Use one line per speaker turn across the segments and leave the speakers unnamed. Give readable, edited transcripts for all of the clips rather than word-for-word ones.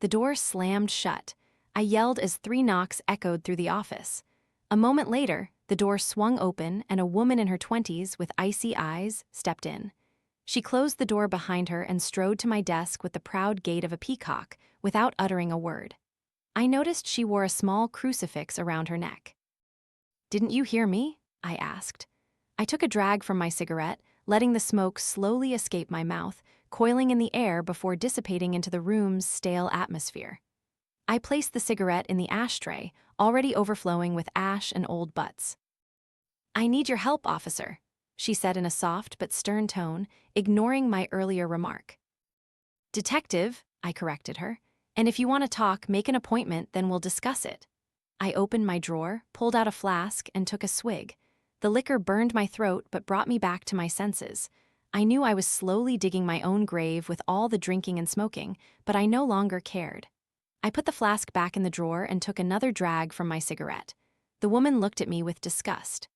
The door slammed shut. I yelled as 3 knocks echoed through the office. A moment later, the door swung open and a woman in her 20s with icy eyes stepped in. She closed the door behind her and strode to my desk with the proud gait of a peacock, without uttering a word. I noticed she wore a small crucifix around her neck. "Didn't you hear me?" I asked. I took a drag from my cigarette, letting the smoke slowly escape my mouth, coiling in the air before dissipating into the room's stale atmosphere. I placed the cigarette in the ashtray, already overflowing with ash and old butts. "I need your help, officer," she said in a soft but stern tone, ignoring my earlier remark. "Detective," I corrected her, "and if you want to talk, make an appointment, then we'll discuss it." I opened my drawer, pulled out a flask, and took a swig. The liquor burned my throat but brought me back to my senses. I knew I was slowly digging my own grave with all the drinking and smoking, but I no longer cared. I put the flask back in the drawer and took another drag from my cigarette. The woman looked at me with disgust.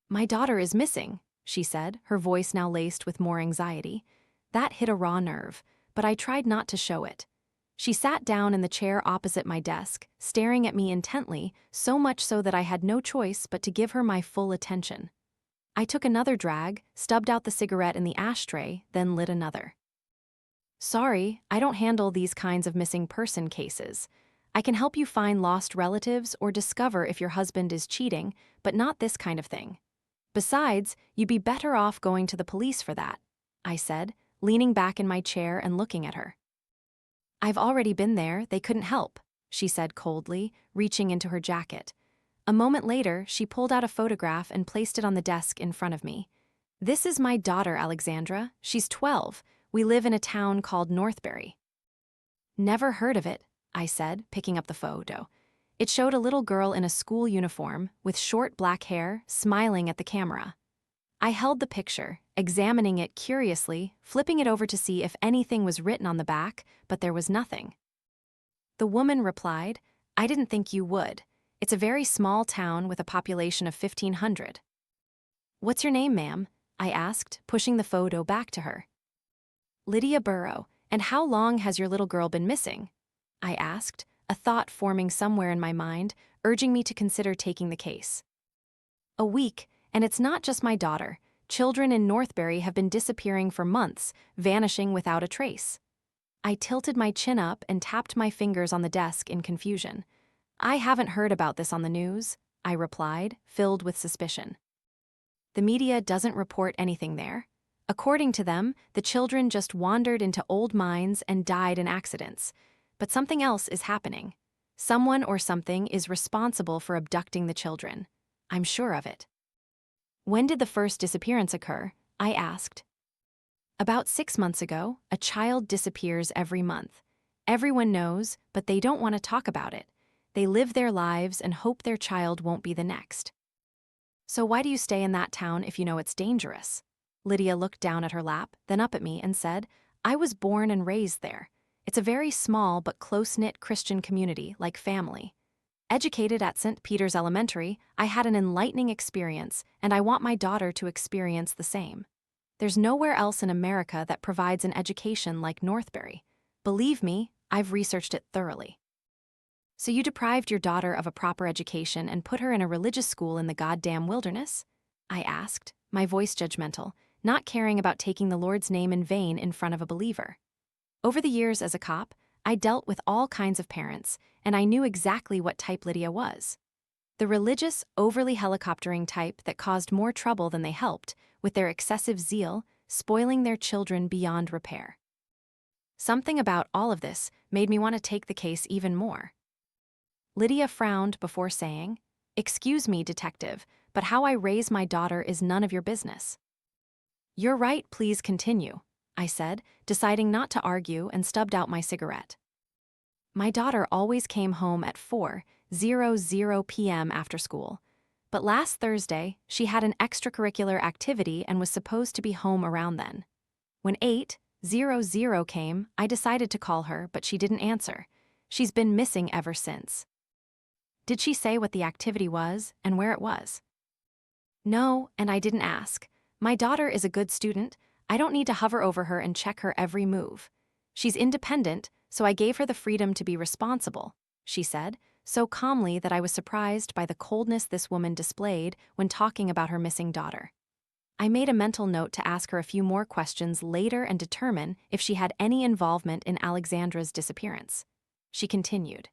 "My daughter is missing," she said, her voice now laced with more anxiety. That hit a raw nerve, but I tried not to show it. She sat down in the chair opposite my desk, staring at me intently, so much so that I had no choice but to give her my full attention. I took another drag, stubbed out the cigarette in the ashtray, then lit another. "Sorry, I don't handle these kinds of missing person cases. I can help you find lost relatives or discover if your husband is cheating, but not this kind of thing. Besides, you'd be better off going to the police for that," I said, leaning back in my chair and looking at her. "I've already been there, they couldn't help," she said coldly, reaching into her jacket. A moment later, she pulled out a photograph and placed it on the desk in front of me. "This is my daughter, Alexandra. She's 12. We live in a town called Northbury." "Never heard of it," I said, picking up the photo. It showed a little girl in a school uniform, with short black hair, smiling at the camera. I held the picture, examining it curiously, flipping it over to see if anything was written on the back, but there was nothing. The woman replied, "I didn't think you would. It's a very small town with a population of 1,500. "What's your name, ma'am?" I asked, pushing the photo back to her. "Lydia Burrow. And how long has your little girl been missing?" I asked, a thought forming somewhere in my mind, urging me to consider taking the case. "A week, and it's not just my daughter. Children in Northbury have been disappearing for months, vanishing without a trace." I tilted my chin up and tapped my fingers on the desk in confusion. "I haven't heard about this on the news," I replied, filled with suspicion. "The media doesn't report anything there. According to them, the children just wandered into old mines and died in accidents. But something else is happening. Someone or something is responsible for abducting the children. I'm sure of it." "When did the first disappearance occur?" I asked. "About 6 months ago. A child disappears every month. Everyone knows, but they don't want to talk about it. They live their lives and hope their child won't be the next." "So why do you stay in that town if you know it's dangerous?" Lydia looked down at her lap, then up at me and said, "I was born and raised there. It's a very small but close-knit Christian community, like family. Educated at St. Peter's Elementary, I had an enlightening experience, and I want my daughter to experience the same. There's nowhere else in America that provides an education like Northbury. Believe me, I've researched it thoroughly." "So you deprived your daughter of a proper education and put her in a religious school in the goddamn wilderness?" I asked, my voice judgmental, not caring about taking the Lord's name in vain in front of a believer. Over the years as a cop, I dealt with all kinds of parents, and I knew exactly what type Lydia was. The religious, overly helicoptering type that caused more trouble than they helped, with their excessive zeal, spoiling their children beyond repair. Something about all of this made me want to take the case even more. Lydia frowned before saying, "Excuse me, detective, but how I raise my daughter is none of your business." "You're right, please continue," I said, deciding not to argue and stubbed out my cigarette. "My daughter always came home at 4:00 p.m. after school. But last Thursday, she had an extracurricular activity and was supposed to be home around then. When 8:00 came, I decided to call her, but she didn't answer. She's been missing ever since." "Did she say what the activity was and where it was?" "No, and I didn't ask. My daughter is a good student. I don't need to hover over her and check her every move. She's independent, so I gave her the freedom to be responsible," she said, so calmly that I was surprised by the coldness this woman displayed when talking about her missing daughter. I made a mental note to ask her a few more questions later and determine if she had any involvement in Alexandra's disappearance. She continued.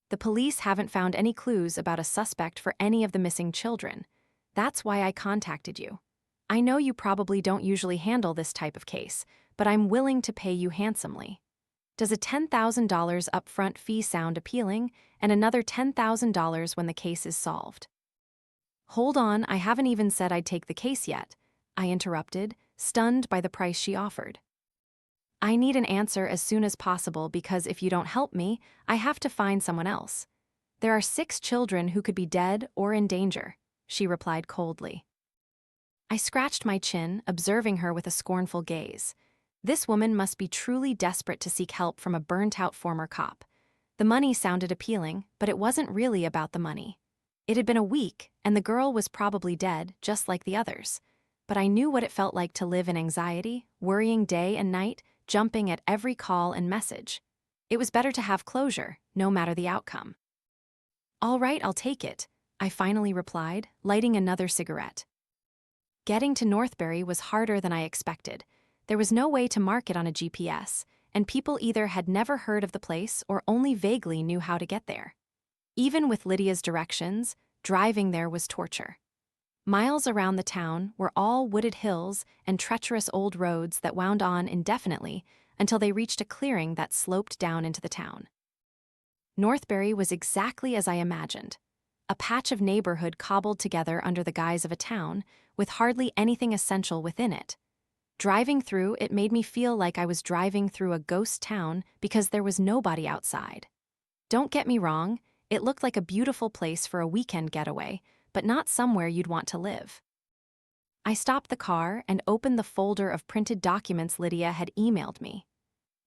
"The police haven't found any clues about a suspect for any of the missing children. That's why I contacted you. I know you probably don't usually handle this type of case, but I'm willing to pay you handsomely. Does a $10,000 upfront fee sound appealing, and another $10,000 when the case is solved?" "Hold on, I haven't even said I'd take the case yet," I interrupted, stunned by the price she offered. "I need an answer as soon as possible because if you don't help me, I have to find someone else. There are 6 children who could be dead or in danger," she replied coldly. I scratched my chin, observing her with a scornful gaze. This woman must be truly desperate to seek help from a burnt-out former cop. The money sounded appealing, but it wasn't really about the money. It had been a week, and the girl was probably dead, just like the others. But I knew what it felt like to live in anxiety, worrying day and night, jumping at every call and message. It was better to have closure, no matter the outcome. "All right, I'll take it," I finally replied, lighting another cigarette. Getting to Northbury was harder than I expected. There was no way to mark it on a GPS, and people either had never heard of the place or only vaguely knew how to get there. Even with Lydia's directions, driving there was torture. Miles around the town were all wooded hills and treacherous old roads that wound on indefinitely until they reached a clearing that sloped down into the town. Northbury was exactly as I imagined. A patch of neighborhood cobbled together under the guise of a town, with hardly anything essential within it. Driving through, it made me feel like I was driving through a ghost town because there was nobody outside. Don't get me wrong, it looked like a beautiful place for a weekend getaway, but not somewhere you'd want to live. I stopped the car and opened the folder of printed documents Lydia had emailed me.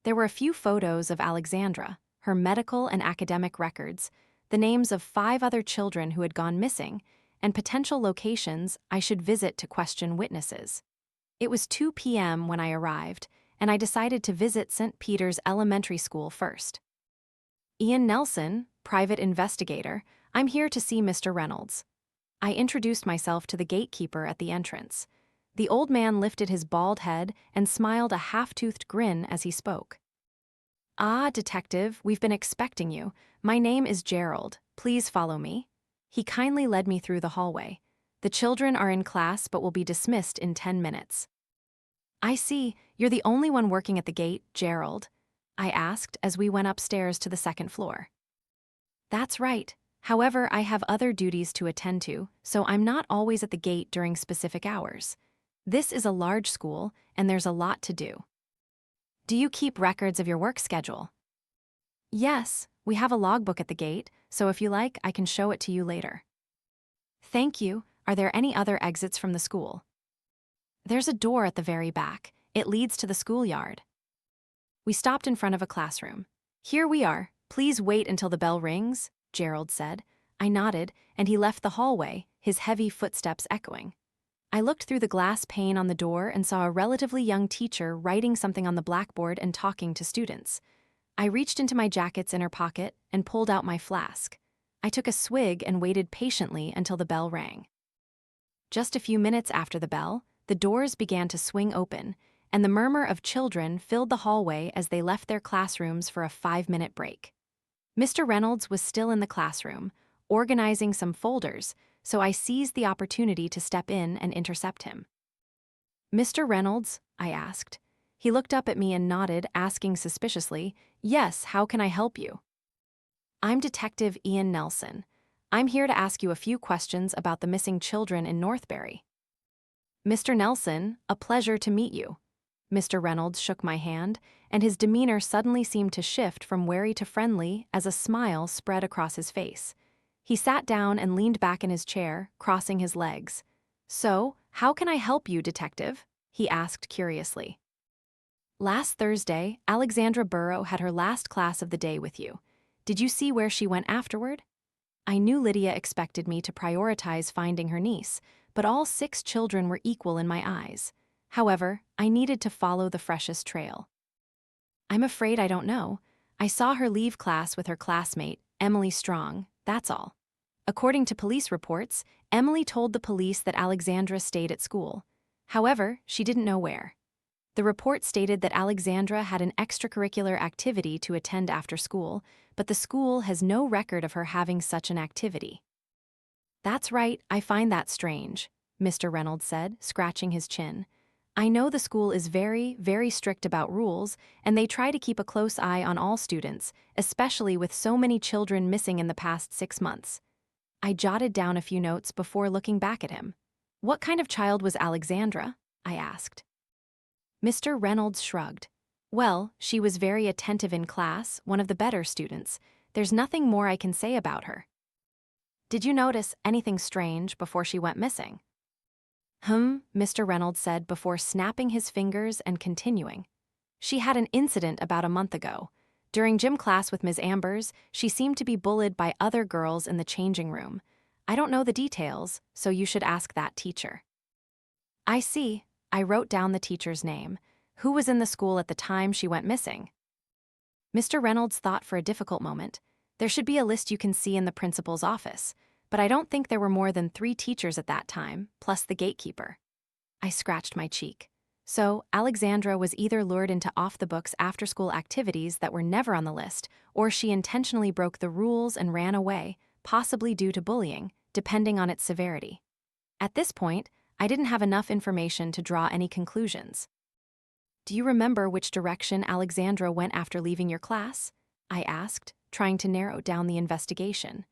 There were a few photos of Alexandra, her medical and academic records, the names of 5 other children who had gone missing, and potential locations I should visit to question witnesses. It was 2 p.m. when I arrived, and I decided to visit St. Peter's Elementary School first. "Ian Nelson, private investigator, I'm here to see Mr. Reynolds." I introduced myself to the gatekeeper at the entrance. The old man lifted his bald head and smiled a half-toothed grin as he spoke. "Ah, detective, we've been expecting you. My name is Gerald. Please follow me." He kindly led me through the hallway. "The children are in class but will be dismissed in 10 minutes. "I see, you're the only one working at the gate, Gerald," I asked as we went upstairs to the 2nd floor. "That's right. However, I have other duties to attend to, so I'm not always at the gate during specific hours. This is a large school, and there's a lot to do." "Do you keep records of your work schedule?" "Yes, we have a logbook at the gate, so if you like, I can show it to you later." "Thank you. Are there any other exits from the school?" "There's a door at the very back. It leads to the schoolyard." We stopped in front of a classroom. "Here we are. Please wait until the bell rings," Gerald said. I nodded, and he left the hallway, his heavy footsteps echoing. I looked through the glass pane on the door and saw a relatively young teacher writing something on the blackboard and talking to students. I reached into my jacket's inner pocket and pulled out my flask. I took a swig and waited patiently until the bell rang. Just a few minutes after the bell, the doors began to swing open, and the murmur of children filled the hallway as they left their classrooms for a 5-minute break. Mr. Reynolds was still in the classroom, organizing some folders, so I seized the opportunity to step in and intercept him. "Mr. Reynolds?" I asked. He looked up at me and nodded, asking suspiciously, "Yes, how can I help you?" "I'm Detective Ian Nelson. I'm here to ask you a few questions about the missing children in Northbury." "Mr. Nelson, a pleasure to meet you." Mr. Reynolds shook my hand, and his demeanor suddenly seemed to shift from wary to friendly as a smile spread across his face. He sat down and leaned back in his chair, crossing his legs. "So, how can I help you, Detective?" he asked curiously. "Last Thursday, Alexandra Burrow had her last class of the day with you. Did you see where she went afterward?" I knew Lydia expected me to prioritize finding her niece, but all 6 children were equal in my eyes. However, I needed to follow the freshest trail. I'm afraid I don't know. I saw her leave class with her classmate, Emily Strong, that's all. According to police reports, Emily told the police that Alexandra stayed at school. However, she didn't know where. The report stated that Alexandra had an extracurricular activity to attend after school, but the school has no record of her having such an activity. That's right, I find that strange, Mr. Reynolds said, scratching his chin. I know the school is very, very strict about rules, and they try to keep a close eye on all students, especially with so many children missing in the past 6 months. I jotted down a few notes before looking back at him. What kind of child was Alexandra? I asked. Mr. Reynolds shrugged. Well, she was very attentive in class, one of the better students. There's nothing more I can say about her. Did you notice anything strange before she went missing? Mr. Reynolds said before snapping his fingers and continuing. She had an incident about a month ago. During gym class with Ms. Ambers, she seemed to be bullied by other girls in the changing room. I don't know the details, so you should ask that teacher. I see. I wrote down the teacher's name. Who was in the school at the time she went missing? Mr. Reynolds thought for a difficult moment. There should be a list you can see in the principal's office, but I don't think there were more than 3 teachers at that time, plus the gatekeeper. I scratched my cheek. So, Alexandra was either lured into off-the-books after-school activities that were never on the list, or she intentionally broke the rules and ran away, possibly due to bullying, depending on its severity. At this point, I didn't have enough information to draw any conclusions. Do you remember which direction Alexandra went after leaving your class? I asked, trying to narrow down the investigation.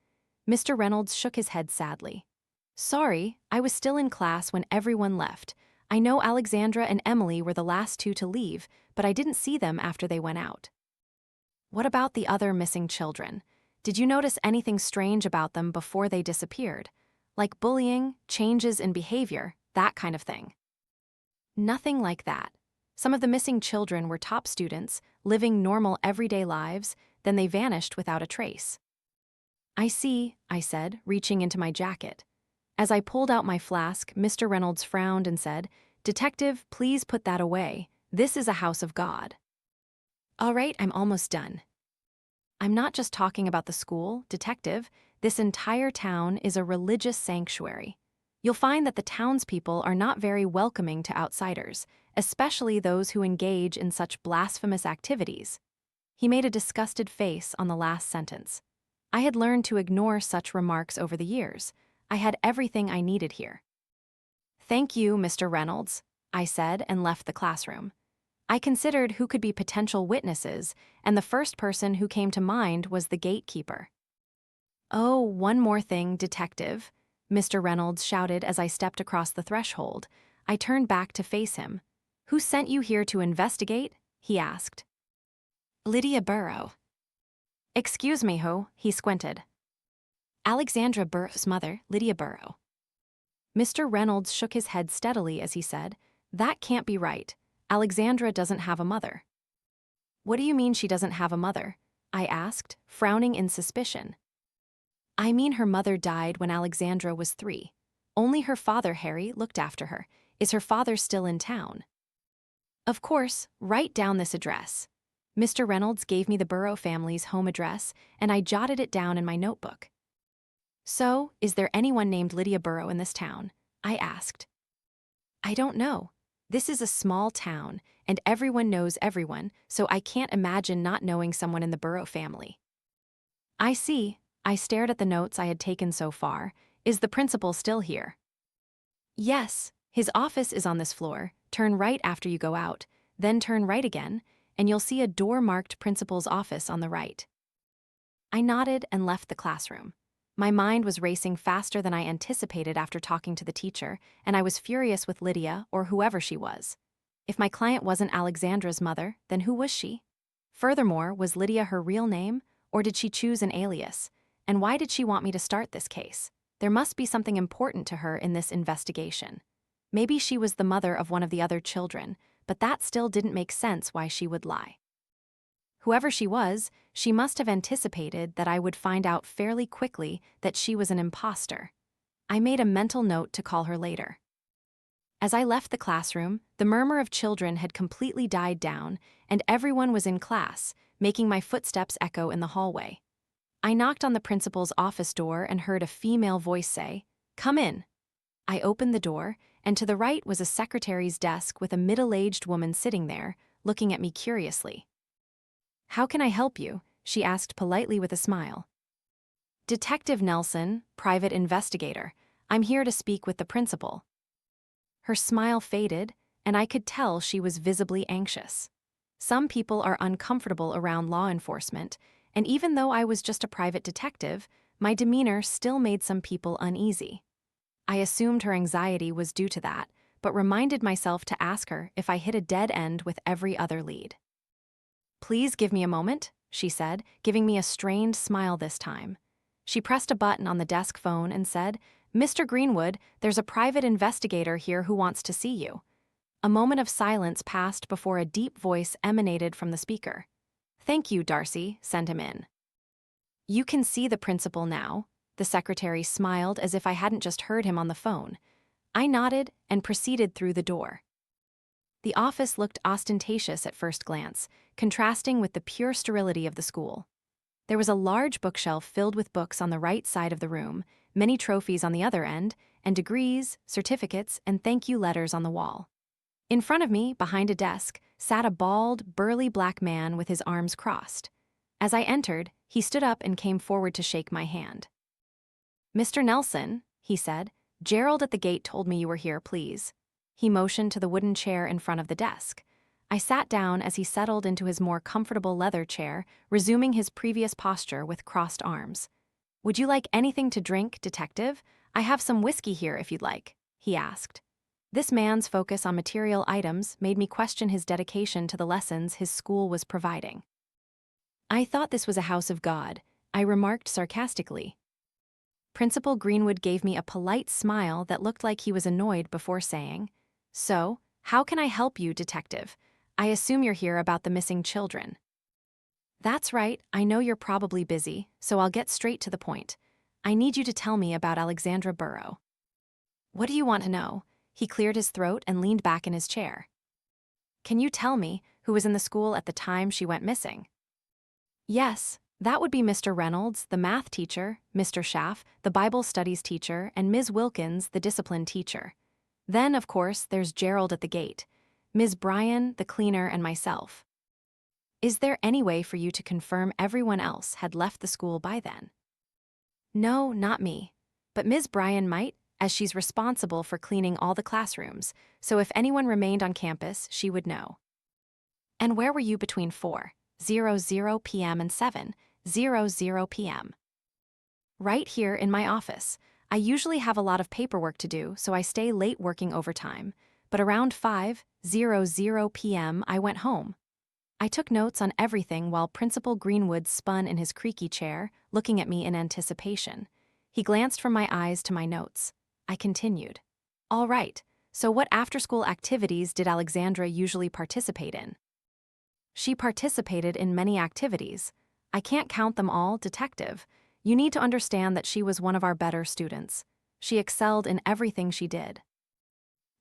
Mr. Reynolds shook his head sadly. Sorry, I was still in class when everyone left. I know Alexandra and Emily were the last 2 to leave, but I didn't see them after they went out. What about the other missing children? Did you notice anything strange about them before they disappeared? Like bullying, changes in behavior, that kind of thing. Nothing like that. Some of the missing children were top students, living normal everyday lives, then they vanished without a trace. I see, I said, reaching into my jacket. As I pulled out my flask, Mr. Reynolds frowned and said, Detective, please put that away. This is a house of God. All right, I'm almost done. I'm not just talking about the school, Detective. This entire town is a religious sanctuary. You'll find that the townspeople are not very welcoming to outsiders, especially those who engage in such blasphemous activities. He made a disgusted face on the last sentence. I had learned to ignore such remarks over the years. I had everything I needed here. Thank you, Mr. Reynolds, I said and left the classroom. I considered who could be potential witnesses, and the first person who came to mind was the gatekeeper. Oh, one more thing, Detective, Mr. Reynolds shouted as I stepped across the threshold. I turned back to face him. Who sent you here to investigate? He asked. Lydia Burrow. Excuse me, who? He squinted. Alexandra Burrow's mother, Lydia Burrow. Mr. Reynolds shook his head steadily as he said, That can't be right. Alexandra doesn't have a mother. What do you mean she doesn't have a mother? I asked, frowning in suspicion. I mean her mother died when Alexandra was 3. Only her father, Harry, looked after her. Is her father still in town? Of course, write down this address. Mr. Reynolds gave me the Burrow family's home address, and I jotted it down in my notebook. So, is there anyone named Lydia Burrow in this town? I asked. I don't know. This is a small town, and everyone knows everyone, so I can't imagine not knowing someone in the Burrow family. I see. I stared at the notes I had taken so far. Is the principal still here? Yes, his office is on this floor. Turn right after you go out, then turn right again, and you'll see a door marked principal's office on the right. I nodded and left the classroom. My mind was racing faster than I anticipated after talking to the teacher, and I was furious with Lydia or whoever she was. If my client wasn't Alexandra's mother, then who was she? Furthermore, was Lydia her real name, or did she choose an alias? And why did she want me to start this case? There must be something important to her in this investigation. Maybe she was the mother of one of the other children, but that still didn't make sense why she would lie. Whoever she was, she must have anticipated that I would find out fairly quickly that she was an imposter. I made a mental note to call her later. As I left the classroom, the murmur of children had completely died down, and everyone was in class, making my footsteps echo in the hallway. I knocked on the principal's office door and heard a female voice say, "Come in." I opened the door, and to the right was a secretary's desk with a middle-aged woman sitting there, looking at me curiously. "How can I help you?" she asked politely with a smile. "Detective Nelson, private investigator. I'm here to speak with the principal." Her smile faded, and I could tell she was visibly anxious. Some people are uncomfortable around law enforcement, and even though I was just a private detective, my demeanor still made some people uneasy. I assumed her anxiety was due to that, but reminded myself to ask her if I hit a dead end with every other lead. "Please give me a moment," she said, giving me a strained smile this time. She pressed a button on the desk phone and said, "Mr. Greenwood, there's a private investigator here who wants to see you." A moment of silence passed before a deep voice emanated from the speaker. "Thank you, Darcy, send him in." "You can see the principal now." The secretary smiled as if I hadn't just heard him on the phone. I nodded and proceeded through the door. The office looked ostentatious at first glance, contrasting with the pure sterility of the school. There was a large bookshelf filled with books on the right side of the room, many trophies on the other end, and degrees, certificates, and thank you letters on the wall. In front of me, behind a desk, sat a bald, burly black man with his arms crossed. As I entered, he stood up and came forward to shake my hand. "Mr. Nelson," he said, "Gerald at the gate told me you were here, please." He motioned to the wooden chair in front of the desk. I sat down as he settled into his more comfortable leather chair, resuming his previous posture with crossed arms. "Would you like anything to drink, detective? I have some whiskey here if you'd like," he asked. This man's focus on material items made me question his dedication to the lessons his school was providing. "I thought this was a house of God," I remarked sarcastically. Principal Greenwood gave me a polite smile that looked like he was annoyed before saying, "So, how can I help you, detective? I assume you're here about the missing children." "That's right, I know you're probably busy, so I'll get straight to the point. I need you to tell me about Alexandra Burrow." "What do you want to know?" He cleared his throat and leaned back in his chair. "Can you tell me who was in the school at the time she went missing?" "Yes, that would be Mr. Reynolds, the math teacher, Mr. Schaff, the Bible studies teacher, and Ms. Wilkins, the discipline teacher. Then, of course, there's Gerald at the gate, Ms. Bryan, the cleaner, and myself." "Is there any way for you to confirm everyone else had left the school by then?" "No, not me. But Ms. Bryan might, as she's responsible for cleaning all the classrooms, so if anyone remained on campus, she would know." "And where were you between 4:00 p.m. and 7:00 p.m.? "Right here in my office. I usually have a lot of paperwork to do, so I stay late working overtime. But around 5:00 p.m. I went home." I took notes on everything while Principal Greenwood spun in his creaky chair, looking at me in anticipation. He glanced from my eyes to my notes. I continued. "All right, so what after-school activities did Alexandra usually participate in?" "She participated in many activities. I can't count them all, detective. You need to understand that she was one of our better students. She excelled in everything she did."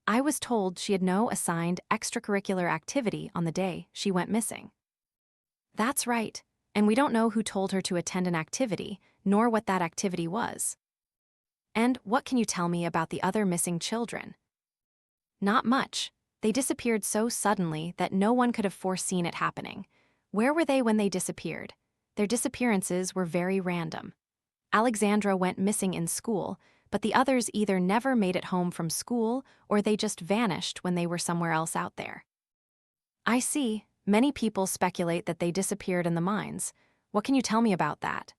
I was told she had no assigned extracurricular activity on the day she went missing. "That's right, and we don't know who told her to attend an activity, nor what that activity was." "And what can you tell me about the other missing children?" "Not much. They disappeared so suddenly that no one could have foreseen it happening. Where were they when they disappeared? Their disappearances were very random. Alexandra went missing in school, but the others either never made it home from school or they just vanished when they were somewhere else out there." "I see. Many people speculate that they disappeared in the mines. What can you tell me about that?"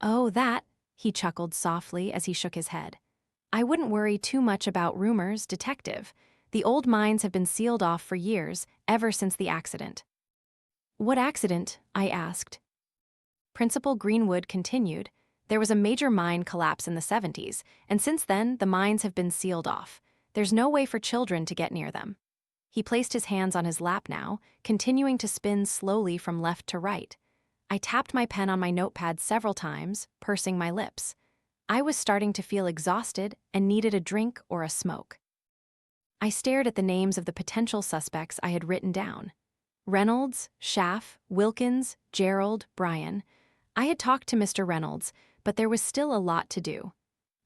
"Oh, that," he chuckled softly as he shook his head. "I wouldn't worry too much about rumors, detective. The old mines have been sealed off for years, ever since the accident." "What accident?" I asked. Principal Greenwood continued. "There was a major mine collapse in the 70s, and since then the mines have been sealed off. There's no way for children to get near them." He placed his hands on his lap now, continuing to spin slowly from left to right. I tapped my pen on my notepad several times, pursing my lips. I was starting to feel exhausted and needed a drink or a smoke. I stared at the names of the potential suspects I had written down. Reynolds, Schaff, Wilkins, Gerald, Bryan. I had talked to Mr. Reynolds, but there was still a lot to do.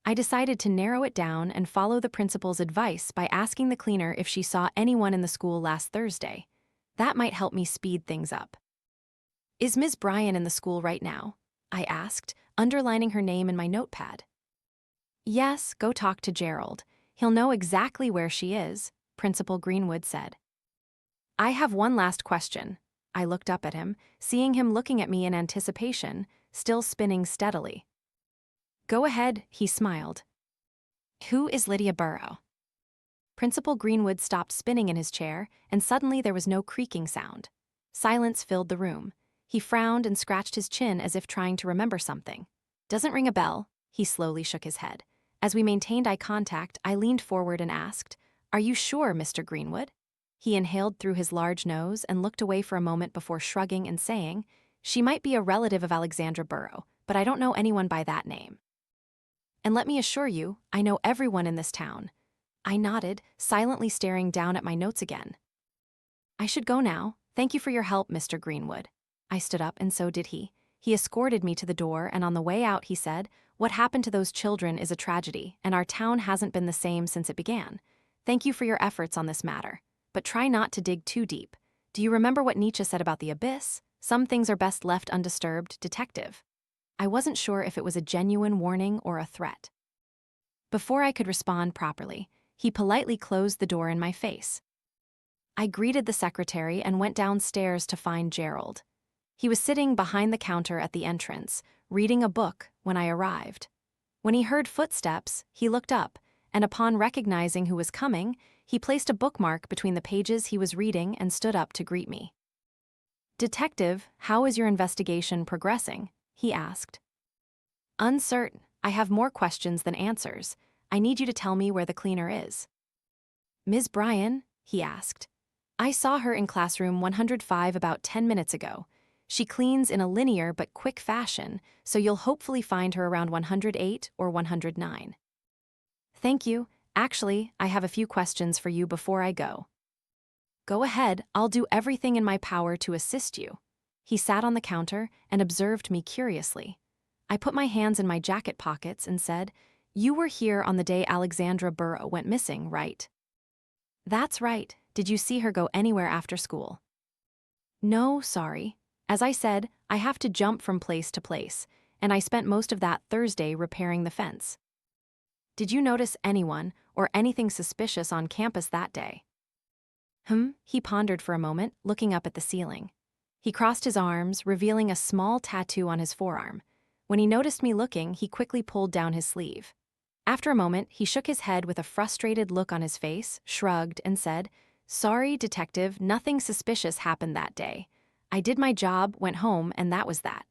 I decided to narrow it down and follow the principal's advice by asking the cleaner if she saw anyone in the school last Thursday. That might help me speed things up. Is Ms. Bryan in the school right now? I asked, underlining her name in my notepad. Yes, go talk to Gerald. He'll know exactly where she is, Principal Greenwood said. I have one last question. I looked up at him, seeing him looking at me in anticipation, still spinning steadily. Go ahead, he smiled. Who is Lydia Burrow? Principal Greenwood stopped spinning in his chair, and suddenly there was no creaking sound. Silence filled the room. He frowned and scratched his chin as if trying to remember something. Doesn't ring a bell, he slowly shook his head. As we maintained eye contact, I leaned forward and asked, Are you sure, Mr. Greenwood? He inhaled through his large nose and looked away for a moment before shrugging and saying, She might be a relative of Alexandra Burrow, but I don't know anyone by that name. And let me assure you, I know everyone in this town. I nodded, silently staring down at my notes again. I should go now. Thank you for your help, Mr. Greenwood. I stood up, and so did he. He escorted me to the door, and on the way out he said, What happened to those children is a tragedy, and our town hasn't been the same since it began. Thank you for your efforts on this matter. But try not to dig too deep. Do you remember what Nietzsche said about the abyss? Some things are best left undisturbed, detective. I wasn't sure if it was a genuine warning or a threat. Before I could respond properly, he politely closed the door in my face. I greeted the secretary and went downstairs to find Gerald. He was sitting behind the counter at the entrance, reading a book when I arrived. When he heard footsteps, he looked up, and upon recognizing who was coming, he placed a bookmark between the pages he was reading and stood up to greet me. Detective, how is your investigation progressing? He asked. Uncertain. I have more questions than answers. I need you to tell me where the cleaner is. Ms. Bryan? He asked. I saw her in classroom 105 about 10 minutes ago. She cleans in a linear but quick fashion, so you'll hopefully find her around 108 or 109. Thank you. Actually, I have a few questions for you before I go. Go ahead, I'll do everything in my power to assist you. He sat on the counter and observed me curiously. I put my hands in my jacket pockets and said, You were here on the day Alexandra Burrow went missing, right? That's right. Did you see her go anywhere after school? No, sorry. As I said, I have to jump from place to place, and I spent most of that Thursday repairing the fence. Did you notice anyone or anything suspicious on campus that day? He pondered for a moment, looking up at the ceiling. He crossed his arms, revealing a small tattoo on his forearm. When he noticed me looking, he quickly pulled down his sleeve. After a moment, he shook his head with a frustrated look on his face, shrugged, and said, Sorry, detective, nothing suspicious happened that day. I did my job, went home, and that was that.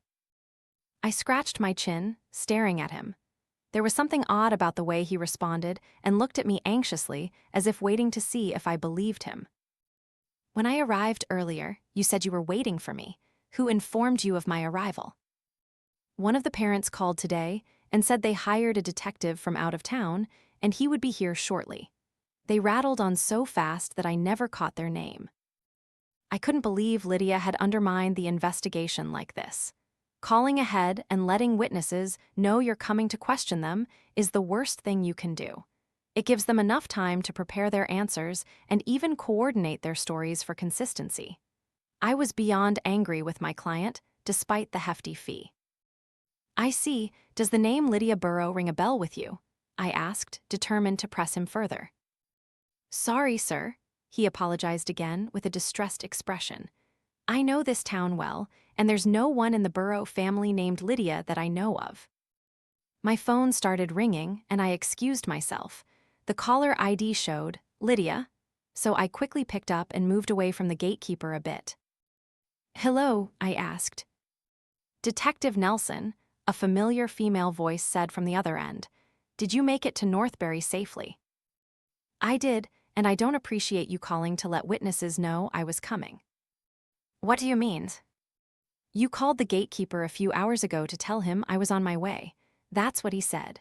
I scratched my chin, staring at him. There was something odd about the way he responded and looked at me anxiously, as if waiting to see if I believed him. When I arrived earlier, you said you were waiting for me. Who informed you of my arrival? One of the parents called today and said they hired a detective from out of town, and he would be here shortly. They rattled on so fast that I never caught their name. I couldn't believe Lydia had undermined the investigation like this. Calling ahead and letting witnesses know you're coming to question them is the worst thing you can do. It gives them enough time to prepare their answers and even coordinate their stories for consistency. I was beyond angry with my client, despite the hefty fee. I see. Does the name Lydia Burrow ring a bell with you? I asked, determined to press him further. Sorry, sir. He apologized again with a distressed expression. I know this town well, and there's no one in the Burrow family named Lydia that I know of. My phone started ringing, and I excused myself. The caller ID showed, Lydia, so I quickly picked up and moved away from the gatekeeper a bit. Hello, I asked. Detective Nelson, a familiar female voice said from the other end. Did you make it to Northbury safely? I did, and I don't appreciate you calling to let witnesses know I was coming. What do you mean? You called the gatekeeper a few hours ago to tell him I was on my way. That's what he said.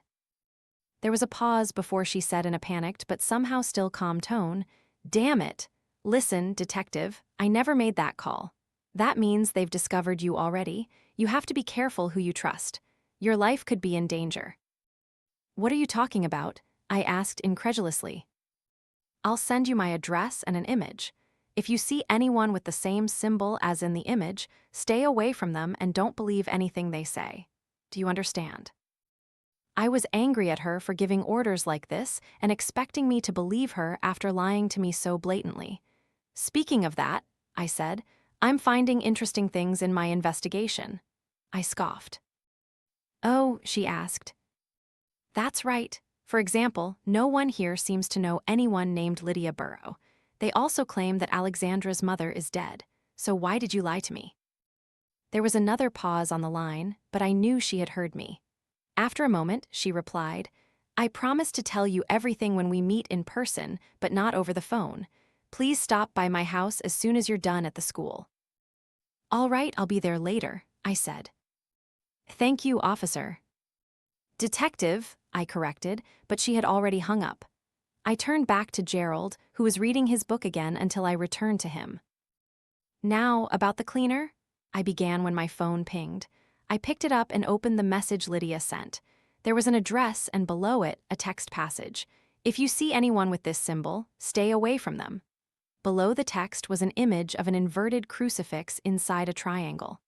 There was a pause before she said in a panicked but somehow still calm tone, "Damn it. Listen, detective, I never made that call. That means they've discovered you already. You have to be careful who you trust. Your life could be in danger." "What are you talking about?" I asked incredulously. "I'll send you my address and an image. If you see anyone with the same symbol as in the image, stay away from them and don't believe anything they say. Do you understand?" I was angry at her for giving orders like this and expecting me to believe her after lying to me so blatantly. "Speaking of that," I said, "I'm finding interesting things in my investigation." I scoffed. "Oh," she asked. "That's right. For example, no one here seems to know anyone named Lydia Burrow. They also claim that Alexandra's mother is dead. So why did you lie to me?" There was another pause on the line, but I knew she had heard me. After a moment, she replied, "I promise to tell you everything when we meet in person, but not over the phone. Please stop by my house as soon as you're done at the school." "All right, I'll be there later," I said. "Thank you, officer." "Detective," I corrected, but she had already hung up. I turned back to Gerald, who was reading his book again until I returned to him. "Now, about the cleaner?" I began when my phone pinged. I picked it up and opened the message Lydia sent. There was an address and below it, a text passage. "If you see anyone with this symbol, stay away from them." Below the text was an image of an inverted crucifix inside a triangle.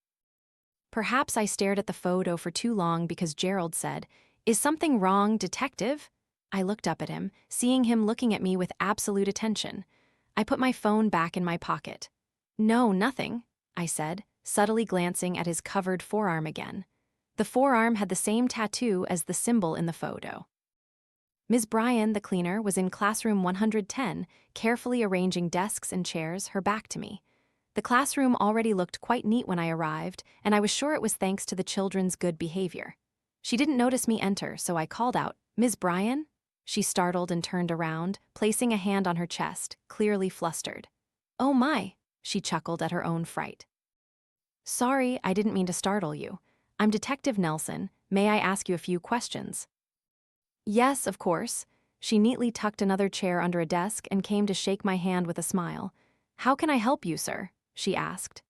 Perhaps I stared at the photo for too long because Gerald said, "Is something wrong, detective?" I looked up at him, seeing him looking at me with absolute attention. I put my phone back in my pocket. "No, nothing," I said, subtly glancing at his covered forearm again. The forearm had the same tattoo as the symbol in the photo. Ms. Bryan, the cleaner, was in classroom 110, carefully arranging desks and chairs, her back to me. The classroom already looked quite neat when I arrived, and I was sure it was thanks to the children's good behavior. She didn't notice me enter, so I called out, "Ms. Bryan?" She startled and turned around, placing a hand on her chest, clearly flustered. "Oh my," she chuckled at her own fright. "Sorry, I didn't mean to startle you. I'm Detective Nelson. May I ask you a few questions?" "Yes, of course." She neatly tucked another chair under a desk and came to shake my hand with a smile. "How can I help you, sir?" she asked.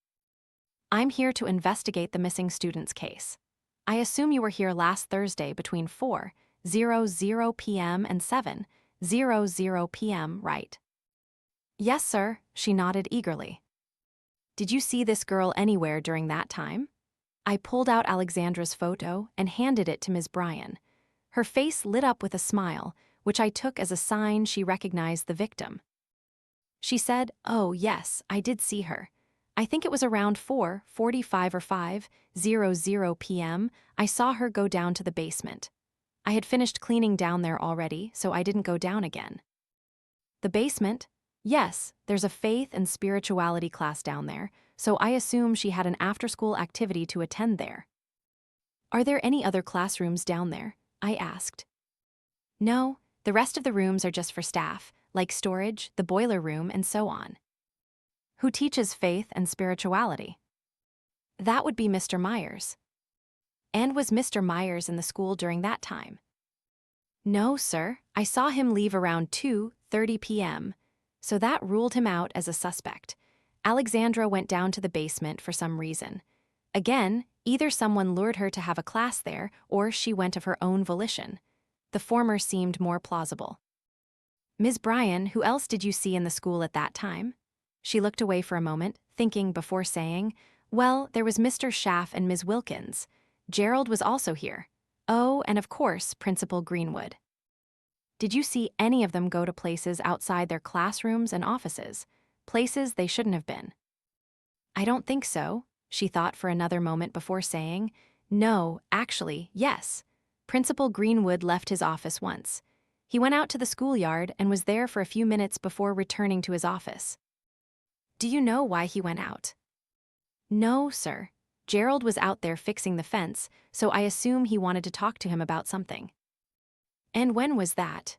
"I'm here to investigate the missing student's case. I assume you were here last Thursday between 4:00 p.m. and 7:00 p.m., right?" "Yes, sir," she nodded eagerly. "Did you see this girl anywhere during that time?" I pulled out Alexandra's photo and handed it to Ms. Bryan. Her face lit up with a smile, which I took as a sign she recognized the victim. She said, "Oh, yes, I did see her. I think it was around 4:45 or 5:00 p.m. I saw her go down to the basement. I had finished cleaning down there already, so I didn't go down again." "The basement?" "Yes, there's a faith and spirituality class down there, so I assume she had an after-school activity to attend there." "Are there any other classrooms down there?" I asked. "No, the rest of the rooms are just for staff, like storage, the boiler room, and so on." "Who teaches faith and spirituality?" "That would be Mr. Myers." "And was Mr. Myers in the school during that time?" "No, sir. I saw him leave around 2:30 p.m., so that ruled him out as a suspect. Alexandra went down to the basement for some reason. Again, either someone lured her to have a class there, or she went of her own volition. The former seemed more plausible." "Ms. Bryan, who else did you see in the school at that time?" She looked away for a moment, thinking before saying, "Well, there was Mr. Schaff and Ms. Wilkins. Gerald was also here. Oh, and of course, Principal Greenwood." "Did you see any of them go to places outside their classrooms and offices? Places they shouldn't have been?" "I don't think so." She thought for another moment before saying, "No, actually, yes. Principal Greenwood left his office once. He went out to the schoolyard and was there for a few minutes before returning to his office." "Do you know why he went out?" "No, sir. Gerald was out there fixing the fence, so I assume he wanted to talk to him about something." "And when was that?"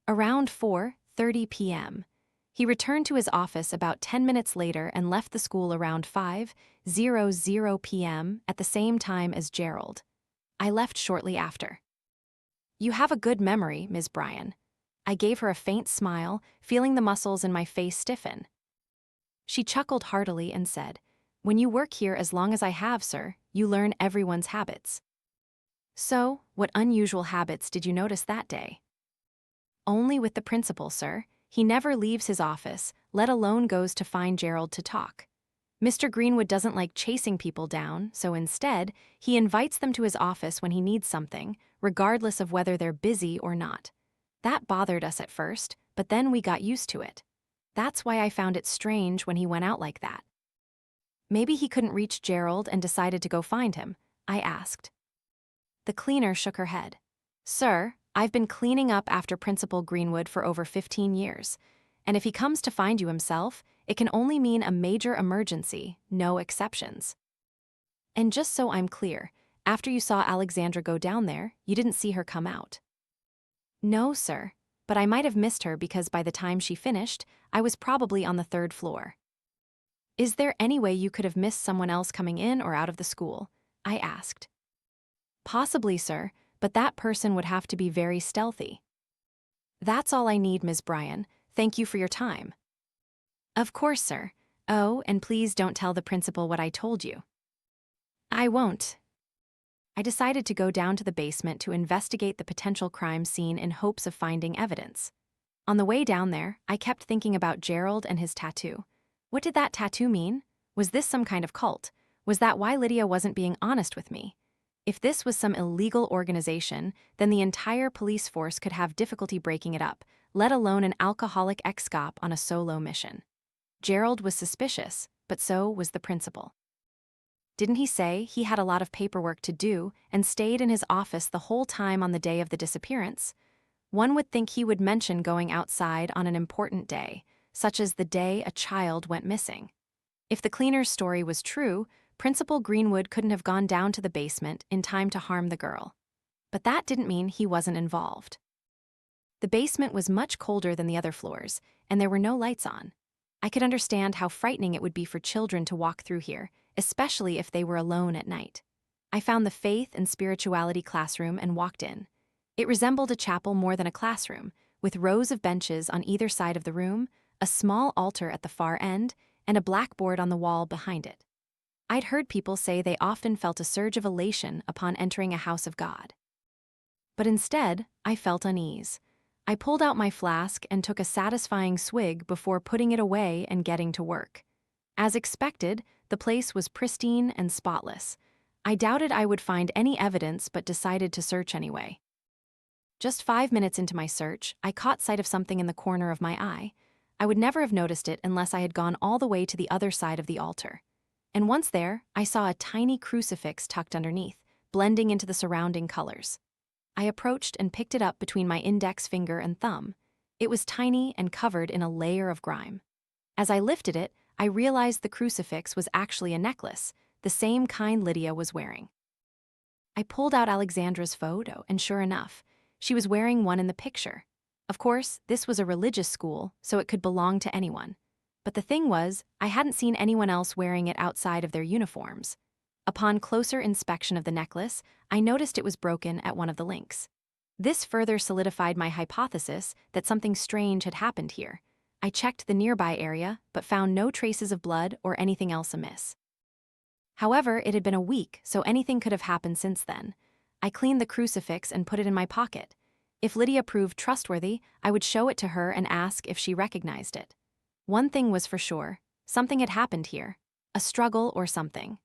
"Around 4:30 p.m. He returned to his office about 10 minutes later and left the school around 5:00 p.m. at the same time as Gerald. I left shortly after." You have a good memory, Ms. Bryan. I gave her a faint smile, feeling the muscles in my face stiffen. She chuckled heartily and said, "When you work here as long as I have, sir, you learn everyone's habits." So, what unusual habits did you notice that day? Only with the principal, sir. He never leaves his office, let alone goes to find Gerald to talk. Mr. Greenwood doesn't like chasing people down, so instead, he invites them to his office when he needs something, regardless of whether they're busy or not. That bothered us at first, but then we got used to it. That's why I found it strange when he went out like that. Maybe he couldn't reach Gerald and decided to go find him, I asked. The cleaner shook her head. Sir, I've been cleaning up after Principal Greenwood for over 15 years, and if he comes to find you himself, it can only mean a major emergency, no exceptions. And just so I'm clear, after you saw Alexandra go down there, you didn't see her come out. No, sir, but I might have missed her because by the time she finished, I was probably on the 3rd floor. Is there any way you could have missed someone else coming in or out of the school? I asked. Possibly, sir, but that person would have to be very stealthy. That's all I need, Ms. Bryan. Thank you for your time. Of course, sir. Oh, and please don't tell the principal what I told you. I won't. I decided to go down to the basement to investigate the potential crime scene in hopes of finding evidence. On the way down there, I kept thinking about Gerald and his tattoo. What did that tattoo mean? Was this some kind of cult? Was that why Lydia wasn't being honest with me? If this was some illegal organization, then the entire police force could have difficulty breaking it up, let alone an alcoholic ex-cop on a solo mission. Gerald was suspicious, but so was the principal. Didn't he say he had a lot of paperwork to do and stayed in his office the whole time on the day of the disappearance? One would think he would mention going outside on an important day, such as the day a child went missing. If the cleaner's story was true, Principal Greenwood couldn't have gone down to the basement in time to harm the girl. But that didn't mean he wasn't involved. The basement was much colder than the other floors, and there were no lights on. I could understand how frightening it would be for children to walk through here, especially if they were alone at night. I found the faith and spirituality classroom and walked in. It resembled a chapel more than a classroom, with rows of benches on either side of the room, a small altar at the far end, and a blackboard on the wall behind it. I'd heard people say they often felt a surge of elation upon entering a house of God. But instead, I felt unease. I pulled out my flask and took a satisfying swig before putting it away and getting to work. As expected, the place was pristine and spotless. I doubted I would find any evidence but decided to search anyway. Just 5 minutes into my search, I caught sight of something in the corner of my eye. I would never have noticed it unless I had gone all the way to the other side of the altar. And once there, I saw a tiny crucifix tucked underneath, blending into the surrounding colors. I approached and picked it up between my index finger and thumb. It was tiny and covered in a layer of grime. As I lifted it, I realized the crucifix was actually a necklace, the same kind Lydia was wearing. I pulled out Alexandra's photo, and sure enough, she was wearing one in the picture. Of course, this was a religious school, so it could belong to anyone. But the thing was, I hadn't seen anyone else wearing it outside of their uniforms. Upon closer inspection of the necklace, I noticed it was broken at one of the links. This further solidified my hypothesis that something strange had happened here. I checked the nearby area, but found no traces of blood or anything else amiss. However, it had been a week, so anything could have happened since then. I cleaned the crucifix and put it in my pocket. If Lydia proved trustworthy, I would show it to her and ask if she recognized it. One thing was for sure, something had happened here, a struggle or something.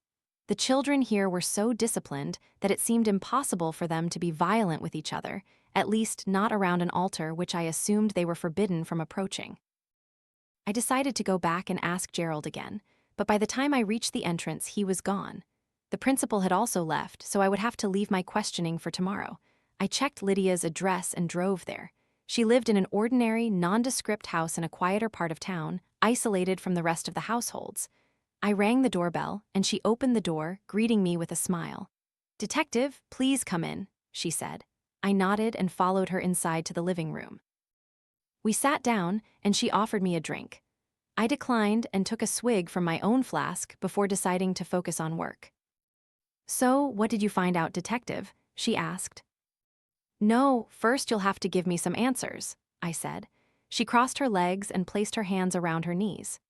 The children here were so disciplined that it seemed impossible for them to be violent with each other, at least not around an altar which I assumed they were forbidden from approaching. I decided to go back and ask Gerald again, but by the time I reached the entrance, he was gone. The principal had also left, so I would have to leave my questioning for tomorrow. I checked Lydia's address and drove there. She lived in an ordinary, nondescript house in a quieter part of town, isolated from the rest of the households. I rang the doorbell, and she opened the door, greeting me with a smile. "Detective, please come in," she said. I nodded and followed her inside to the living room. We sat down, and she offered me a drink. I declined and took a swig from my own flask before deciding to focus on work. "So, what did you find out, detective?" she asked. No, first you'll have to give me some answers, I said. She crossed her legs and placed her hands around her knees.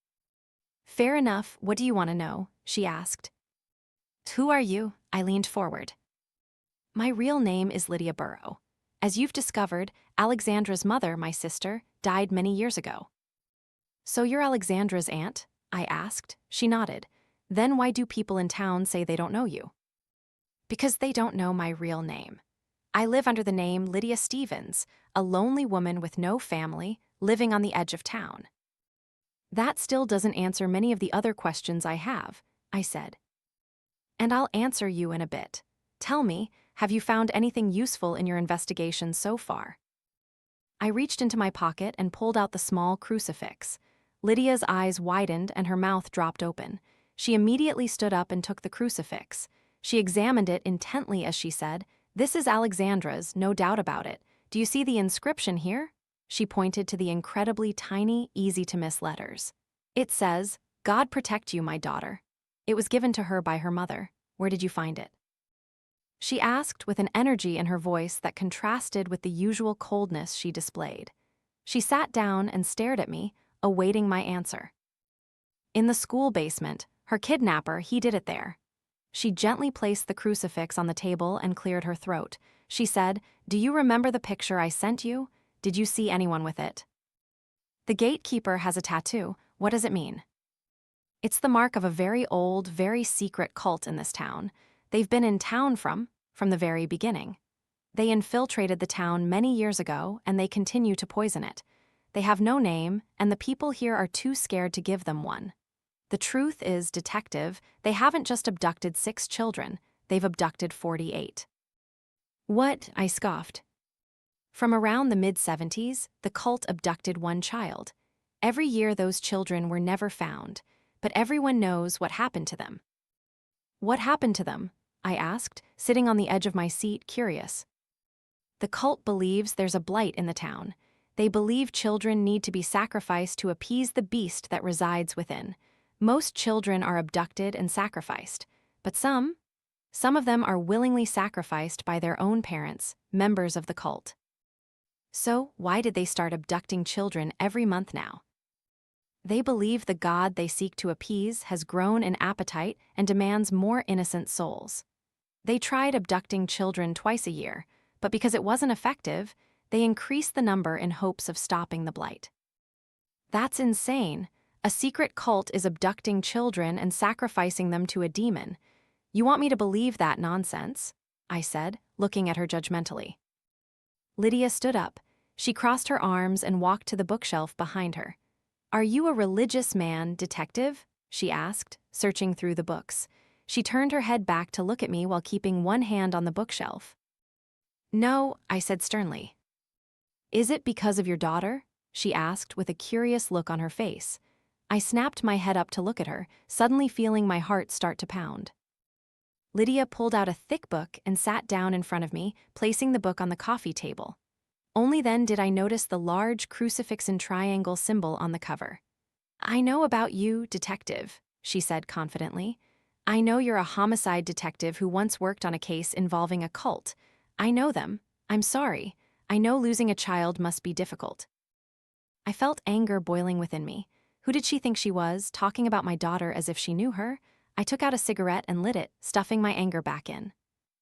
Fair enough, what do you want to know? She asked. Who are you? I leaned forward. My real name is Lydia Burrow. As you've discovered, Alexandra's mother, my sister, died many years ago. So you're Alexandra's aunt? I asked. She nodded. Then why do people in town say they don't know you? Because they don't know my real name. I live under the name Lydia Stevens, a lonely woman with no family, living on the edge of town. That still doesn't answer many of the other questions I have, I said. And I'll answer you in a bit. Tell me, have you found anything useful in your investigation so far? I reached into my pocket and pulled out the small crucifix. Lydia's eyes widened and her mouth dropped open. She immediately stood up and took the crucifix. She examined it intently as she said, "This is Alexandra's, no doubt about it. Do you see the inscription here?" She pointed to the incredibly tiny, easy-to-miss letters. It says, "God protect you, my daughter." It was given to her by her mother. Where did you find it? She asked with an energy in her voice that contrasted with the usual coldness she displayed. She sat down and stared at me, awaiting my answer. In the school basement, her kidnapper, he did it there. She gently placed the crucifix on the table and cleared her throat. She said, "Do you remember the picture I sent you? Did you see anyone with it?" The gatekeeper has a tattoo. What does it mean? It's the mark of a very old, very secret cult in this town. They've been in town from the very beginning. They infiltrated the town many years ago, and they continue to poison it. They have no name, and the people here are too scared to give them one. The truth is, detective, they haven't just abducted 6 children, they've abducted 48. What? I scoffed. From around the mid-70s, the cult abducted 1 child. Every year those children were never found, but everyone knows what happened to them. What happened to them? I asked, sitting on the edge of my seat, curious. The cult believes there's a blight in the town. They believe children need to be sacrificed to appease the beast that resides within. Most children are abducted and sacrificed, but some of them are willingly sacrificed by their own parents, members of the cult. So, why did they start abducting children every month now? They believe the God they seek to appease has grown in appetite and demands more innocent souls. They tried abducting children twice a year, but because it wasn't effective, they increased the number in hopes of stopping the blight. That's insane. A secret cult is abducting children and sacrificing them to a demon. You want me to believe that nonsense? I said, looking at her judgmentally. Lydia stood up. She crossed her arms and walked to the bookshelf behind her. "Are you a religious man, detective?" she asked, searching through the books. She turned her head back to look at me while keeping one hand on the bookshelf. "No," I said sternly. "Is it because of your daughter?" she asked with a curious look on her face. I snapped my head up to look at her, suddenly feeling my heart start to pound. Lydia pulled out a thick book and sat down in front of me, placing the book on the coffee table. Only then did I notice the large crucifix and triangle symbol on the cover. "I know about you, detective," she said confidently. "I know you're a homicide detective who once worked on a case involving a cult. I know them. I'm sorry. I know losing a child must be difficult." I felt anger boiling within me. Who did she think she was, talking about my daughter as if she knew her? I took out a cigarette and lit it, stuffing my anger back in.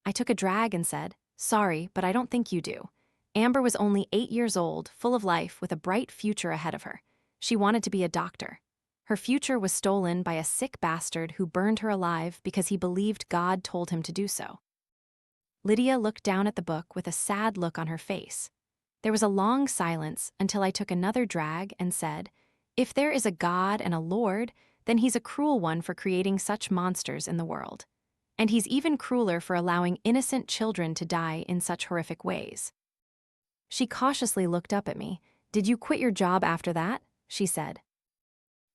I took a drag and said, "Sorry, but I don't think you do. Amber was only 8 years old, full of life, with a bright future ahead of her. She wanted to be a doctor. Her future was stolen by a sick bastard who burned her alive because he believed God told him to do so." Lydia looked down at the book with a sad look on her face. There was a long silence until I took another drag and said, "If there is a God and a Lord, then he's a cruel one for creating such monsters in the world. And he's even crueler for allowing innocent children to die in such horrific ways." She cautiously looked up at me. "Did you quit your job after that?" she said.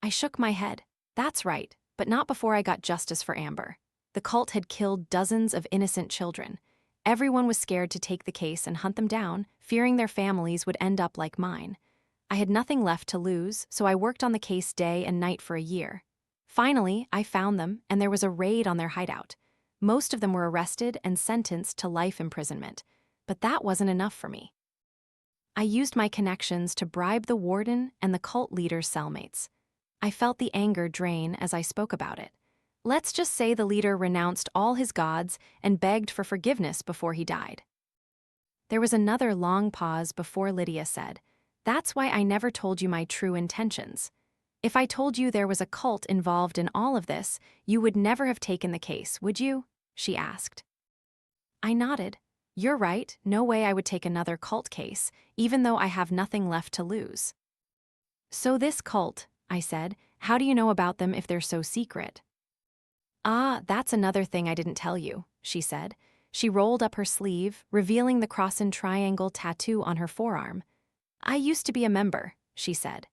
I shook my head. "That's right, but not before I got justice for Amber. The cult had killed dozens of innocent children. Everyone was scared to take the case and hunt them down, fearing their families would end up like mine. I had nothing left to lose, so I worked on the case day and night for a year. Finally, I found them, and there was a raid on their hideout. Most of them were arrested and sentenced to life imprisonment. but that wasn't enough for me. I used my connections to bribe the warden and the cult leader's cellmates. I felt the anger drain as I spoke about it. Let's just say the leader renounced all his gods and begged for forgiveness before he died. There was another long pause before Lydia said, "That's why I never told you my true intentions. If I told you there was a cult involved in all of this, you would never have taken the case, would you?" she asked. I nodded. You're right, no way I would take another cult case, even though I have nothing left to lose. So this cult, I said, how do you know about them if they're so secret? Ah, that's another thing I didn't tell you, she said. She rolled up her sleeve, revealing the cross and triangle tattoo on her forearm. I used to be a member, she said.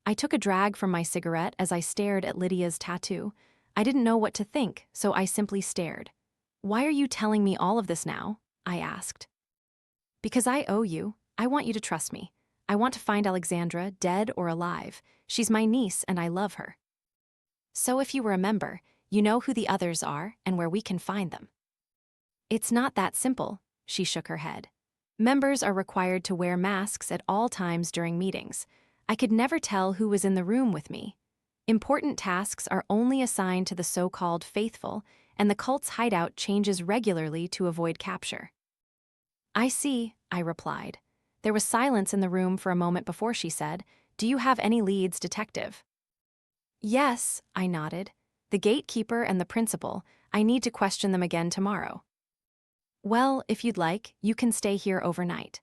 I took a drag from my cigarette as I stared at Lydia's tattoo. I didn't know what to think, so I simply stared. Why are you telling me all of this now? I asked. Because I owe you. I want you to trust me. I want to find Alexandra, dead or alive. She's my niece and I love her. So if you remember, you know who the others are and where we can find them. It's not that simple, she shook her head. Members are required to wear masks at all times during meetings. I could never tell who was in the room with me. Important tasks are only assigned to the so-called faithful, and the cult's hideout changes regularly to avoid capture. I see, I replied. There was silence in the room for a moment before she said, "Do you have any leads, detective?" Yes, I nodded. The gatekeeper and the principal. I need to question them again tomorrow. Well, if you'd like, you can stay here overnight.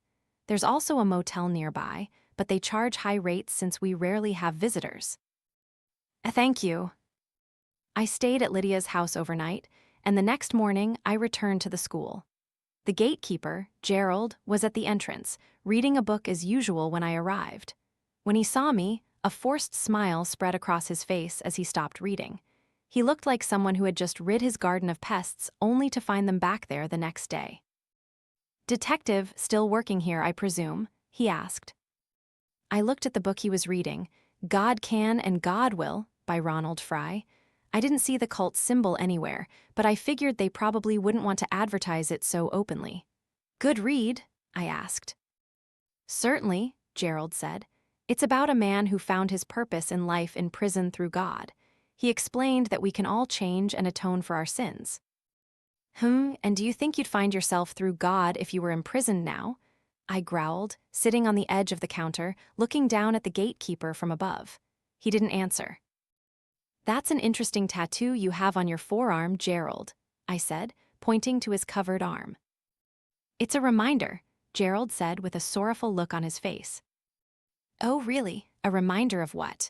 There's also a motel nearby, but they charge high rates since we rarely have visitors. Thank you. I stayed at Lydia's house overnight, and the next morning I returned to the school. The gatekeeper, Gerald, was at the entrance, reading a book as usual when I arrived. When he saw me, a forced smile spread across his face as he stopped reading. He looked like someone who had just rid his garden of pests only to find them back there the next day. "Detective, still working here, I presume?" he asked. I looked at the book he was reading, God Can and God Will, by Ronald Fry. I didn't see the cult symbol anywhere, but I figured they probably wouldn't want to advertise it so openly. Good read? I asked. Certainly, Gerald said. It's about a man who found his purpose in life in prison through God. He explained that we can all change and atone for our sins. And do you think you'd find yourself through God if you were imprisoned now? I growled, sitting on the edge of the counter, looking down at the gatekeeper from above. He didn't answer. That's an interesting tattoo you have on your forearm, Gerald, I said, pointing to his covered arm. It's a reminder, Gerald said with a sorrowful look on his face. Oh, really? A reminder of what?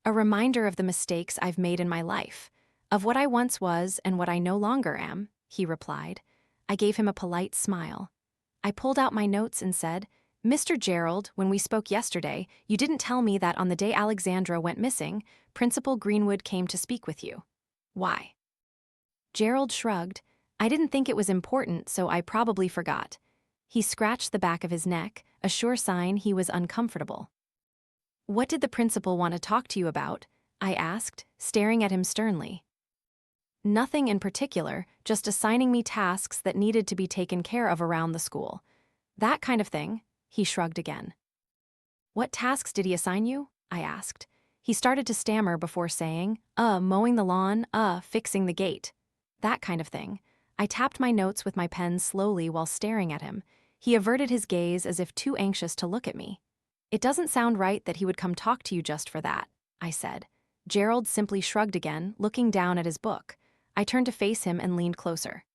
A reminder of the mistakes I've made in my life, of what I once was and what I no longer am, he replied. I gave him a polite smile. I pulled out my notes and said, Mr. Gerald, when we spoke yesterday, you didn't tell me that on the day Alexandra went missing, Principal Greenwood came to speak with you. Why? Gerald shrugged. I didn't think it was important, so I probably forgot. He scratched the back of his neck, a sure sign he was uncomfortable. What did the principal want to talk to you about? I asked, staring at him sternly. Nothing in particular, just assigning me tasks that needed to be taken care of around the school. That kind of thing. He shrugged again. What tasks did he assign you? I asked. He started to stammer before saying, mowing the lawn, fixing the gate. That kind of thing. I tapped my notes with my pen slowly while staring at him. He averted his gaze as if too anxious to look at me. It doesn't sound right that he would come talk to you just for that, I said. Gerald simply shrugged again, looking down at his book. I turned to face him and leaned closer.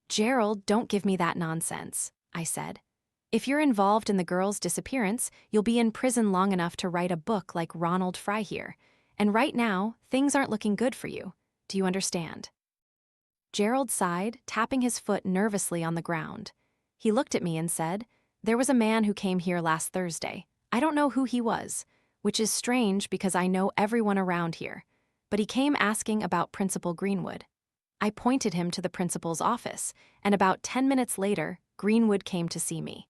Gerald, don't give me that nonsense, I said. If you're involved in the girl's disappearance, you'll be in prison long enough to write a book like Ronald Fry here. And right now, things aren't looking good for you. Do you understand? Gerald sighed, tapping his foot nervously on the ground. He looked at me and said, There was a man who came here last Thursday. I don't know who he was, which is strange because I know everyone around here. But he came asking about Principal Greenwood. I pointed him to the principal's office, and about 10 minutes later, Greenwood came to see me.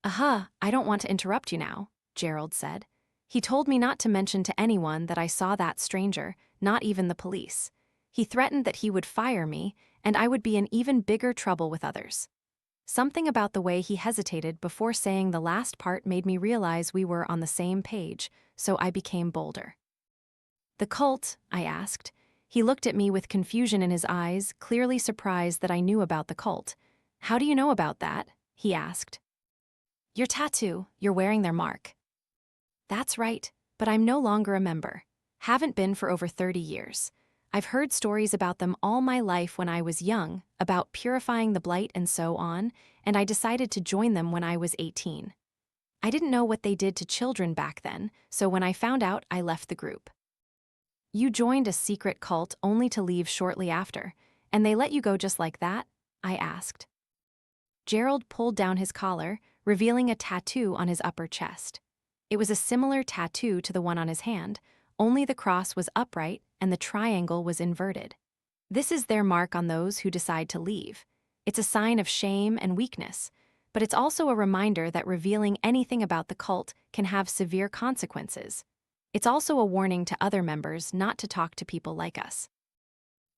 I don't want to interrupt you now, Gerald said. He told me not to mention to anyone that I saw that stranger, not even the police. He threatened that he would fire me, and I would be in even bigger trouble with others. Something about the way he hesitated before saying the last part made me realize we were on the same page, so I became bolder. "The cult?" I asked. He looked at me with confusion in his eyes, clearly surprised that I knew about the cult. "How do you know about that?" he asked. "Your tattoo, you're wearing their mark." "That's right, but I'm no longer a member. Haven't been for over 30 years. I've heard stories about them all my life when I was young, about purifying the blight and so on, and I decided to join them when I was 18. I didn't know what they did to children back then, so when I found out, I left the group." "You joined a secret cult only to leave shortly after, and they let you go just like that?" I asked. Gerald pulled down his collar, revealing a tattoo on his upper chest. It was a similar tattoo to the one on his hand, only the cross was upright and the triangle was inverted. "This is their mark on those who decide to leave. It's a sign of shame and weakness, but it's also a reminder that revealing anything about the cult can have severe consequences. It's also a warning to other members not to talk to people like us."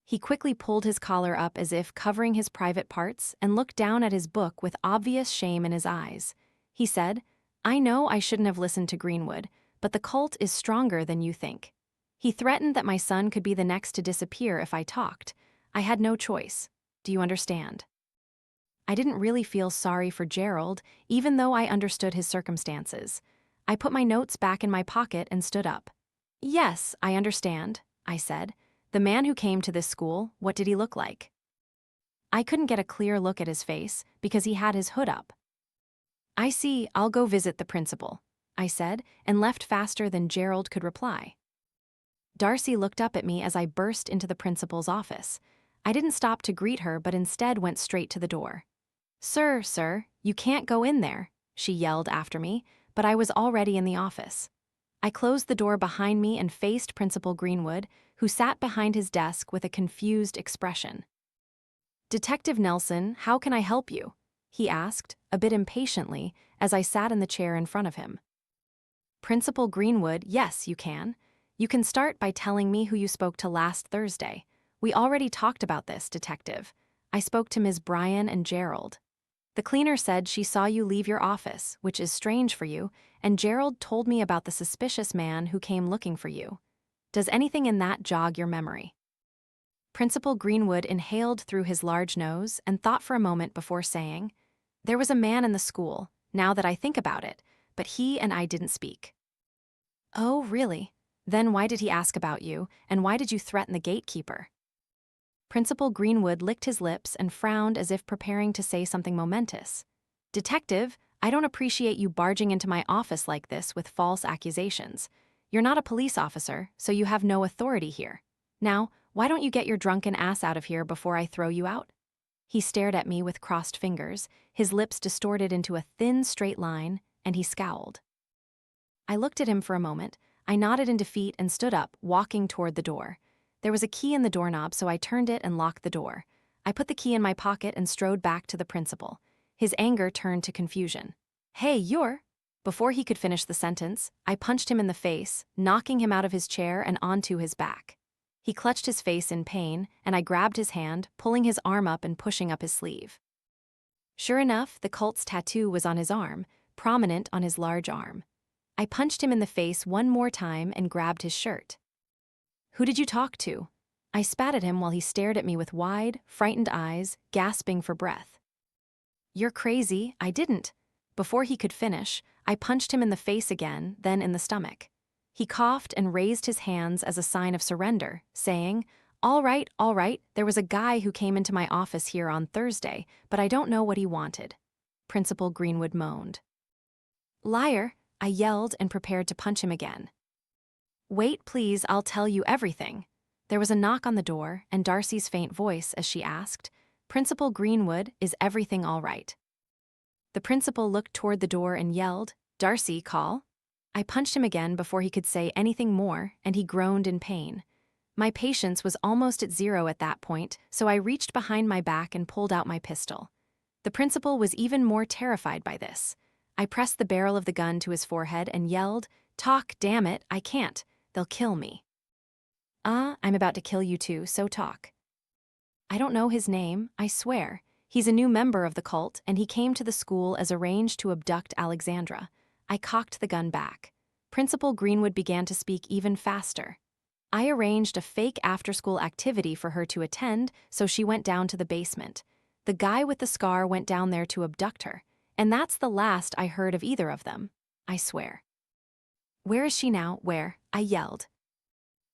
He quickly pulled his collar up as if covering his private parts and looked down at his book with obvious shame in his eyes. He said, "I know I shouldn't have listened to Greenwood, but the cult is stronger than you think. He threatened that my son could be the next to disappear if I talked. I had no choice. Do you understand?" I didn't really feel sorry for Gerald, even though I understood his circumstances. I put my notes back in my pocket and stood up. "Yes, I understand," I said. "The man who came to this school, what did he look like?" I couldn't get a clear look at his face because he had his hood up. "I see, I'll go visit the principal," I said, and left faster than Gerald could reply. Darcy looked up at me as I burst into the principal's office. I didn't stop to greet her but instead went straight to the door. Sir, you can't go in there," she yelled after me, but I was already in the office. I closed the door behind me and faced Principal Greenwood, who sat behind his desk with a confused expression. "Detective Nelson, how can I help you?" he asked, a bit impatiently, as I sat in the chair in front of him. "Principal Greenwood, yes, you can. You can start by telling me who you spoke to last Thursday. We already talked about this, Detective. I spoke to Ms. Bryan and Gerald. The cleaner said she saw you leave your office, which is strange for you, and Gerald told me about the suspicious man who came looking for you. Does anything in that jog your memory?" Principal Greenwood inhaled through his large nose and thought for a moment before saying, "There was a man in the school, now that I think about it, but he and I didn't speak." "Oh, really? Then why did he ask about you, and why did you threaten the gatekeeper?" Principal Greenwood licked his lips and frowned as if preparing to say something momentous. "Detective, I don't appreciate you barging into my office like this with false accusations. You're not a police officer, so you have no authority here. Now, why don't you get your drunken ass out of here before I throw you out?" He stared at me with crossed fingers, his lips distorted into a thin, straight line, and he scowled. I looked at him for a moment. I nodded in defeat and stood up, walking toward the door. There was a key in the doorknob, so I turned it and locked the door. I put the key in my pocket and strode back to the principal. His anger turned to confusion. "Hey, you're—" Before he could finish the sentence, I punched him in the face, knocking him out of his chair and onto his back. He clutched his face in pain, and I grabbed his hand, pulling his arm up and pushing up his sleeve. Sure enough, the cult's tattoo was on his arm, prominent on his large arm. I punched him in the face one more time and grabbed his shirt. "Who did you talk to?" I spat at him while he stared at me with wide, frightened eyes, gasping for breath. "You're crazy, I didn't." Before he could finish, I punched him in the face again, then in the stomach. He coughed and raised his hands as a sign of surrender, saying, all right, there was a guy who came into my office here on Thursday, but I don't know what he wanted." Principal Greenwood moaned. "Liar," I yelled and prepared to punch him again. "Wait, please, I'll tell you everything." There was a knock on the door and Darcy's faint voice as she asked, "Principal Greenwood, is everything all right?" The principal looked toward the door and yelled, "Darcy, call." I punched him again before he could say anything more, and he groaned in pain. My patience was almost at zero at that point, so I reached behind my back and pulled out my pistol. The principal was even more terrified by this. I pressed the barrel of the gun to his forehead and yelled, "Talk, damn it, I can't. They'll kill me." I'm about to kill you too, so talk." I don't know his name, I swear. He's a new member of the cult, and he came to the school as arranged to abduct Alexandra. I cocked the gun back. Principal Greenwood began to speak even faster. I arranged a fake after-school activity for her to attend, so she went down to the basement. The guy with the scar went down there to abduct her, and that's the last I heard of either of them. I swear. Where is she now? Where? I yelled.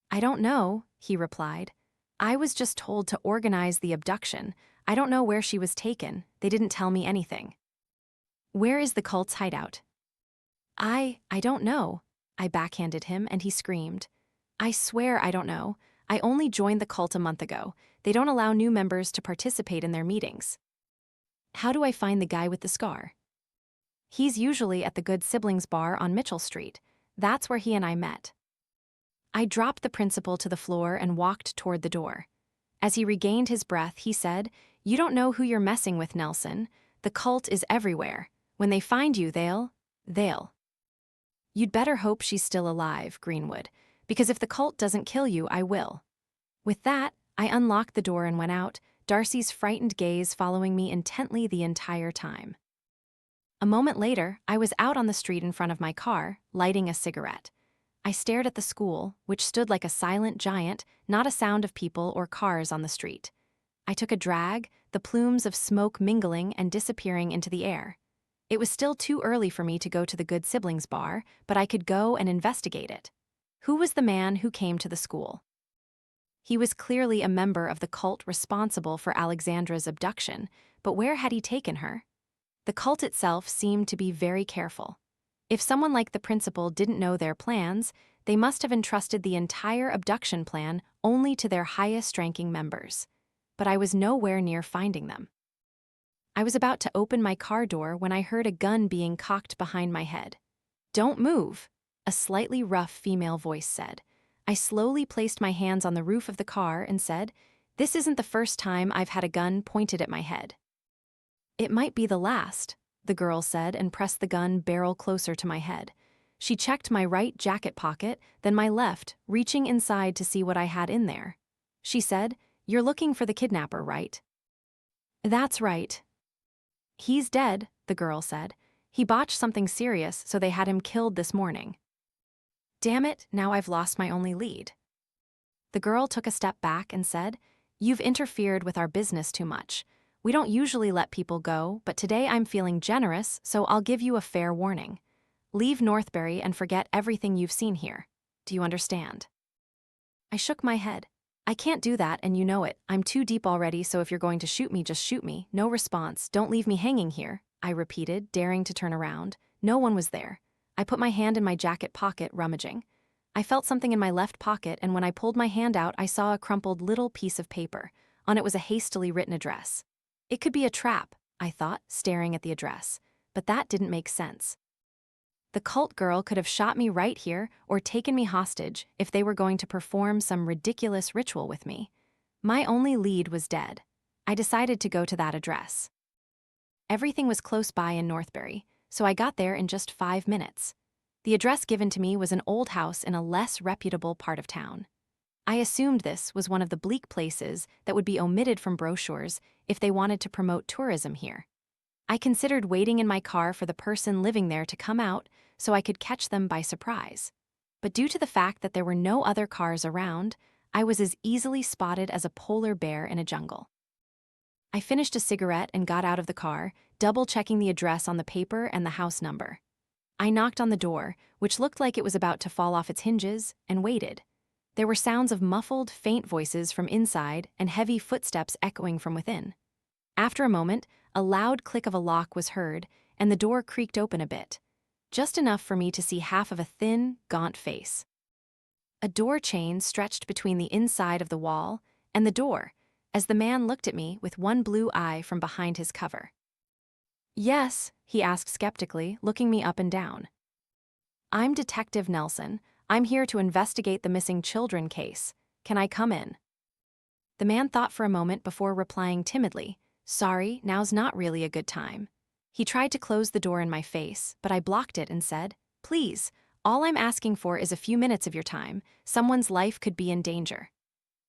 I don't know, he replied. I was just told to organize the abduction. I don't know where she was taken. They didn't tell me anything. Where is the cult's hideout? I don't know, I backhanded him, and he screamed. I swear I don't know. I only joined the cult a month ago. They don't allow new members to participate in their meetings. How do I find the guy with the scar? He's usually at the Good Siblings bar on Mitchell Street. That's where he and I met. I dropped the principal to the floor and walked toward the door. As he regained his breath, he said, "You don't know who you're messing with, Nelson. The cult is everywhere. When they find you, they'll. You'd better hope she's still alive, Greenwood, because if the cult doesn't kill you, I will." With that, I unlocked the door and went out, Darcy's frightened gaze following me intently the entire time. A moment later, I was out on the street in front of my car, lighting a cigarette. I stared at the school, which stood like a silent giant, not a sound of people or cars on the street. I took a drag, the plumes of smoke mingling and disappearing into the air. It was still too early for me to go to the Good Siblings bar, but I could go and investigate it. Who was the man who came to the school? He was clearly a member of the cult responsible for Alexandra's abduction, but where had he taken her? The cult itself seemed to be very careful. If someone like the principal didn't know their plans, they must have entrusted the entire abduction plan only to their highest-ranking members. But I was nowhere near finding them. I was about to open my car door when I heard a gun being cocked behind my head. "Don't move," a slightly rough female voice said. I slowly placed my hands on the roof of the car and said, "This isn't the first time I've had a gun pointed at my head." "It might be the last," the girl said and pressed the gun barrel closer to my head. She checked my right jacket pocket, then my left, reaching inside to see what I had in there. She said, "You're looking for the kidnapper, right?" "That's right." "He's dead," the girl said. "He botched something serious, so they had him killed this morning." Damn it, now I've lost my only lead. The girl took a step back and said, "You've interfered with our business too much. We don't usually let people go, but today I'm feeling generous, so I'll give you a fair warning. Leave Northbury and forget everything you've seen here. Do you understand?" I shook my head. "I can't do that, and you know it. I'm too deep already, so if you're going to shoot me, just shoot me. No response. Don't leave me hanging here," I repeated, daring to turn around. No one was there. I put my hand in my jacket pocket, rummaging. I felt something in my left pocket, and when I pulled my hand out, I saw a crumpled little piece of paper. On it was a hastily written address. It could be a trap, I thought, staring at the address. But that didn't make sense. The cult girl could have shot me right here or taken me hostage if they were going to perform some ridiculous ritual with me. My only lead was dead. I decided to go to that address. Everything was close by in Northbury, so I got there in just 5 minutes. The address given to me was an old house in a less reputable part of town. I assumed this was one of the bleak places that would be omitted from brochures if they wanted to promote tourism here. I considered waiting in my car for the person living there to come out so I could catch them by surprise. But due to the fact that there were no other cars around, I was as easily spotted as a polar bear in a jungle. I finished a cigarette and got out of the car, double-checking the address on the paper and the house number. I knocked on the door, which looked like it was about to fall off its hinges, and waited. There were sounds of muffled, faint voices from inside and heavy footsteps echoing from within. After a moment, a loud click of a lock was heard, and the door creaked open a bit, just enough for me to see half of a thin, gaunt face. A door chain stretched between the inside of the wall and the door, as the man looked at me with one blue eye from behind his cover. "Yes," he asked skeptically, looking me up and down. "I'm Detective Nelson. I'm here to investigate the missing children case. Can I come in?" The man thought for a moment before replying timidly, "Sorry, now's not really a good time." He tried to close the door in my face, but I blocked it and said, "Please, all I'm asking for is a few minutes of your time. Someone's life could be in danger."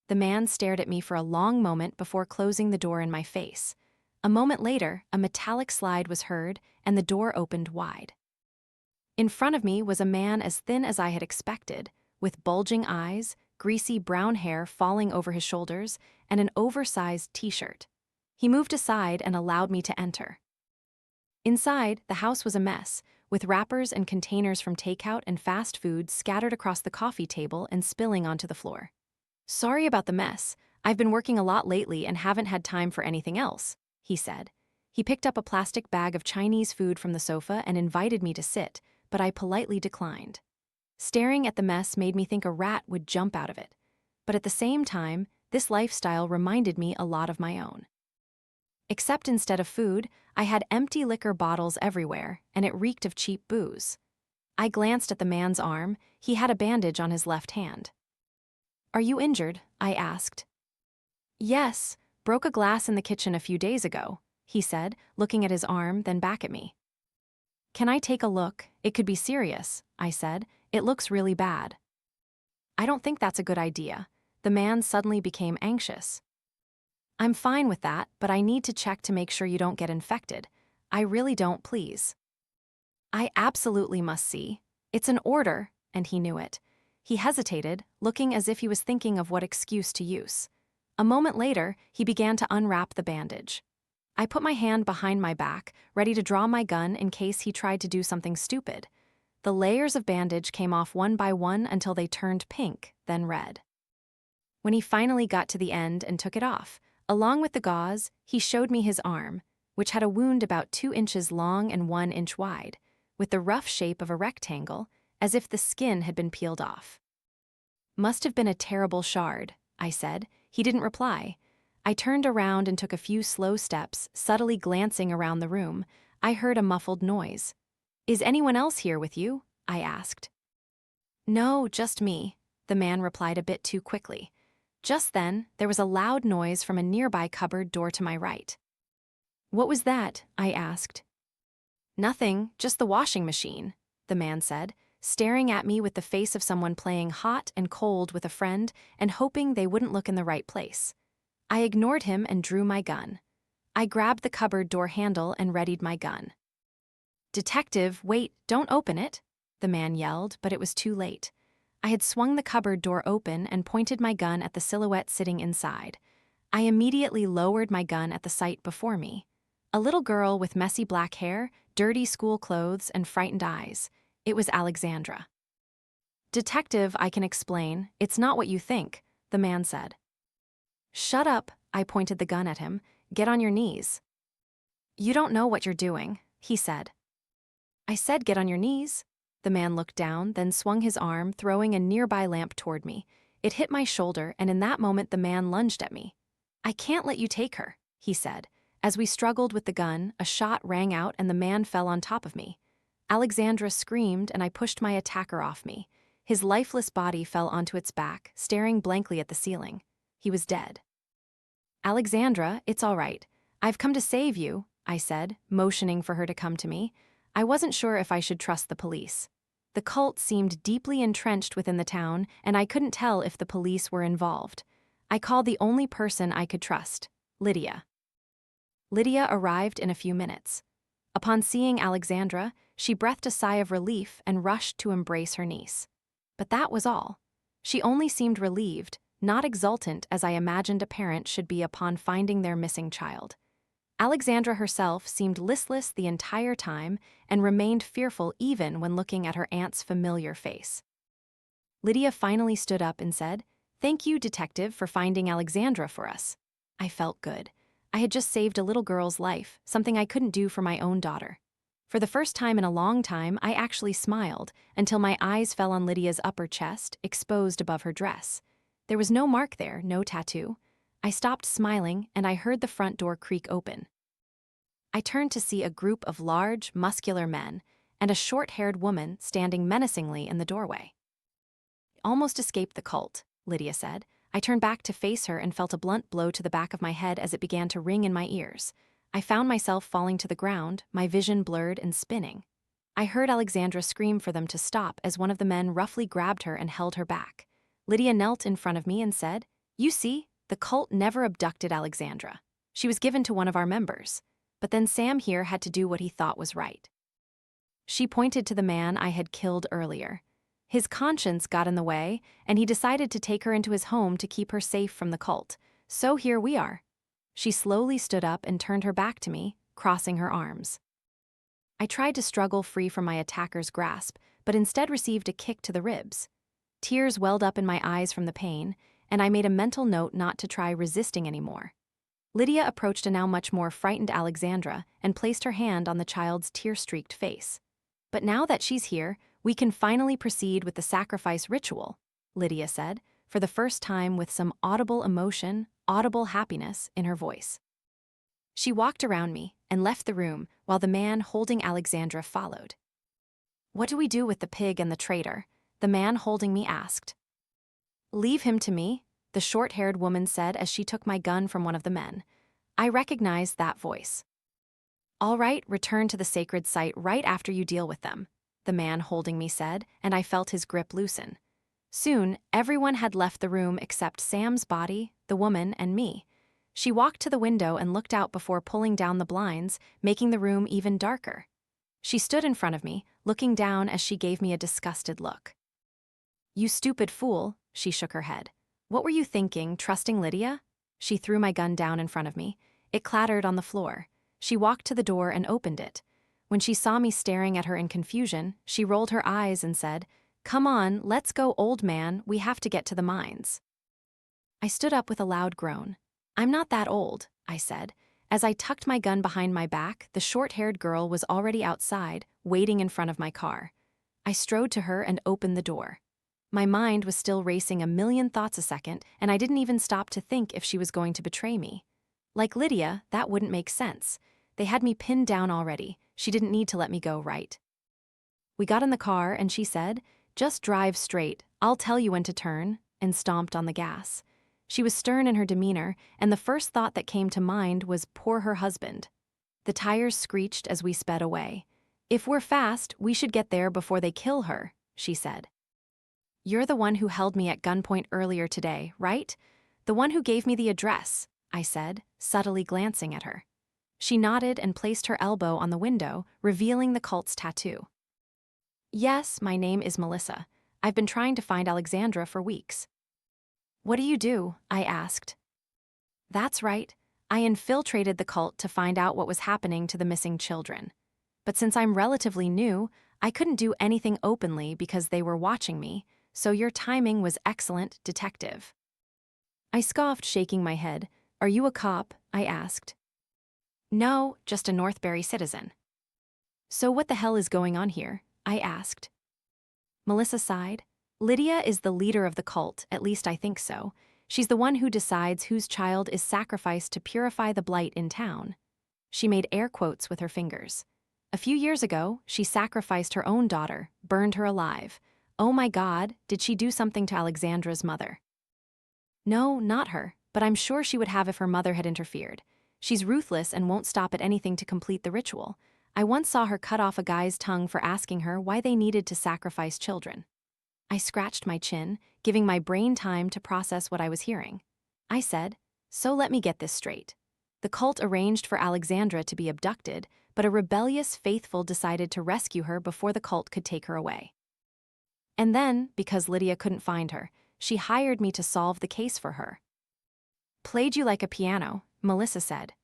The man stared at me for a long moment before closing the door in my face. A moment later, a metallic slide was heard, and the door opened wide. In front of me was a man as thin as I had expected, with bulging eyes, greasy brown hair falling over his shoulders, and an oversized t-shirt. He moved aside and allowed me to enter. Inside, the house was a mess, with wrappers and containers from takeout and fast food scattered across the coffee table and spilling onto the floor. "Sorry about the mess. I've been working a lot lately and haven't had time for anything else," he said. He picked up a plastic bag of Chinese food from the sofa and invited me to sit, but I politely declined. Staring at the mess made me think a rat would jump out of it. But at the same time, this lifestyle reminded me a lot of my own. Except instead of food, I had empty liquor bottles everywhere, and it reeked of cheap booze. I glanced at the man's arm. He had a bandage on his left hand. "Are you injured?" I asked. "Yes, broke a glass in the kitchen a few days ago," he said, looking at his arm, then back at me. "Can I take a look? It could be serious," I said. "It looks really bad." "I don't think that's a good idea." The man suddenly became anxious. "I'm fine with that, but I need to check to make sure you don't get infected. I really don't, please." "I absolutely must see. It's an order," and he knew it. He hesitated, looking as if he was thinking of what excuse to use. A moment later, he began to unwrap the bandage. I put my hand behind my back, ready to draw my gun in case he tried to do something stupid. The layers of bandage came off one by one until they turned pink, then red. When he finally got to the end and took it off, along with the gauze, he showed me his arm, which had a wound about 2 inches long and 1 inch wide, with the rough shape of a rectangle, as if the skin had been peeled off. "Must have been a terrible shard," I said. He didn't reply. I turned around and took a few slow steps, subtly glancing around the room. I heard a muffled noise. "Is anyone else here with you?" I asked. "No, just me," the man replied a bit too quickly. Just then, there was a loud noise from a nearby cupboard door to my right. "What was that?" I asked. "Nothing, just the washing machine," the man said, staring at me with the face of someone playing hot and cold with a friend and hoping they wouldn't look in the right place. I ignored him and drew my gun. I grabbed the cupboard door handle and readied my gun. "Detective, wait, don't open it," the man yelled, but it was too late. I had swung the cupboard door open and pointed my gun at the silhouette sitting inside. I immediately lowered my gun at the sight before me. A little girl with messy black hair, dirty school clothes, and frightened eyes. It was Alexandra. "Detective, I can explain. It's not what you think," the man said. "Shut up," I pointed the gun at him. "Get on your knees." "You don't know what you're doing," he said. "I said get on your knees." The man looked down, then swung his arm, throwing a nearby lamp toward me. It hit my shoulder, and in that moment the man lunged at me. "I can't let you take her," he said. As we struggled with the gun, a shot rang out and the man fell on top of me. Alexandra screamed and I pushed my attacker off me. His lifeless body fell onto its back, staring blankly at the ceiling. He was dead. "Alexandra, it's all right. I've come to save you," I said, motioning for her to come to me. I wasn't sure if I should trust the police. The cult seemed deeply entrenched within the town, and I couldn't tell if the police were involved. I called the only person I could trust, Lydia. Lydia arrived in a few minutes. Upon seeing Alexandra, she breathed a sigh of relief and rushed to embrace her niece. But that was all. She only seemed relieved, not exultant as I imagined a parent should be upon finding their missing child. Alexandra herself seemed listless the entire time and remained fearful even when looking at her aunt's familiar face. Lydia finally stood up and said, "Thank you, Detective, for finding Alexandra for us." I felt good. I had just saved a little girl's life, something I couldn't do for my own daughter. For the first time in a long time, I actually smiled until my eyes fell on Lydia's upper chest, exposed above her dress. There was no mark there, no tattoo. I stopped smiling and I heard the front door creak open. I turned to see a group of large, muscular men and a short-haired woman standing menacingly in the doorway. "Almost escaped the cult," Lydia said. I turned back to face her and felt a blunt blow to the back of my head as it began to ring in my ears. I found myself falling to the ground, my vision blurred and spinning. I heard Alexandra scream for them to stop as one of the men roughly grabbed her and held her back. Lydia knelt in front of me and said, "You see, the cult never abducted Alexandra. She was given to one of our members. But then Sam here had to do what he thought was right. She pointed to the man I had killed earlier. His conscience got in the way, and he decided to take her into his home to keep her safe from the cult. So here we are. She slowly stood up and turned her back to me, crossing her arms. I tried to struggle free from my attacker's grasp, but instead received a kick to the ribs. Tears welled up in my eyes from the pain, and I made a mental note not to try resisting anymore. Lydia approached a now much more frightened Alexandra and placed her hand on the child's tear-streaked face. But now that she's here, we can finally proceed with the sacrifice ritual, Lydia said, for the first time with some audible emotion, audible happiness in her voice. She walked around me and left the room while the man holding Alexandra followed. "What do we do with the pig and the traitor?" the man holding me asked. "Leave him to me," the short-haired woman said as she took my gun from one of the men. I recognized that voice. "All right, return to the sacred site right after you deal with them," the man holding me said, and I felt his grip loosen. Soon, everyone had left the room except Sam's body, the woman, and me. She walked to the window and looked out before pulling down the blinds, making the room even darker. She stood in front of me, looking down as she gave me a disgusted look. "You stupid fool," she shook her head. "What were you thinking, trusting Lydia?" She threw my gun down in front of me. It clattered on the floor. She walked to the door and opened it. When she saw me staring at her in confusion, she rolled her eyes and said, "Come on, let's go, old man, we have to get to the mines." I stood up with a loud groan. "I'm not that old," I said. As I tucked my gun behind my back, the short-haired girl was already outside, waiting in front of my car. I strode to her and opened the door. My mind was still racing a million thoughts a second, and I didn't even stop to think if she was going to betray me. Like Lydia, that wouldn't make sense. They had me pinned down already. She didn't need to let me go, right? We got in the car, and she said, "Just drive straight, I'll tell you when to turn," and stomped on the gas. She was stern in her demeanor, and the first thought that came to mind was poor her husband. The tires screeched as we sped away. "If we're fast, we should get there before they kill her," she said. "You're the one who held me at gunpoint earlier today, right? The one who gave me the address," I said, subtly glancing at her. She nodded and placed her elbow on the window, revealing the cult's tattoo. "Yes, my name is Melissa. I've been trying to find Alexandra for weeks." "What do you do?" I asked. "That's right. I infiltrated the cult to find out what was happening to the missing children. But since I'm relatively new, I couldn't do anything openly because they were watching me, so your timing was excellent, detective." I scoffed, shaking my head. "Are you a cop?" I asked. "No, just a Northbury citizen." "So what the hell is going on here?" I asked. Melissa sighed. "Lydia is the leader of the cult, at least I think so. She's the one who decides whose child is sacrificed to purify the blight in town." She made air quotes with her fingers. "A few years ago, she sacrificed her own daughter, burned her alive. Oh my God, did she do something to Alexandra's mother?" "No, not her, but I'm sure she would have if her mother had interfered. She's ruthless and won't stop at anything to complete the ritual. I once saw her cut off a guy's tongue for asking her why they needed to sacrifice children." I scratched my chin, giving my brain time to process what I was hearing. I said, "So let me get this straight. The cult arranged for Alexandra to be abducted, but a rebellious faithful decided to rescue her before the cult could take her away. And then, because Lydia couldn't find her, she hired me to solve the case for her." "Played you like a piano," Melissa said.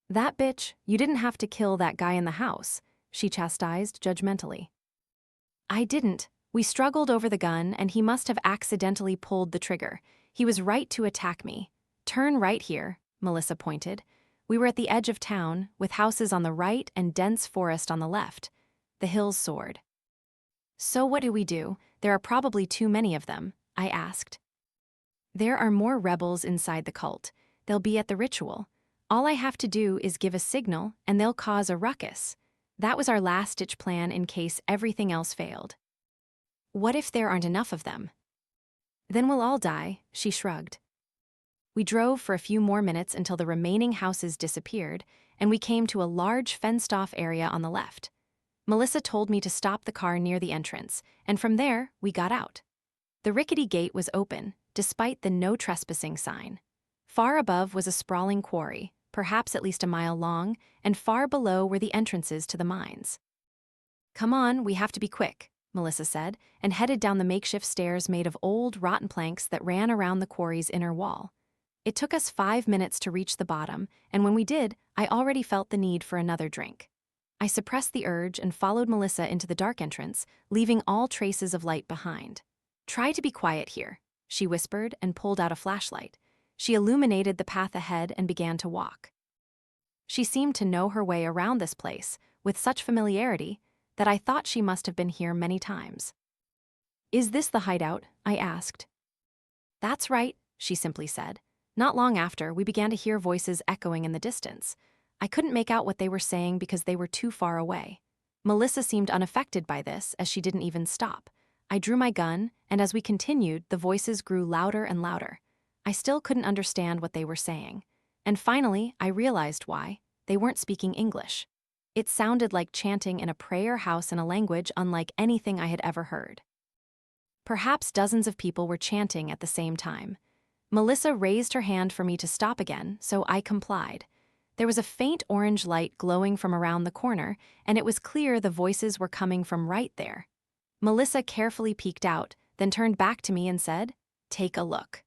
"That bitch, you didn't have to kill that guy in the house," she chastised judgmentally. "I didn't. We struggled over the gun, and he must have accidentally pulled the trigger. He was right to attack me. Turn right here," Melissa pointed. We were at the edge of town, with houses on the right and dense forest on the left. The hills soared. "So what do we do? There are probably too many of them," I asked. "There are more rebels inside the cult. They'll be at the ritual. All I have to do is give a signal, and they'll cause a ruckus. That was our last-ditch plan in case everything else failed." "What if there aren't enough of them?" "Then we'll all die," she shrugged. We drove for a few more minutes until the remaining houses disappeared, and we came to a large fenced-off area on the left. Melissa told me to stop the car near the entrance, and from there, we got out. The rickety gate was open, despite the no trespassing sign. Far above was a sprawling quarry, perhaps at least a mile long, and far below were the entrances to the mines. "Come on, we have to be quick," Melissa said, and headed down the makeshift stairs made of old, rotten planks that ran around the quarry's inner wall. It took us 5 minutes to reach the bottom, and when we did, I already felt the need for another drink. I suppressed the urge and followed Melissa into the dark entrance, leaving all traces of light behind. "Try to be quiet here," she whispered and pulled out a flashlight. She illuminated the path ahead and began to walk. She seemed to know her way around this place with such familiarity that I thought she must have been here many times. "Is this the hideout?" I asked. "That's right," she simply said. Not long after, we began to hear voices echoing in the distance. I couldn't make out what they were saying because they were too far away. Melissa seemed unaffected by this, as she didn't even stop. I drew my gun, and as we continued, the voices grew louder and louder. I still couldn't understand what they were saying. And finally, I realized why. They weren't speaking English. It sounded like chanting in a prayer house in a language unlike anything I had ever heard. Perhaps dozens of people were chanting at the same time. Melissa raised her hand for me to stop again, so I complied. There was a faint orange light glowing from around the corner, and it was clear the voices were coming from right there. Melissa carefully peeked out, then turned back to me and said, "Take a look."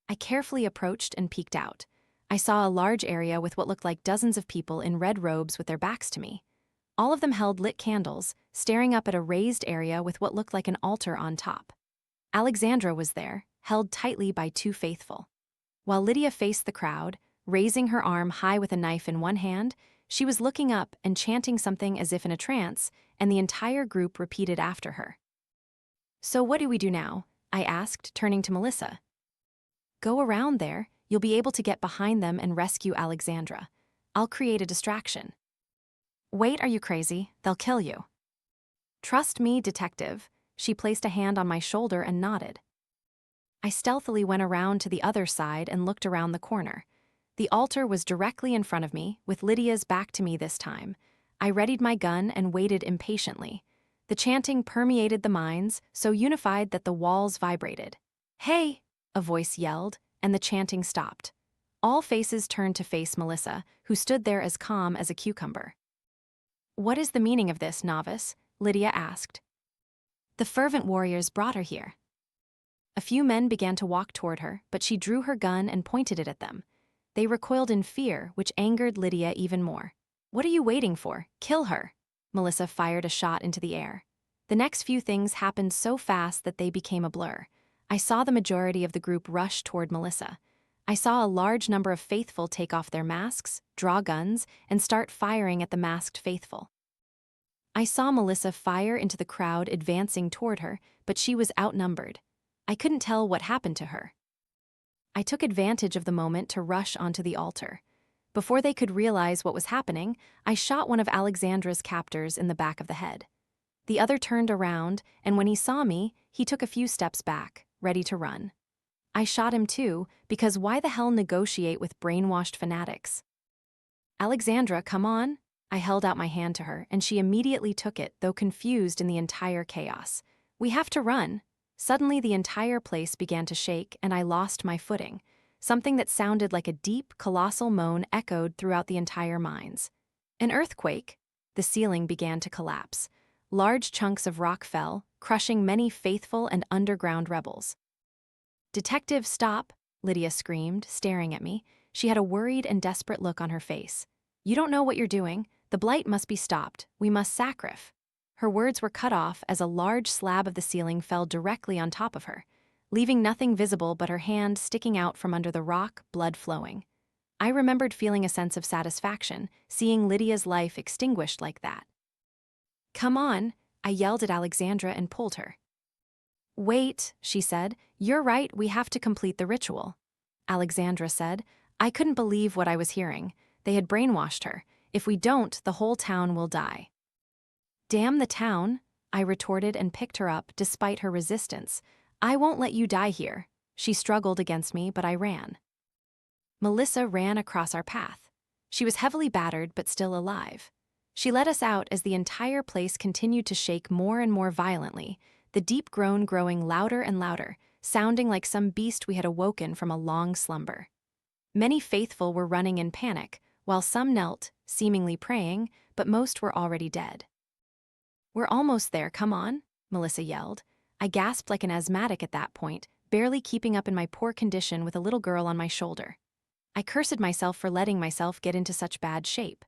I carefully approached and peeked out. I saw a large area with what looked like dozens of people in red robes with their backs to me. All of them held lit candles, staring up at a raised area with what looked like an altar on top. Alexandra was there, held tightly by 2 faithful. While Lydia faced the crowd, raising her arm high with a knife in one hand, she was looking up and chanting something as if in a trance, and the entire group repeated after her. "So what do we do now?" I asked, turning to Melissa. "Go around there. You'll be able to get behind them and rescue Alexandra. I'll create a distraction." "Wait, are you crazy? They'll kill you." "Trust me, detective." She placed a hand on my shoulder and nodded. I stealthily went around to the other side and looked around the corner. The altar was directly in front of me, with Lydia's back to me this time. I readied my gun and waited impatiently. The chanting permeated the mines, so unified that the walls vibrated. "Hey!" a voice yelled, and the chanting stopped. All faces turned to face Melissa, who stood there as calm as a cucumber. "What is the meaning of this, novice?" Lydia asked. "The fervent warriors brought her here." A few men began to walk toward her, but she drew her gun and pointed it at them. They recoiled in fear, which angered Lydia even more. "What are you waiting for? Kill her!" Melissa fired a shot into the air. The next few things happened so fast that they became a blur. I saw the majority of the group rush toward Melissa. I saw a large number of faithful take off their masks, draw guns, and start firing at the masked faithful. I saw Melissa fire into the crowd advancing toward her, but she was outnumbered. I couldn't tell what happened to her. I took advantage of the moment to rush onto the altar. Before they could realize what was happening, I shot one of Alexandra's captors in the back of the head. The other turned around, and when he saw me, he took a few steps back, ready to run. I shot him too, because why the hell negotiate with brainwashed fanatics? "Alexandra, come on." I held out my hand to her, and she immediately took it, though confused in the entire chaos. "We have to run." Suddenly, the entire place began to shake, and I lost my footing. Something that sounded like a deep, colossal moan echoed throughout the entire mines. An earthquake. The ceiling began to collapse. Large chunks of rock fell, crushing many faithful and underground rebels. "Detective, stop!" Lydia screamed, staring at me. She had a worried and desperate look on her face. "You don't know what you're doing. The blight must be stopped. We must sacrifice." Her words were cut off as a large slab of the ceiling fell directly on top of her, leaving nothing visible but her hand sticking out from under the rock, blood flowing. I remembered feeling a sense of satisfaction, seeing Lydia's life extinguished like that. "Come on," I yelled at Alexandra and pulled her. "Wait," she said. "You're right, we have to complete the ritual." Alexandra said. I couldn't believe what I was hearing. They had brainwashed her. If we don't, the whole town will die. "Damn the town," I retorted and picked her up despite her resistance. "I won't let you die here." She struggled against me, but I ran. Melissa ran across our path. She was heavily battered but still alive. She led us out as the entire place continued to shake more and more violently, the deep groan growing louder and louder, sounding like some beast we had awoken from a long slumber. Many faithful were running in panic, while some knelt, seemingly praying, but most were already dead. "We're almost there, come on," Melissa yelled. I gasped like an asthmatic at that point, barely keeping up in my poor condition with a little girl on my shoulder. I cursed myself for letting myself get into such bad shape.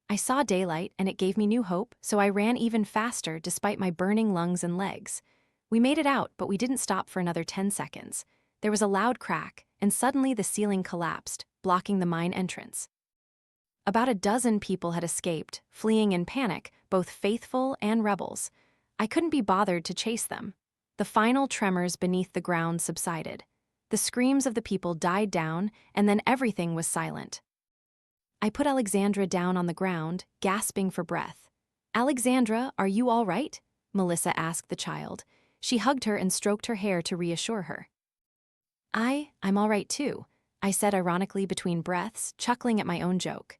I saw daylight, and it gave me new hope, so I ran even faster despite my burning lungs and legs. We made it out, but we didn't stop for another 10 seconds. There was a loud crack, and suddenly the ceiling collapsed, blocking the mine entrance. About a dozen people had escaped, fleeing in panic, both faithful and rebels. I couldn't be bothered to chase them. The final tremors beneath the ground subsided. The screams of the people died down, and then everything was silent. I put Alexandra down on the ground, gasping for breath. "Alexandra, are you all right?" Melissa asked the child. She hugged her and stroked her hair to reassure her. I'm all right too," I said ironically between breaths, chuckling at my own joke.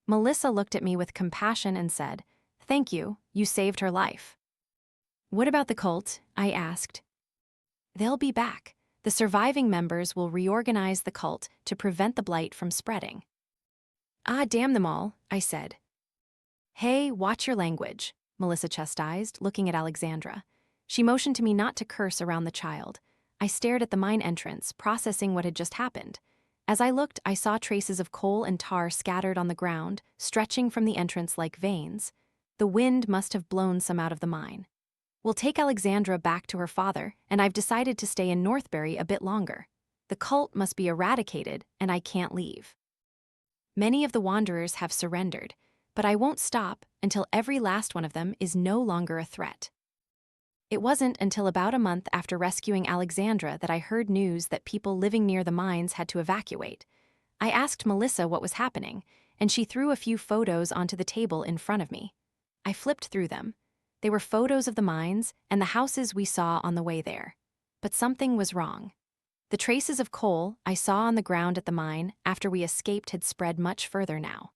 Melissa looked at me with compassion and said, "Thank you, you saved her life." "What about the cult?" I asked. "They'll be back. The surviving members will reorganize the cult to prevent the blight from spreading." "Ah, damn them all," I said. "Hey, watch your language," Melissa chastised, looking at Alexandra. She motioned to me not to curse around the child. I stared at the mine entrance, processing what had just happened. As I looked, I saw traces of coal and tar scattered on the ground, stretching from the entrance like veins. The wind must have blown some out of the mine. "We'll take Alexandra back to her father, and I've decided to stay in Northbury a bit longer. The cult must be eradicated, and I can't leave. Many of the wanderers have surrendered, but I won't stop until every last one of them is no longer a threat." It wasn't until about a month after rescuing Alexandra that I heard news that people living near the mines had to evacuate. I asked Melissa what was happening, and she threw a few photos onto the table in front of me. I flipped through them. They were photos of the mines and the houses we saw on the way there. But something was wrong. The traces of coal I saw on the ground at the mine after we escaped had spread much further now.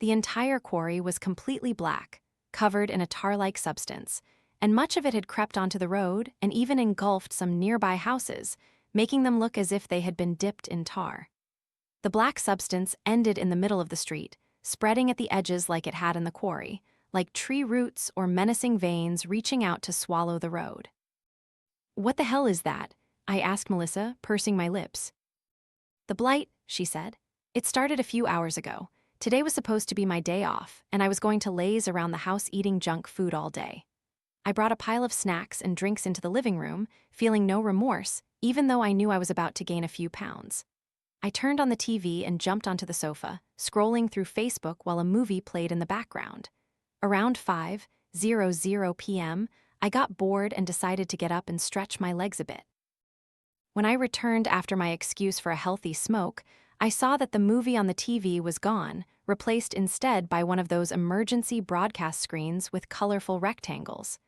The entire quarry was completely black, covered in a tar-like substance, and much of it had crept onto the road and even engulfed some nearby houses, making them look as if they had been dipped in tar. The black substance ended in the middle of the street, spreading at the edges like it had in the quarry, like tree roots or menacing veins reaching out to swallow the road. "What the hell is that?" I asked Melissa, pursing my lips. "The blight," she said. "It started a few hours ago. Today was supposed to be my day off, and I was going to laze around the house eating junk food all day. I brought a pile of snacks and drinks into the living room, feeling no remorse, even though I knew I was about to gain a few pounds. I turned on the TV and jumped onto the sofa, scrolling through Facebook while a movie played in the background. Around 5:00 p.m., I got bored and decided to get up and stretch my legs a bit. When I returned after my excuse for a healthy smoke, I saw that the movie on the TV was gone, replaced instead by one of those emergency broadcast screens with colorful rectangles.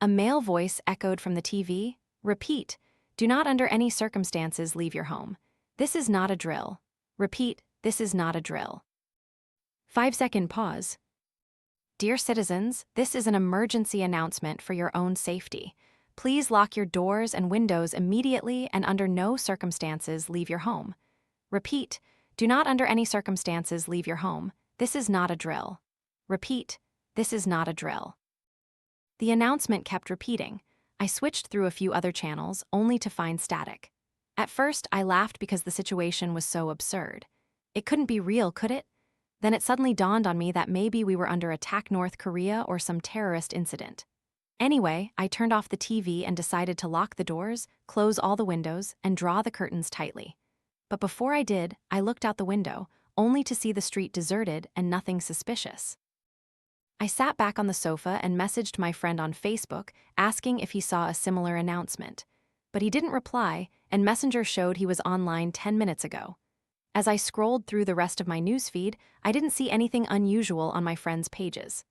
A male voice echoed from the TV, "Repeat, do not under any circumstances leave your home. This is not a drill. Repeat, this is not a drill." 5-second pause. "Dear citizens, this is an emergency announcement for your own safety. Please lock your doors and windows immediately and under no circumstances leave your home. Repeat, do not under any circumstances leave your home. This is not a drill. Repeat, this is not a drill." The announcement kept repeating. I switched through a few other channels, only to find static. At first, I laughed because the situation was so absurd. It couldn't be real, could it? Then it suddenly dawned on me that maybe we were under attack North Korea or some terrorist incident. Anyway, I turned off the TV and decided to lock the doors, close all the windows, and draw the curtains tightly. But before I did, I looked out the window, only to see the street deserted and nothing suspicious. I sat back on the sofa and messaged my friend on Facebook, asking if he saw a similar announcement. But he didn't reply, and Messenger showed he was online 10 minutes ago. As I scrolled through the rest of my newsfeed, I didn't see anything unusual on my friend's pages.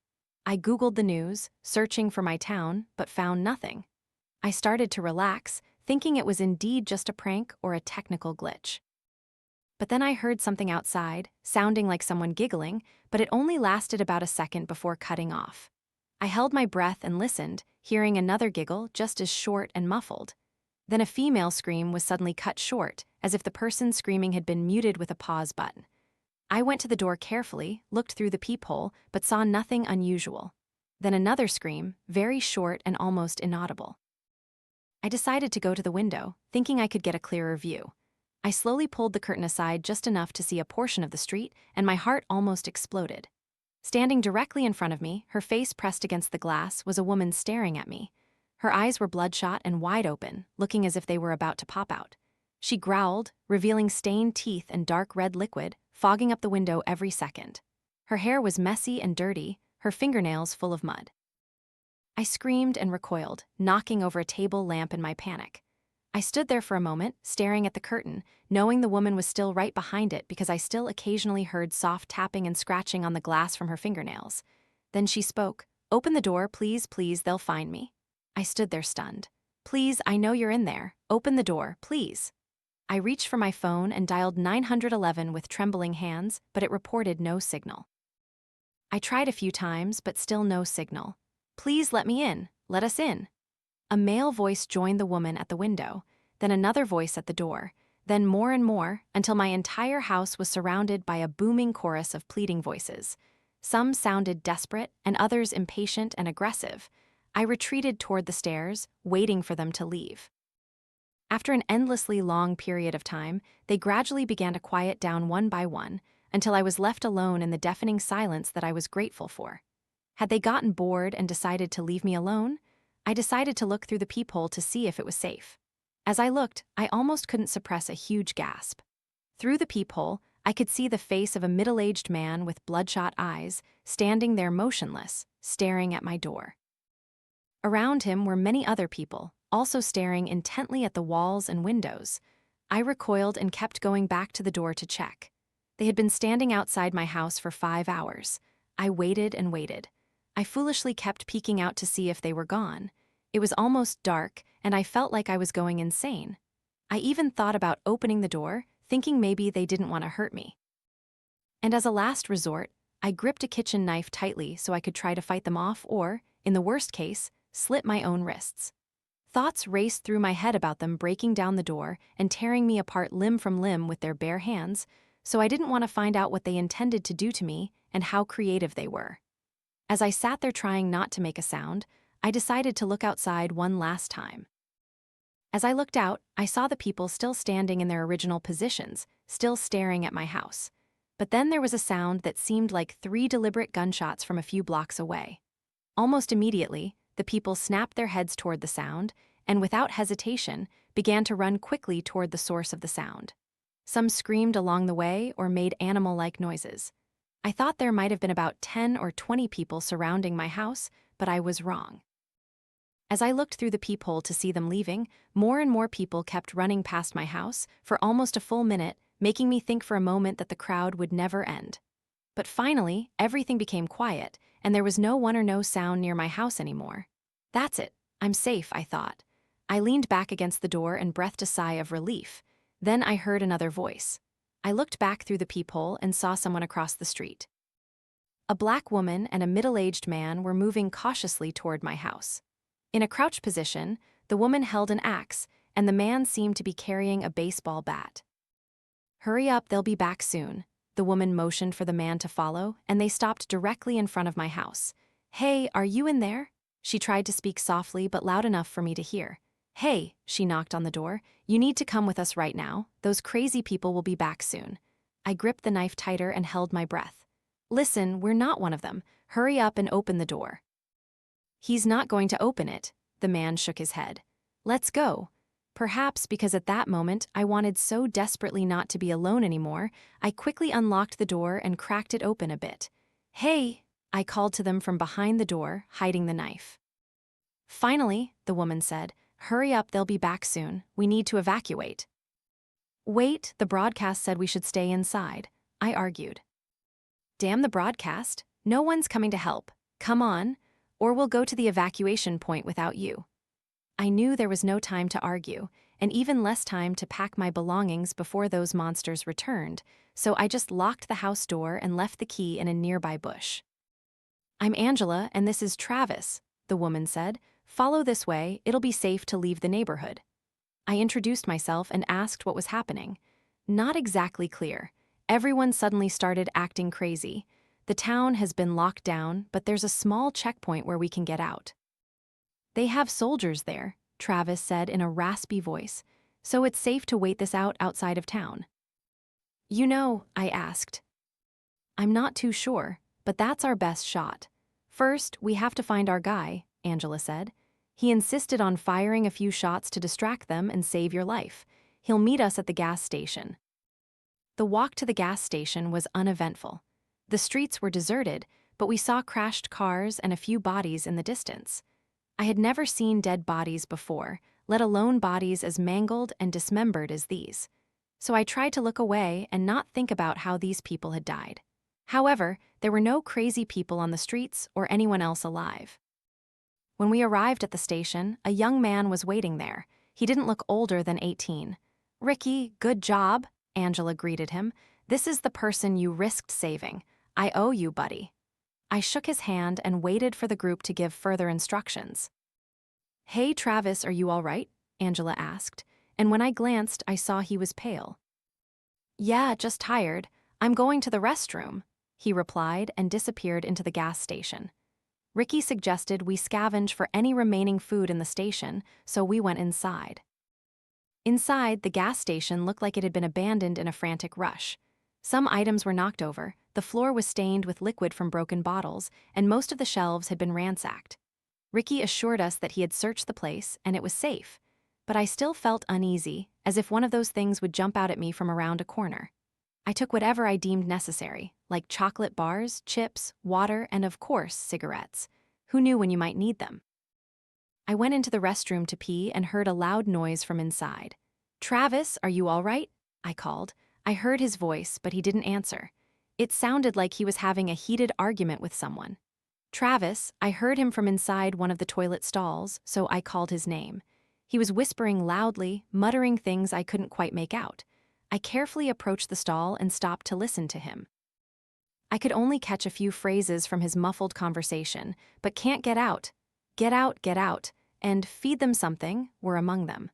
I Googled the news, searching for my town, but found nothing. I started to relax, thinking it was indeed just a prank or a technical glitch. But then I heard something outside, sounding like someone giggling, but it only lasted about a second before cutting off. I held my breath and listened, hearing another giggle just as short and muffled. Then a female scream was suddenly cut short, as if the person screaming had been muted with a pause button. I went to the door carefully, looked through the peephole, but saw nothing unusual. Then another scream, very short and almost inaudible. I decided to go to the window, thinking I could get a clearer view. I slowly pulled the curtain aside just enough to see a portion of the street, and my heart almost exploded. Standing directly in front of me, her face pressed against the glass, was a woman staring at me. Her eyes were bloodshot and wide open, looking as if they were about to pop out. She growled, revealing stained teeth and dark red liquid, fogging up the window every second. Her hair was messy and dirty, her fingernails full of mud. I screamed and recoiled, knocking over a table lamp in my panic. I stood there for a moment, staring at the curtain, knowing the woman was still right behind it because I still occasionally heard soft tapping and scratching on the glass from her fingernails. Then she spoke. "Open the door, please, please, they'll find me." I stood there stunned. "Please, I know you're in there. Open the door, please." I reached for my phone and dialed 911 with trembling hands, but it reported no signal. I tried a few times, but still no signal. "Please let me in. Let us in." A male voice joined the woman at the window, then another voice at the door, then more and more, until my entire house was surrounded by a booming chorus of pleading voices. Some sounded desperate, and others impatient and aggressive. I retreated toward the stairs, waiting for them to leave. After an endlessly long period of time, they gradually began to quiet down one by one, until I was left alone in the deafening silence that I was grateful for. Had they gotten bored and decided to leave me alone? I decided to look through the peephole to see if it was safe. As I looked, I almost couldn't suppress a huge gasp. Through the peephole, I could see the face of a middle-aged man with bloodshot eyes, standing there motionless, staring at my door. Around him were many other people, also staring intently at the walls and windows. I recoiled and kept going back to the door to check. They had been standing outside my house for 5 hours. I waited and waited. I foolishly kept peeking out to see if they were gone. It was almost dark, and I felt like I was going insane. I even thought about opening the door, thinking maybe they didn't want to hurt me. And as a last resort, I gripped a kitchen knife tightly so I could try to fight them off or, in the worst case, slit my own wrists. Thoughts raced through my head about them breaking down the door and tearing me apart limb from limb with their bare hands, so I didn't want to find out what they intended to do to me and how creative they were. As I sat there trying not to make a sound, I decided to look outside one last time. As I looked out, I saw the people still standing in their original positions, still staring at my house. But then there was a sound that seemed like 3 deliberate gunshots from a few blocks away. Almost immediately, the people snapped their heads toward the sound, and without hesitation, began to run quickly toward the source of the sound. Some screamed along the way or made animal-like noises. I thought there might have been about 10 or 20 people surrounding my house, but I was wrong. As I looked through the peephole to see them leaving, more and more people kept running past my house for almost a full minute, making me think for a moment that the crowd would never end. But finally, everything became quiet, and there was no one or no sound near my house anymore. That's it. I'm safe, I thought. I leaned back against the door and breathed a sigh of relief. Then I heard another voice. I looked back through the peephole and saw someone across the street. A black woman and a middle-aged man were moving cautiously toward my house. In a crouched position, the woman held an axe, and the man seemed to be carrying a baseball bat. "Hurry up, they'll be back soon." The woman motioned for the man to follow, and they stopped directly in front of my house. "Hey, are you in there?" She tried to speak softly but loud enough for me to hear. "Hey," she knocked on the door, "you need to come with us right now. Those crazy people will be back soon." I gripped the knife tighter and held my breath. "Listen, we're not one of them. Hurry up and open the door." "He's not going to open it." The man shook his head. "Let's go." Perhaps because at that moment I wanted so desperately not to be alone anymore, I quickly unlocked the door and cracked it open a bit. "Hey," I called to them from behind the door, hiding the knife. "Finally," the woman said, "hurry up, they'll be back soon. We need to evacuate." "Wait, the broadcast said we should stay inside," I argued. "Damn the broadcast. No one's coming to help. Come on, or we'll go to the evacuation point without you." I knew there was no time to argue, and even less time to pack my belongings before those monsters returned, so I just locked the house door and left the key in a nearby bush. "I'm Angela, and this is Travis," the woman said. "Follow this way, it'll be safe to leave the neighborhood." I introduced myself and asked what was happening. Not exactly clear. Everyone suddenly started acting crazy. The town has been locked down, but there's a small checkpoint where we can get out. They have soldiers there, Travis said in a raspy voice, so it's safe to wait this out outside of town. You know, I asked. I'm not too sure, but that's our best shot. First, we have to find our guy, Angela said. He insisted on firing a few shots to distract them and save your life. He'll meet us at the gas station. The walk to the gas station was uneventful. The streets were deserted, but we saw crashed cars and a few bodies in the distance. I had never seen dead bodies before, let alone bodies as mangled and dismembered as these. So I tried to look away and not think about how these people had died. However, there were no crazy people on the streets or anyone else alive. When we arrived at the station, a young man was waiting there. He didn't look older than 18. "Ricky, good job," Angela greeted him. "This is the person you risked saving. I owe you, buddy." I shook his hand and waited for the group to give further instructions. "Hey, Travis, are you all right?" Angela asked, and when I glanced, I saw he was pale. "Yeah, just tired. I'm going to the restroom," he replied and disappeared into the gas station. Ricky suggested we scavenge for any remaining food in the station, so we went inside. Inside, the gas station looked like it had been abandoned in a frantic rush. Some items were knocked over, the floor was stained with liquid from broken bottles, and most of the shelves had been ransacked. Ricky assured us that he had searched the place and it was safe, but I still felt uneasy, as if one of those things would jump out at me from around a corner. I took whatever I deemed necessary, like chocolate bars, chips, water, and of course, cigarettes. Who knew when you might need them? I went into the restroom to pee and heard a loud noise from inside. "Travis, are you all right?" I called. I heard his voice, but he didn't answer. It sounded like he was having a heated argument with someone. "Travis," I heard him from inside one of the toilet stalls, so I called his name. He was whispering loudly, muttering things I couldn't quite make out. I carefully approached the stall and stopped to listen to him. I could only catch a few phrases from his muffled conversation, but "can't get out," get out," and "feed them something" were among them.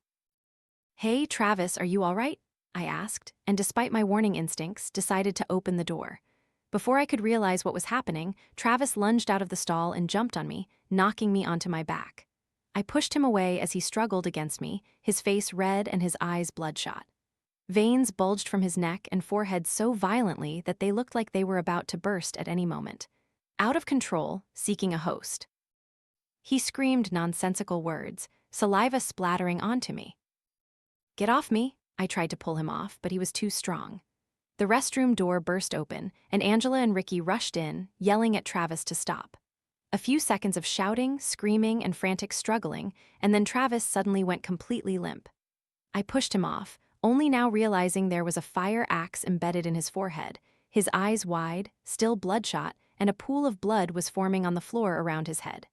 "Hey, Travis, are you all right?" I asked, and despite my warning instincts, decided to open the door. Before I could realize what was happening, Travis lunged out of the stall and jumped on me, knocking me onto my back. I pushed him away as he struggled against me, his face red and his eyes bloodshot. Veins bulged from his neck and forehead so violently that they looked like they were about to burst at any moment. Out of control, seeking a host. He screamed nonsensical words, saliva splattering onto me. "Get off me!" I tried to pull him off, but he was too strong. The restroom door burst open, and Angela and Ricky rushed in, yelling at Travis to stop. A few seconds of shouting, screaming, and frantic struggling, and then Travis suddenly went completely limp. I pushed him off, only now realizing there was a fire axe embedded in his forehead, his eyes wide, still bloodshot, and a pool of blood was forming on the floor around his head.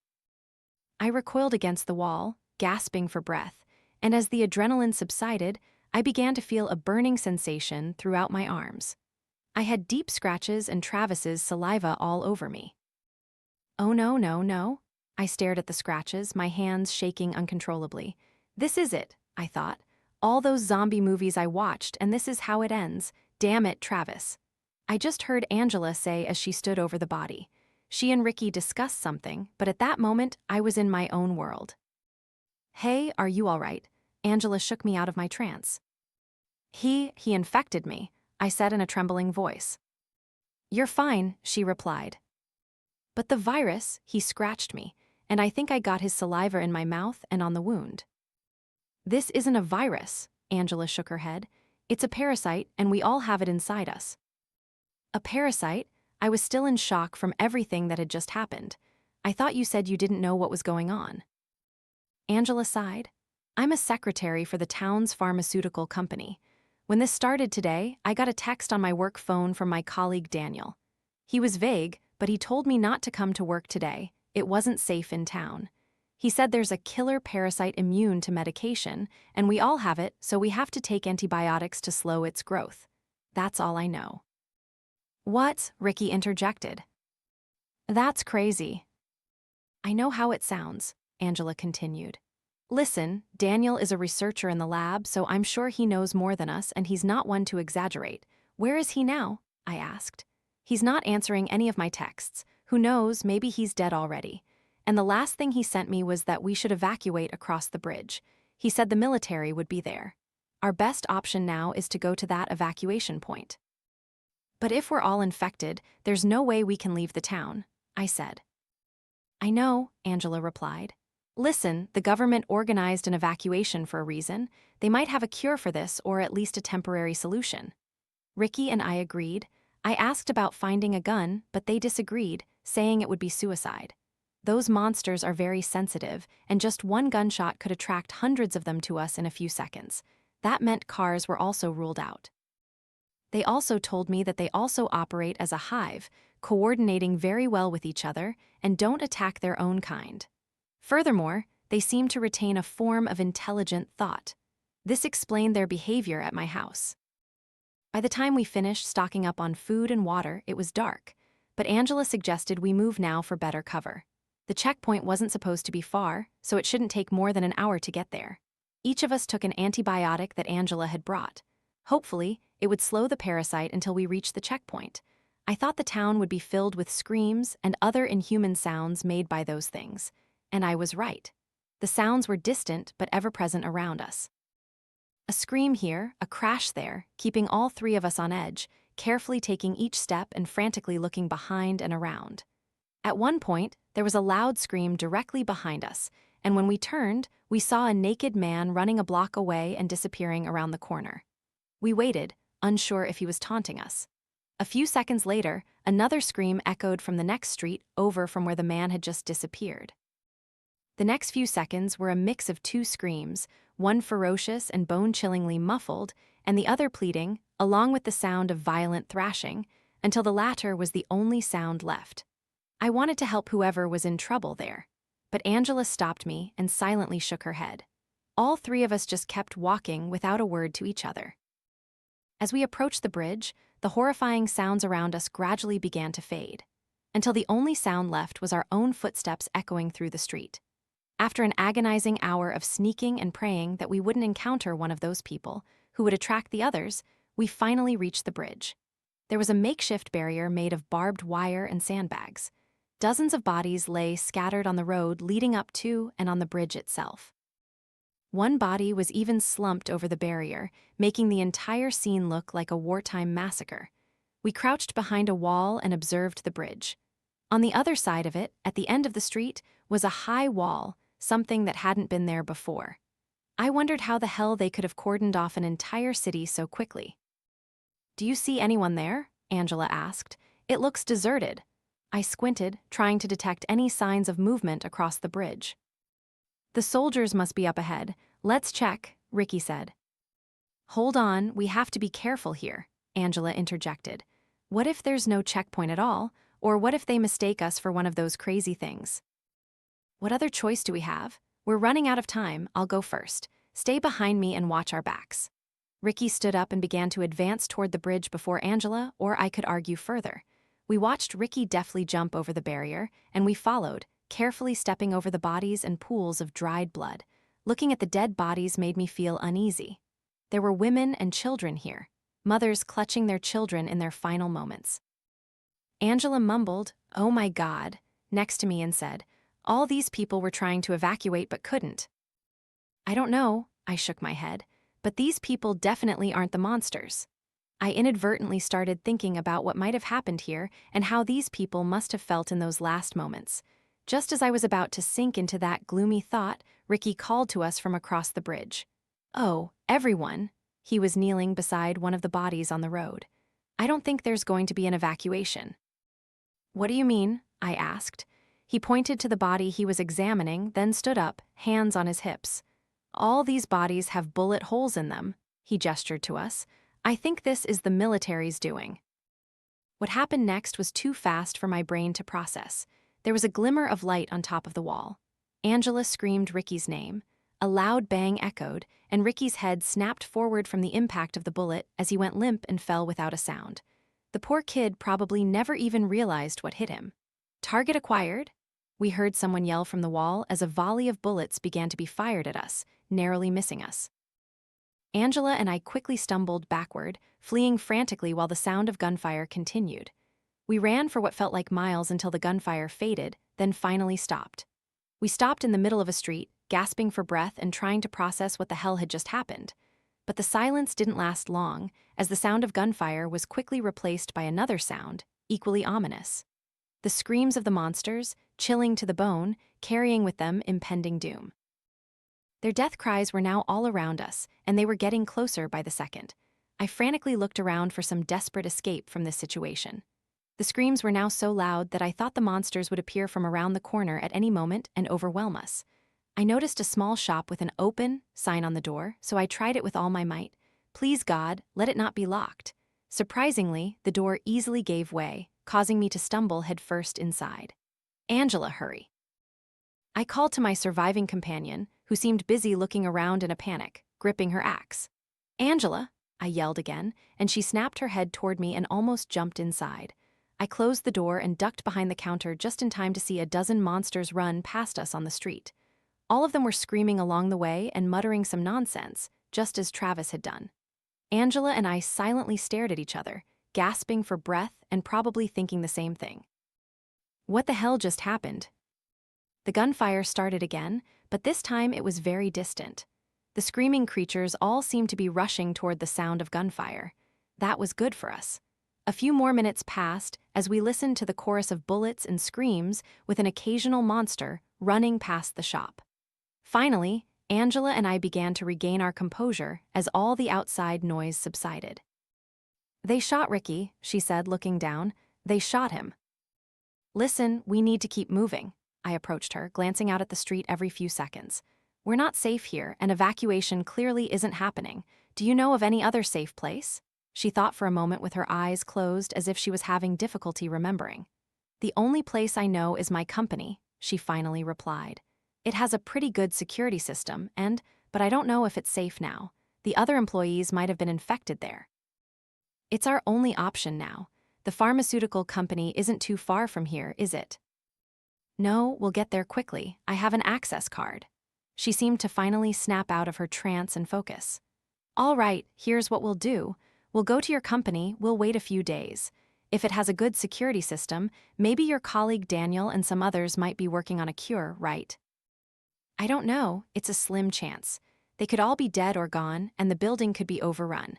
I recoiled against the wall, gasping for breath, and as the adrenaline subsided, I began to feel a burning sensation throughout my arms. I had deep scratches and Travis's saliva all over me. "Oh no, no, no." I stared at the scratches, my hands shaking uncontrollably. "This is it," I thought. "All those zombie movies I watched, and this is how it ends. Damn it, Travis." I just heard Angela say as she stood over the body. She and Ricky discussed something, but at that moment, I was in my own world. "Hey, are you all right?" Angela shook me out of my trance. He infected me," I said in a trembling voice. "You're fine," she replied. "But the virus," he scratched me, and I think I got his saliva in my mouth and on the wound. "This isn't a virus," Angela shook her head. "It's a parasite, and we all have it inside us." "A parasite?" I was still in shock from everything that had just happened. "I thought you said you didn't know what was going on." Angela sighed. "I'm a secretary for the town's pharmaceutical company. When this started today, I got a text on my work phone from my colleague Daniel. He was vague, but he told me not to come to work today. It wasn't safe in town. He said there's a killer parasite immune to medication, and we all have it, so we have to take antibiotics to slow its growth. That's all I know." "What?" Ricky interjected. "That's crazy." "I know how it sounds," Angela continued. Listen, Daniel is a researcher in the lab, so I'm sure he knows more than us and he's not one to exaggerate. Where is he now? I asked. He's not answering any of my texts. Who knows, maybe he's dead already. And the last thing he sent me was that we should evacuate across the bridge. He said the military would be there. Our best option now is to go to that evacuation point. But if we're all infected, there's no way we can leave the town, I said. I know, Angela replied. Listen, the government organized an evacuation for a reason. They might have a cure for this or at least a temporary solution. Ricky and I agreed. I asked about finding a gun, but they disagreed, saying it would be suicide. Those monsters are very sensitive, and just one gunshot could attract hundreds of them to us in a few seconds. That meant cars were also ruled out. They also told me that they also operate as a hive, coordinating very well with each other, and don't attack their own kind. Furthermore, they seem to retain a form of intelligent thought. This explained their behavior at my house. By the time we finished stocking up on food and water, it was dark, but Angela suggested we move now for better cover. The checkpoint wasn't supposed to be far, so it shouldn't take more than an hour to get there. Each of us took an antibiotic that Angela had brought. Hopefully, it would slow the parasite until we reached the checkpoint. I thought the town would be filled with screams and other inhuman sounds made by those things. And I was right. The sounds were distant but ever-present around us. A scream here, a crash there, keeping all three of us on edge, carefully taking each step and frantically looking behind and around. At one point, there was a loud scream directly behind us, and when we turned, we saw a naked man running a block away and disappearing around the corner. We waited, unsure if he was taunting us. A few seconds later, another scream echoed from the next street over from where the man had just disappeared. The next few seconds were a mix of two screams, one ferocious and bone-chillingly muffled, and the other pleading, along with the sound of violent thrashing, until the latter was the only sound left. I wanted to help whoever was in trouble there, but Angela stopped me and silently shook her head. All three of us just kept walking without a word to each other. As we approached the bridge, the horrifying sounds around us gradually began to fade, until the only sound left was our own footsteps echoing through the street. After an agonizing hour of sneaking and praying that we wouldn't encounter one of those people who would attract the others, we finally reached the bridge. There was a makeshift barrier made of barbed wire and sandbags. Dozens of bodies lay scattered on the road leading up to and on the bridge itself. One body was even slumped over the barrier, making the entire scene look like a wartime massacre. We crouched behind a wall and observed the bridge. On the other side of it, at the end of the street, was a high wall, something that hadn't been there before. I wondered how the hell they could have cordoned off an entire city so quickly. "Do you see anyone there?" Angela asked. "It looks deserted." I squinted, trying to detect any signs of movement across the bridge. "The soldiers must be up ahead. Let's check," Ricky said. "Hold on, we have to be careful here," Angela interjected. "What if there's no checkpoint at all? Or what if they mistake us for one of those crazy things?" "What other choice do we have? We're running out of time. I'll go first. Stay behind me and watch our backs." Ricky stood up and began to advance toward the bridge before Angela or I could argue further. We watched Ricky deftly jump over the barrier, and we followed, carefully stepping over the bodies and pools of dried blood. Looking at the dead bodies made me feel uneasy. There were women and children here, mothers clutching their children in their final moments. Angela mumbled, "Oh my God," next to me and said, "All these people were trying to evacuate but couldn't." "I don't know," I shook my head, "but these people definitely aren't the monsters." I inadvertently started thinking about what might have happened here and how these people must have felt in those last moments. Just as I was about to sink into that gloomy thought, Ricky called to us from across the bridge. "Oh, everyone." He was kneeling beside one of the bodies on the road. "I don't think there's going to be an evacuation." "What do you mean?" I asked. He pointed to the body he was examining, then stood up, hands on his hips. "All these bodies have bullet holes in them," he gestured to us. "I think this is the military's doing." What happened next was too fast for my brain to process. There was a glimmer of light on top of the wall. Angela screamed Ricky's name. A loud bang echoed, and Ricky's head snapped forward from the impact of the bullet as he went limp and fell without a sound. The poor kid probably never even realized what hit him. Target acquired? we heard someone yell from the wall as a volley of bullets began to be fired at us, narrowly missing us. Angela and I quickly stumbled backward, fleeing frantically while the sound of gunfire continued. We ran for what felt like miles until the gunfire faded, then finally stopped. We stopped in the middle of a street, gasping for breath and trying to process what the hell had just happened. But the silence didn't last long, as the sound of gunfire was quickly replaced by another sound, equally ominous. The screams of the monsters, chilling to the bone, carrying with them impending doom. Their death cries were now all around us, and they were getting closer by the second. I frantically looked around for some desperate escape from this situation. The screams were now so loud that I thought the monsters would appear from around the corner at any moment and overwhelm us. I noticed a small shop with an "open" sign on the door, so I tried it with all my might. Please God, let it not be locked. Surprisingly, the door easily gave way, causing me to stumble headfirst inside. Angela, hurry. I called to my surviving companion, who seemed busy looking around in a panic, gripping her axe. Angela, I yelled again, and she snapped her head toward me and almost jumped inside. I closed the door and ducked behind the counter just in time to see a dozen monsters run past us on the street. All of them were screaming along the way and muttering some nonsense, just as Travis had done. Angela and I silently stared at each other, gasping for breath and probably thinking the same thing. What the hell just happened? The gunfire started again, but this time it was very distant. The screaming creatures all seemed to be rushing toward the sound of gunfire. That was good for us. A few more minutes passed as we listened to the chorus of bullets and screams, with an occasional monster running past the shop. Finally, Angela and I began to regain our composure as all the outside noise subsided. They shot Ricky, she said, looking down. They shot him. Listen, we need to keep moving. I approached her, glancing out at the street every few seconds. We're not safe here, and evacuation clearly isn't happening. Do you know of any other safe place? She thought for a moment with her eyes closed as if she was having difficulty remembering. The only place I know is my company, she finally replied. It has a pretty good security system, but I don't know if it's safe now. The other employees might have been infected there. It's our only option now. The pharmaceutical company isn't too far from here, is it? No, we'll get there quickly. I have an access card. She seemed to finally snap out of her trance and focus. All right, here's what we'll do. We'll go to your company, we'll wait a few days. If it has a good security system, maybe your colleague Daniel and some others might be working on a cure, right? I don't know, it's a slim chance. They could all be dead or gone, and the building could be overrun.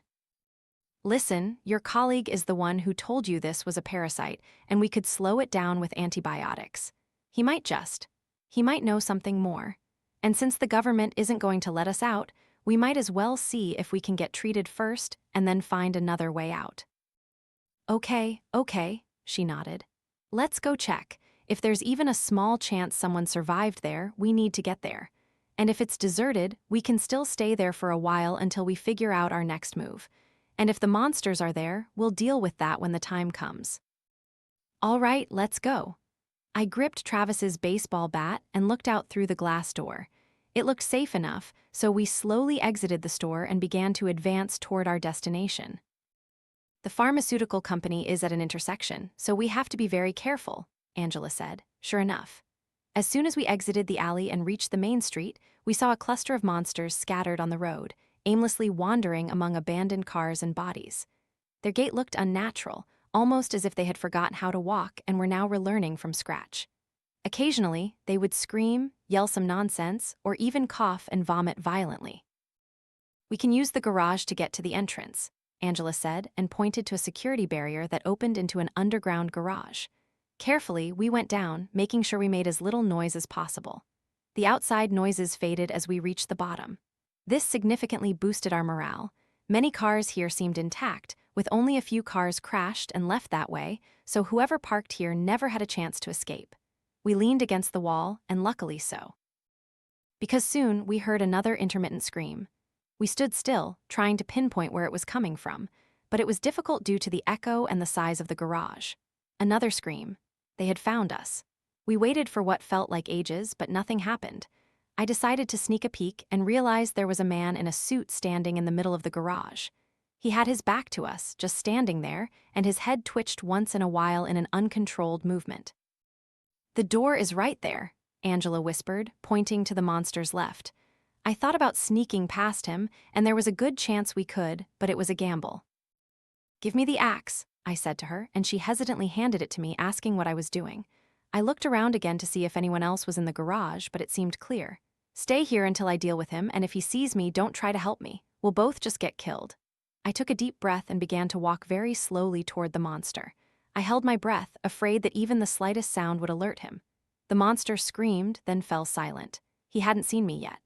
Listen, your colleague is the one who told you this was a parasite, and we could slow it down with antibiotics. He might know something more. And since the government isn't going to let us out, we might as well see if we can get treated first and then find another way out. Okay, she nodded. Let's go check. If there's even a small chance someone survived there, we need to get there. And if it's deserted, we can still stay there for a while until we figure out our next move. And if the monsters are there, we'll deal with that when the time comes. All right, let's go. I gripped Travis's baseball bat and looked out through the glass door. It looked safe enough, so we slowly exited the store and began to advance toward our destination. The pharmaceutical company is at an intersection, so we have to be very careful, Angela said. Sure enough. As soon as we exited the alley and reached the main street, we saw a cluster of monsters scattered on the road, aimlessly wandering among abandoned cars and bodies. Their gait looked unnatural, almost as if they had forgotten how to walk and were now relearning from scratch. Occasionally, they would scream, yell some nonsense, or even cough and vomit violently. We can use the garage to get to the entrance, Angela said, and pointed to a security barrier that opened into an underground garage. Carefully, we went down, making sure we made as little noise as possible. The outside noises faded as we reached the bottom. This significantly boosted our morale. Many cars here seemed intact, with only a few cars crashed and left that way, so whoever parked here never had a chance to escape. We leaned against the wall, and luckily so. Because soon we heard another intermittent scream. We stood still, trying to pinpoint where it was coming from, but it was difficult due to the echo and the size of the garage. Another scream. They had found us. We waited for what felt like ages, but nothing happened. I decided to sneak a peek and realized there was a man in a suit standing in the middle of the garage. He had his back to us, just standing there, and his head twitched once in a while in an uncontrolled movement. The door is right there, Angela whispered, pointing to the monster's left. I thought about sneaking past him, and there was a good chance we could, but it was a gamble. Give me the axe, I said to her, and she hesitantly handed it to me, asking what I was doing. I looked around again to see if anyone else was in the garage, but it seemed clear. Stay here until I deal with him, and if he sees me, don't try to help me. We'll both just get killed. I took a deep breath and began to walk very slowly toward the monster. I held my breath, afraid that even the slightest sound would alert him. The monster screamed, then fell silent. He hadn't seen me yet.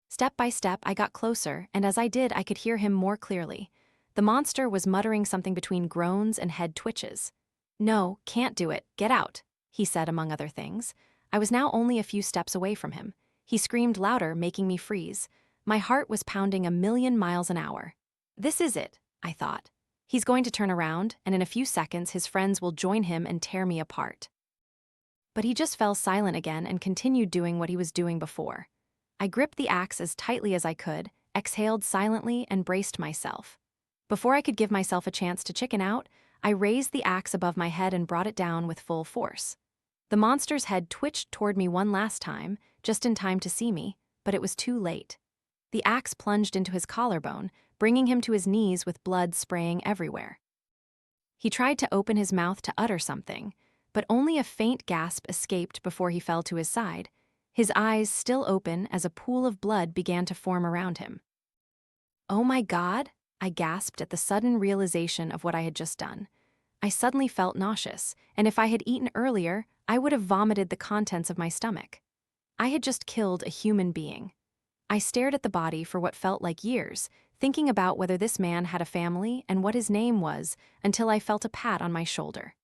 Step by step, I got closer, and as I did, I could hear him more clearly. The monster was muttering something between groans and head twitches. No, can't do it, get out, he said among other things. I was now only a few steps away from him. He screamed louder, making me freeze. My heart was pounding 1,000,000 miles an hour. This is it, I thought. He's going to turn around, and in a few seconds his friends will join him and tear me apart. But he just fell silent again and continued doing what he was doing before. I gripped the axe as tightly as I could, exhaled silently, and braced myself. Before I could give myself a chance to chicken out, I raised the axe above my head and brought it down with full force. The monster's head twitched toward me one last time, just in time to see me, but it was too late. The axe plunged into his collarbone, bringing him to his knees with blood spraying everywhere. He tried to open his mouth to utter something, but only a faint gasp escaped before he fell to his side, his eyes still open as a pool of blood began to form around him. Oh my God, I gasped at the sudden realization of what I had just done. I suddenly felt nauseous, and if I had eaten earlier, I would have vomited the contents of my stomach. I had just killed a human being. I stared at the body for what felt like years, thinking about whether this man had a family and what his name was, until I felt a pat on my shoulder.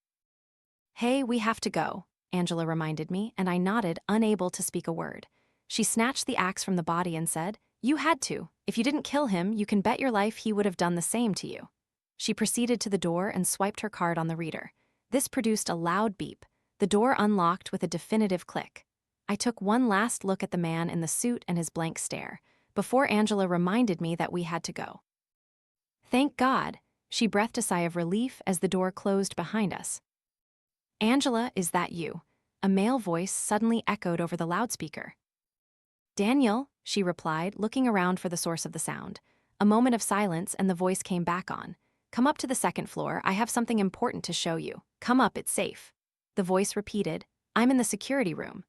Hey, we have to go, Angela reminded me, and I nodded, unable to speak a word. She snatched the axe from the body and said, You had to. If you didn't kill him, you can bet your life he would have done the same to you. She proceeded to the door and swiped her card on the reader. This produced a loud beep. The door unlocked with a definitive click. I took one last look at the man in the suit and his blank stare, before Angela reminded me that we had to go. Thank God, she breathed a sigh of relief as the door closed behind us. Angela, is that you? A male voice suddenly echoed over the loudspeaker. Daniel, she replied, looking around for the source of the sound. A moment of silence and the voice came back on. Come up to the second floor, I have something important to show you. Come up, it's safe. The voice repeated, I'm in the security room.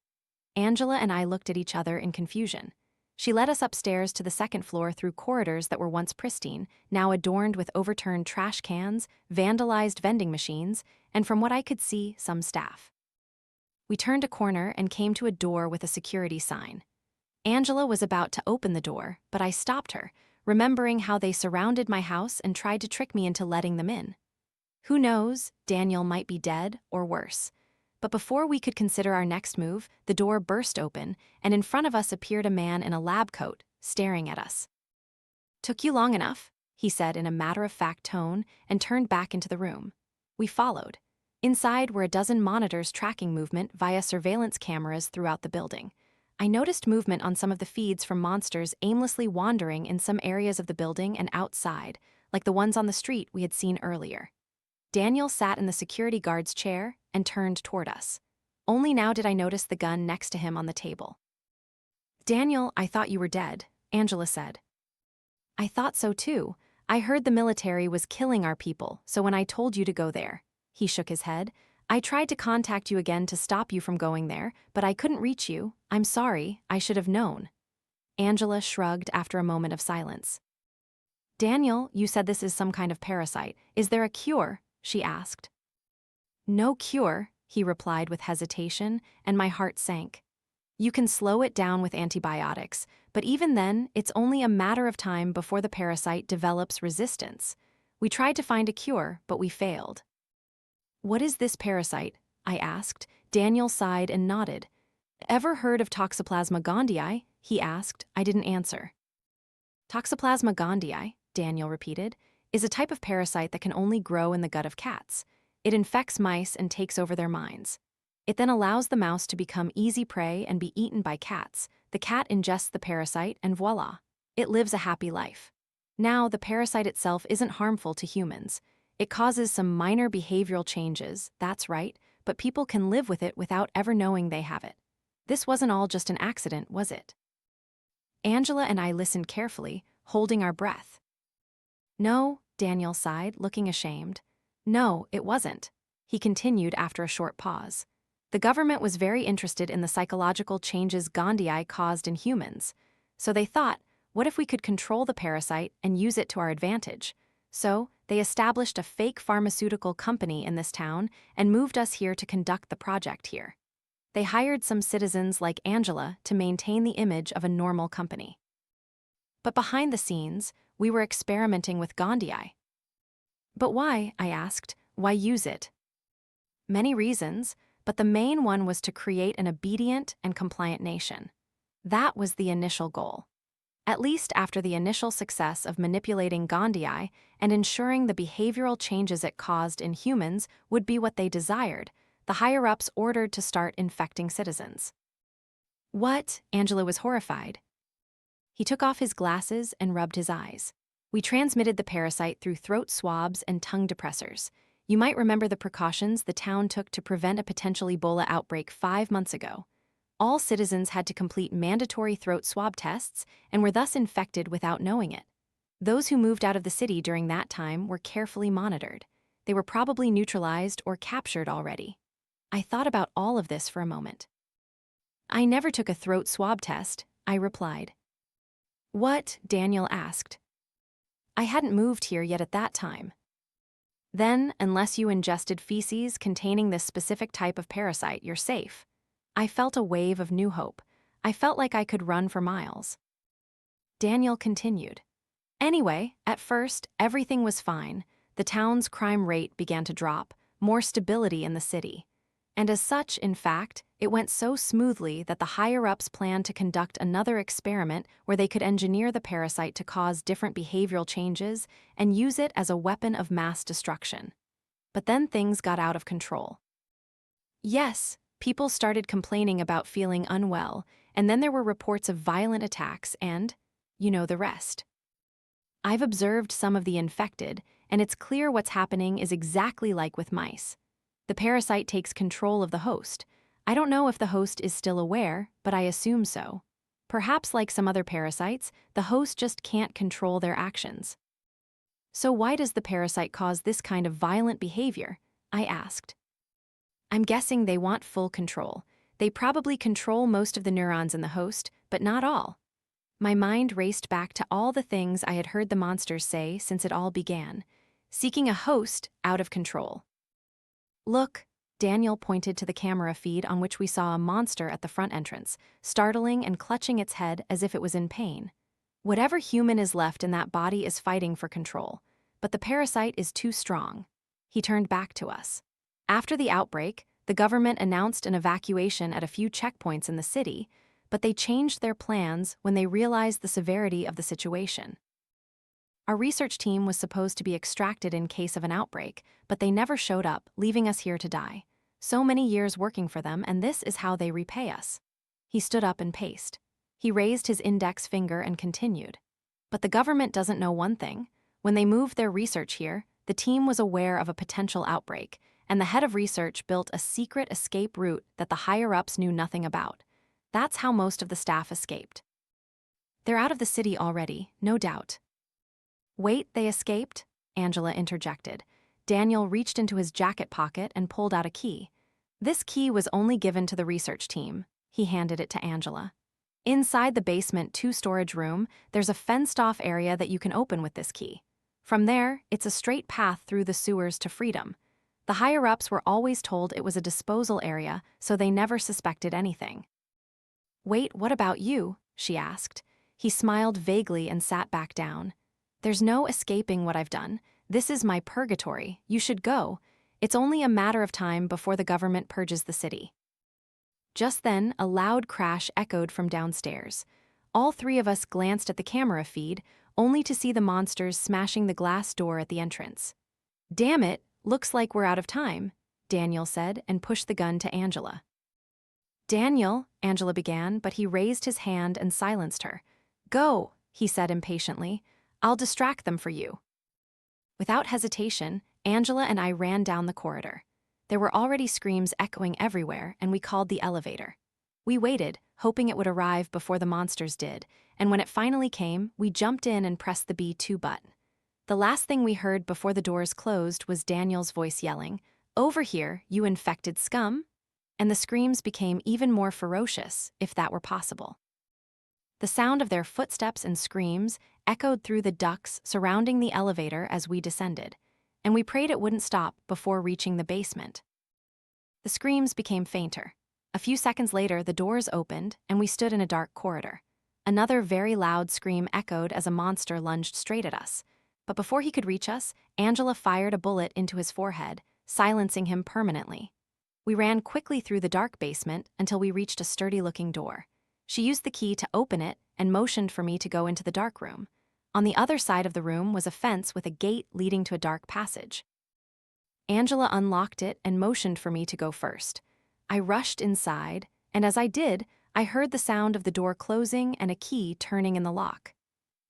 Angela and I looked at each other in confusion. She led us upstairs to the second floor through corridors that were once pristine, now adorned with overturned trash cans, vandalized vending machines, and from what I could see, some staff. We turned a corner and came to a door with a security sign. Angela was about to open the door, but I stopped her, remembering how they surrounded my house and tried to trick me into letting them in. Who knows, Daniel might be dead or worse. But before we could consider our next move, the door burst open, and in front of us appeared a man in a lab coat, staring at us. Took you long enough, he said in a matter-of-fact tone, and turned back into the room. We followed. Inside were a dozen monitors tracking movement via surveillance cameras throughout the building. I noticed movement on some of the feeds from monsters aimlessly wandering in some areas of the building and outside, like the ones on the street we had seen earlier. Daniel sat in the security guard's chair and turned toward us. Only now did I notice the gun next to him on the table. Daniel, I thought you were dead, Angela said. I thought so too. I heard the military was killing our people, so when I told you to go there. He shook his head. I tried to contact you again to stop you from going there, but I couldn't reach you. I'm sorry, I should have known. Angela shrugged after a moment of silence. Daniel, you said this is some kind of parasite. Is there a cure? She asked. No cure, he replied with hesitation, and my heart sank. You can slow it down with antibiotics, but even then, it's only a matter of time before the parasite develops resistance. We tried to find a cure, but we failed. What is this parasite? I asked. Daniel sighed and nodded. Ever heard of Toxoplasma gondii? He asked. I didn't answer. Toxoplasma gondii, Daniel repeated, is a type of parasite that can only grow in the gut of cats. It infects mice and takes over their minds. It then allows the mouse to become easy prey and be eaten by cats. The cat ingests the parasite and voila, it lives a happy life. Now, the parasite itself isn't harmful to humans. It causes some minor behavioral changes, that's right, but people can live with it without ever knowing they have it. This wasn't all just an accident, was it? Angela and I listened carefully, holding our breath. No, Daniel sighed, looking ashamed. No, it wasn't. He continued after a short pause. The government was very interested in the psychological changes Gandhi caused in humans. So they thought, what if we could control the parasite and use it to our advantage? So they established a fake pharmaceutical company in this town and moved us here to conduct the project here. They hired some citizens like Angela to maintain the image of a normal company. But behind the scenes, we were experimenting with Gandhi. But why, I asked, why use it? Many reasons, but the main one was to create an obedient and compliant nation. That was the initial goal. At least after the initial success of manipulating Gandhi and ensuring the behavioral changes it caused in humans would be what they desired, the higher-ups ordered to start infecting citizens. What? Angela was horrified. He took off his glasses and rubbed his eyes. We transmitted the parasite through throat swabs and tongue depressors. You might remember the precautions the town took to prevent a potential Ebola outbreak 5 months ago. All citizens had to complete mandatory throat swab tests and were thus infected without knowing it. Those who moved out of the city during that time were carefully monitored. They were probably neutralized or captured already. I thought about all of this for a moment. I never took a throat swab test, I replied. What? Daniel asked. I hadn't moved here yet at that time. Then, unless you ingested feces containing this specific type of parasite, you're safe. I felt a wave of new hope. I felt like I could run for miles. Daniel continued. Anyway, at first, everything was fine. The town's crime rate began to drop, more stability in the city. And as such, in fact, it went so smoothly that the higher-ups planned to conduct another experiment where they could engineer the parasite to cause different behavioral changes and use it as a weapon of mass destruction. But then things got out of control. Yes, people started complaining about feeling unwell, and then there were reports of violent attacks and, you know the rest. I've observed some of the infected, and it's clear what's happening is exactly like with mice. The parasite takes control of the host. I don't know if the host is still aware, but I assume so. Perhaps like some other parasites, the host just can't control their actions. So why does the parasite cause this kind of violent behavior? I asked. I'm guessing they want full control. They probably control most of the neurons in the host, but not all. My mind raced back to all the things I had heard the monsters say since it all began, seeking a host out of control. Look, Daniel pointed to the camera feed on which we saw a monster at the front entrance, startling and clutching its head as if it was in pain. Whatever human is left in that body is fighting for control, but the parasite is too strong. He turned back to us. After the outbreak, the government announced an evacuation at a few checkpoints in the city, but they changed their plans when they realized the severity of the situation. Our research team was supposed to be extracted in case of an outbreak, but they never showed up, leaving us here to die. So many years working for them, and this is how they repay us. He stood up and paced. He raised his index finger and continued. But the government doesn't know one thing. When they moved their research here, the team was aware of a potential outbreak, and the head of research built a secret escape route that the higher-ups knew nothing about. That's how most of the staff escaped. They're out of the city already, no doubt. Wait, they escaped? Angela interjected. Daniel reached into his jacket pocket and pulled out a key. This key was only given to the research team. He handed it to Angela. Inside the basement 2 storage room, there's a fenced-off area that you can open with this key. From there, it's a straight path through the sewers to freedom. The higher-ups were always told it was a disposal area, so they never suspected anything. Wait, what about you? She asked. He smiled vaguely and sat back down. There's no escaping what I've done. This is my purgatory. You should go. It's only a matter of time before the government purges the city. Just then, a loud crash echoed from downstairs. All 3 of us glanced at the camera feed, only to see the monsters smashing the glass door at the entrance. Damn it, looks like we're out of time, Daniel said and pushed the gun to Angela. Daniel, Angela began, but he raised his hand and silenced her. Go, he said impatiently. I'll distract them for you. Without hesitation, Angela and I ran down the corridor. There were already screams echoing everywhere, and we called the elevator. We waited, hoping it would arrive before the monsters did, and when it finally came, we jumped in and pressed the B2 button. The last thing we heard before the doors closed was Daniel's voice yelling, "Over here, you infected scum!" And the screams became even more ferocious, if that were possible. The sound of their footsteps and screams echoed through the ducts surrounding the elevator as we descended, and we prayed it wouldn't stop before reaching the basement. The screams became fainter. A few seconds later, the doors opened, and we stood in a dark corridor. Another very loud scream echoed as a monster lunged straight at us. But before he could reach us, Angela fired a bullet into his forehead, silencing him permanently. We ran quickly through the dark basement until we reached a sturdy-looking door. She used the key to open it and motioned for me to go into the dark room. On the other side of the room was a fence with a gate leading to a dark passage. Angela unlocked it and motioned for me to go first. I rushed inside, and as I did, I heard the sound of the door closing and a key turning in the lock.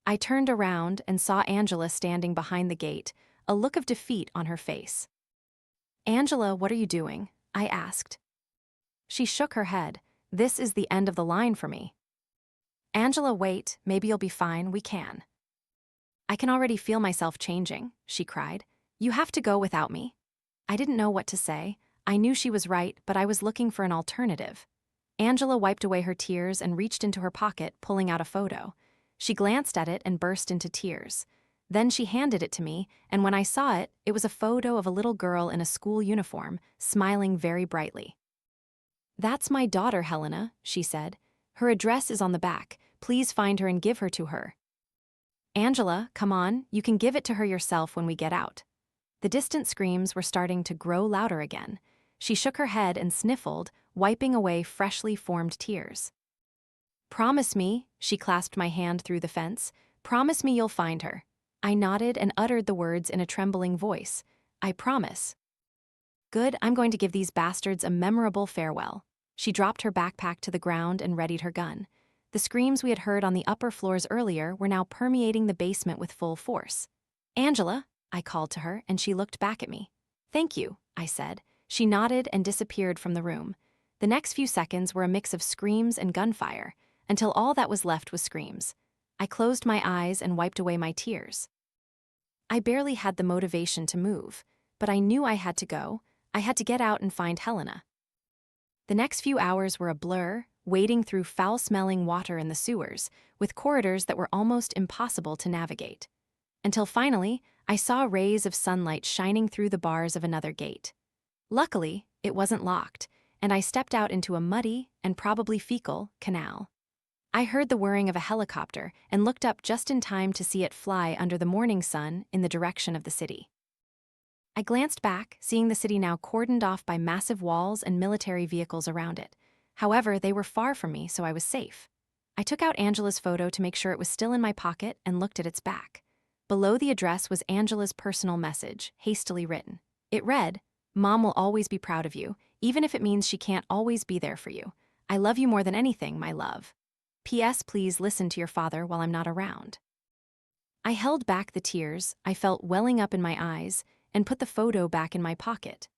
I turned around and saw Angela standing behind the gate, a look of defeat on her face. "Angela, what are you doing?" I asked. She shook her head. "This is the end of the line for me." "Angela, wait, maybe you'll be fine, we can." "I can already feel myself changing," she cried. "You have to go without me." I didn't know what to say. I knew she was right, but I was looking for an alternative. Angela wiped away her tears and reached into her pocket, pulling out a photo. She glanced at it and burst into tears. Then she handed it to me, and when I saw it, it was a photo of a little girl in a school uniform, smiling very brightly. "That's my daughter, Helena," she said. "Her address is on the back. Please find her and give her to her." "Angela, come on, you can give it to her yourself when we get out." The distant screams were starting to grow louder again. She shook her head and sniffled, wiping away freshly formed tears. "Promise me," she clasped my hand through the fence, "promise me you'll find her." I nodded and uttered the words in a trembling voice. "I promise." "Good, I'm going to give these bastards a memorable farewell." She dropped her backpack to the ground and readied her gun. The screams we had heard on the upper floors earlier were now permeating the basement with full force. "Angela," I called to her, and she looked back at me. "Thank you," I said. She nodded and disappeared from the room. The next few seconds were a mix of screams and gunfire, until all that was left was screams. I closed my eyes and wiped away my tears. I barely had the motivation to move, but I knew I had to go. I had to get out and find Helena. The next few hours were a blur, wading through foul-smelling water in the sewers, with corridors that were almost impossible to navigate. Until finally, I saw rays of sunlight shining through the bars of another gate. Luckily, it wasn't locked, and I stepped out into a muddy, and probably fecal, canal. I heard the whirring of a helicopter and looked up just in time to see it fly under the morning sun in the direction of the city. I glanced back, seeing the city now cordoned off by massive walls and military vehicles around it. However, they were far from me, so I was safe. I took out Angela's photo to make sure it was still in my pocket and looked at its back. Below the address was Angela's personal message, hastily written. It read, "Mom will always be proud of you, even if it means she can't always be there for you. I love you more than anything, my love. P.S. Please listen to your father while I'm not around." I held back the tears I felt welling up in my eyes and put the photo back in my pocket.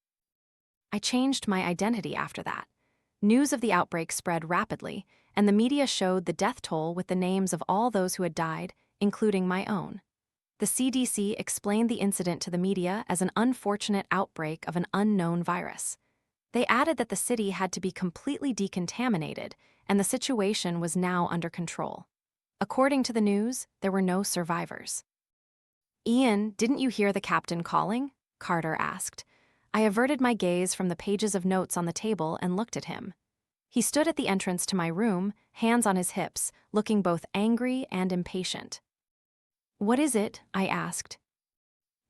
I changed my identity after that. News of the outbreak spread rapidly, and the media showed the death toll with the names of all those who had died, including my own. The CDC explained the incident to the media as an unfortunate outbreak of an unknown virus. They added that the city had to be completely decontaminated, and the situation was now under control. According to the news, there were no survivors. "Ian, didn't you hear the captain calling?" Carter asked. I averted my gaze from the pages of notes on the table and looked at him. He stood at the entrance to my room, hands on his hips, looking both angry and impatient. "What is it?" I asked.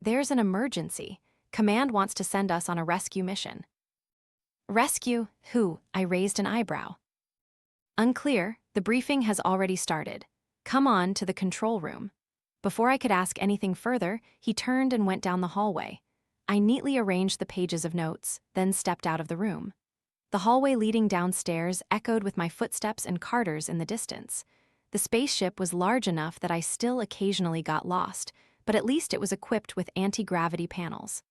"There's an emergency. Command wants to send us on a rescue mission." "Rescue? Who?" I raised an eyebrow. "Unclear. The briefing has already started. Come on to the control room." Before I could ask anything further, he turned and went down the hallway. I neatly arranged the pages of notes, then stepped out of the room. The hallway leading downstairs echoed with my footsteps and Carter's in the distance. The spaceship was large enough that I still occasionally got lost, but at least it was equipped with anti-gravity panels.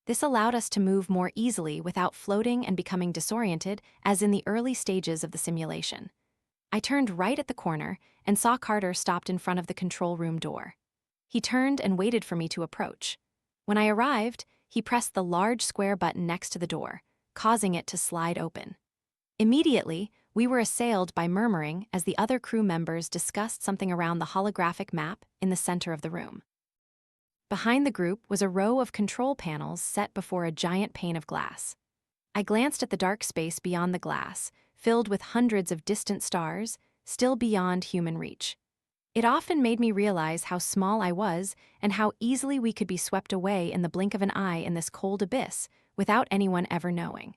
This allowed us to move more easily without floating and becoming disoriented as in the early stages of the simulation. I turned right at the corner and saw Carter stopped in front of the control room door. He turned and waited for me to approach. When I arrived, he pressed the large square button next to the door, causing it to slide open. Immediately, we were assailed by murmuring as the other crew members discussed something around the holographic map in the center of the room. Behind the group was a row of control panels set before a giant pane of glass. I glanced at the dark space beyond the glass, filled with hundreds of distant stars, still beyond human reach. It often made me realize how small I was and how easily we could be swept away in the blink of an eye in this cold abyss without anyone ever knowing.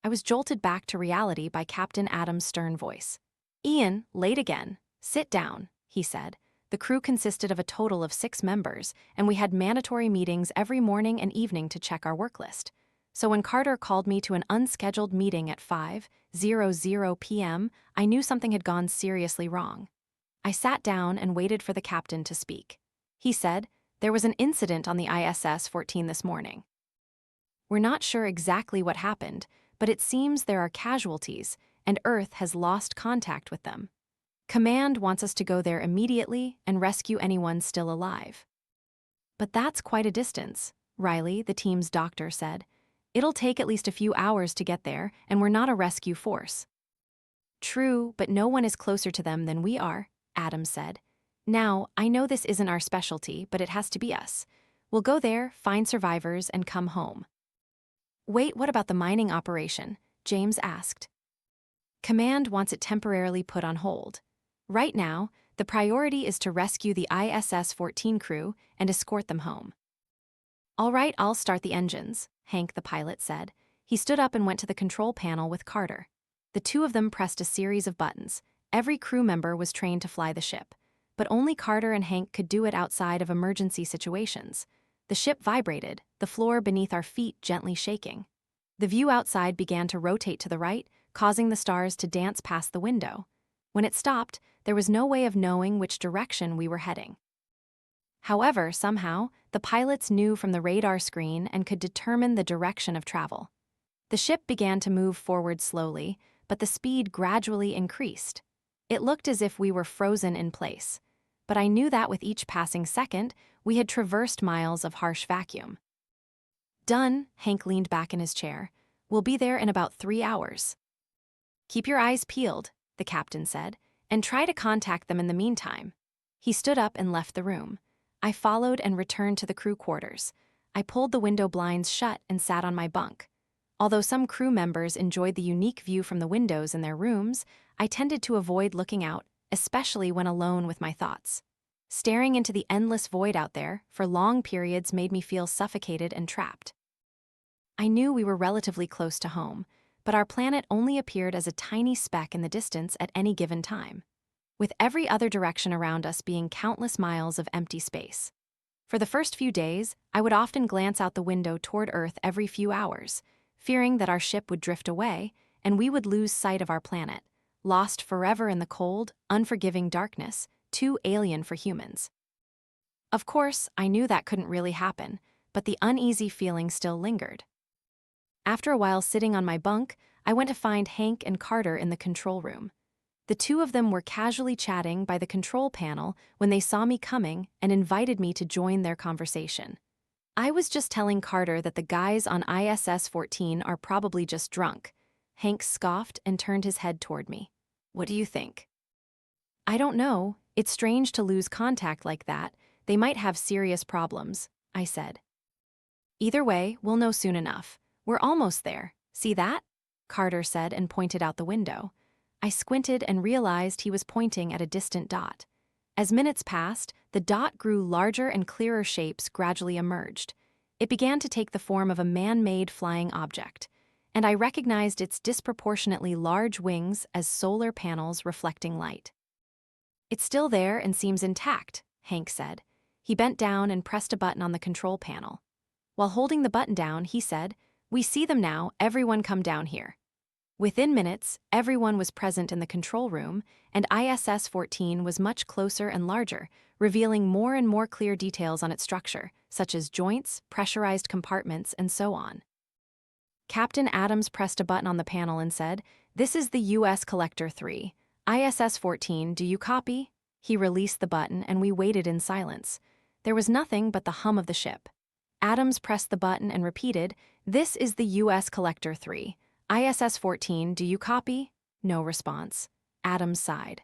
I was jolted back to reality by Captain Adam's stern voice. "Ian, late again. Sit down," he said. The crew consisted of a total of 6 members, and we had mandatory meetings every morning and evening to check our work list. So when Carter called me to an unscheduled meeting at 5:00 p.m., I knew something had gone seriously wrong. I sat down and waited for the captain to speak. He said, "There was an incident on the ISS-14 this morning. We're not sure exactly what happened, but it seems there are casualties, and Earth has lost contact with them. Command wants us to go there immediately and rescue anyone still alive." "But that's quite a distance," Riley, the team's doctor, said. "It'll take at least a few hours to get there, and we're not a rescue force." "True, but no one is closer to them than we are," Adam said. "Now, I know this isn't our specialty, but it has to be us. We'll go there, find survivors, and come home." "Wait, what about the mining operation?" James asked. "Command wants it temporarily put on hold. Right now, the priority is to rescue the ISS-14 crew and escort them home." "All right, I'll start the engines," Hank, the pilot, said. He stood up and went to the control panel with Carter. The two of them pressed a series of buttons. Every crew member was trained to fly the ship, but only Carter and Hank could do it outside of emergency situations. The ship vibrated, the floor beneath our feet gently shaking. The view outside began to rotate to the right, causing the stars to dance past the window. When it stopped, there was no way of knowing which direction we were heading. However, somehow, the pilots knew from the radar screen and could determine the direction of travel. The ship began to move forward slowly, but the speed gradually increased. It looked as if we were frozen in place, but I knew that with each passing second, we had traversed miles of harsh vacuum. "Done," Hank leaned back in his chair. "We'll be there in about 3 hours. "Keep your eyes peeled," the captain said, "and try to contact them in the meantime." He stood up and left the room. I followed and returned to the crew quarters. I pulled the window blinds shut and sat on my bunk. Although some crew members enjoyed the unique view from the windows in their rooms, I tended to avoid looking out, especially when alone with my thoughts. Staring into the endless void out there for long periods made me feel suffocated and trapped. I knew we were relatively close to home, but our planet only appeared as a tiny speck in the distance at any given time, with every other direction around us being countless miles of empty space. For the first few days, I would often glance out the window toward Earth every few hours, fearing that our ship would drift away and we would lose sight of our planet, lost forever in the cold, unforgiving darkness, too alien for humans. Of course, I knew that couldn't really happen, but the uneasy feeling still lingered. After a while sitting on my bunk, I went to find Hank and Carter in the control room. The two of them were casually chatting by the control panel when they saw me coming and invited me to join their conversation. "I was just telling Carter that the guys on ISS-14 are probably just drunk." Hank scoffed and turned his head toward me. "What do you think?" "I don't know. It's strange to lose contact like that. They might have serious problems," I said. "Either way, we'll know soon enough. We're almost there. See that?" Carter said and pointed out the window. I squinted and realized he was pointing at a distant dot. As minutes passed, the dot grew larger and clearer shapes gradually emerged. It began to take the form of a man-made flying object, and I recognized its disproportionately large wings as solar panels reflecting light. "It's still there and seems intact," Hank said. He bent down and pressed a button on the control panel. While holding the button down, he said, "We see them now, everyone come down here." Within minutes, everyone was present in the control room, and ISS-14 was much closer and larger, revealing more and more clear details on its structure, such as joints, pressurized compartments, and so on. Captain Adams pressed a button on the panel and said, "This is the U.S. Collector 3. ISS-14, do you copy?" He released the button, and we waited in silence. There was nothing but the hum of the ship. Adams pressed the button and repeated, "This is the U.S. Collector 3. ISS-14, do you copy?" No response. Adams sighed.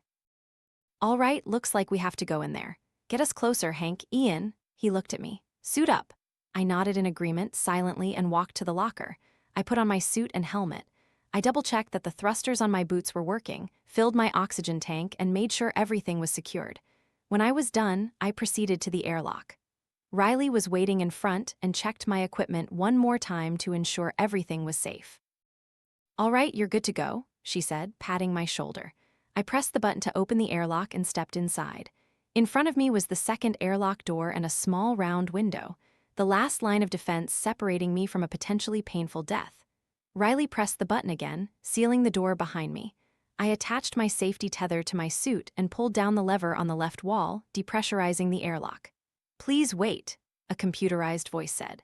"All right, looks like we have to go in there. Get us closer, Hank." "Ian," he looked at me. "Suit up." I nodded in agreement silently and walked to the locker. I put on my suit and helmet. I double-checked that the thrusters on my boots were working, filled my oxygen tank, and made sure everything was secured. When I was done, I proceeded to the airlock. Riley was waiting in front and checked my equipment one more time to ensure everything was safe. "All right, you're good to go," she said, patting my shoulder. I pressed the button to open the airlock and stepped inside. In front of me was the second airlock door and a small round window, the last line of defense separating me from a potentially painful death. Riley pressed the button again, sealing the door behind me. I attached my safety tether to my suit and pulled down the lever on the left wall, depressurizing the airlock. "Please wait," a computerized voice said.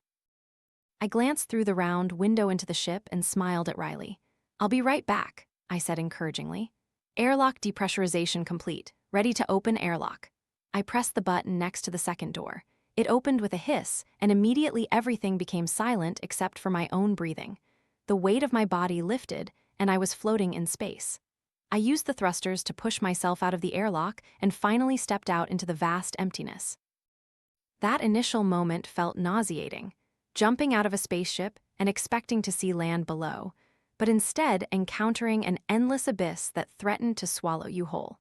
I glanced through the round window into the ship and smiled at Riley. "I'll be right back," I said encouragingly. "Airlock depressurization complete. Ready to open airlock." I pressed the button next to the second door. It opened with a hiss, and immediately everything became silent except for my own breathing. The weight of my body lifted, and I was floating in space. I used the thrusters to push myself out of the airlock and finally stepped out into the vast emptiness. That initial moment felt nauseating, jumping out of a spaceship and expecting to see land below, but instead encountering an endless abyss that threatened to swallow you whole.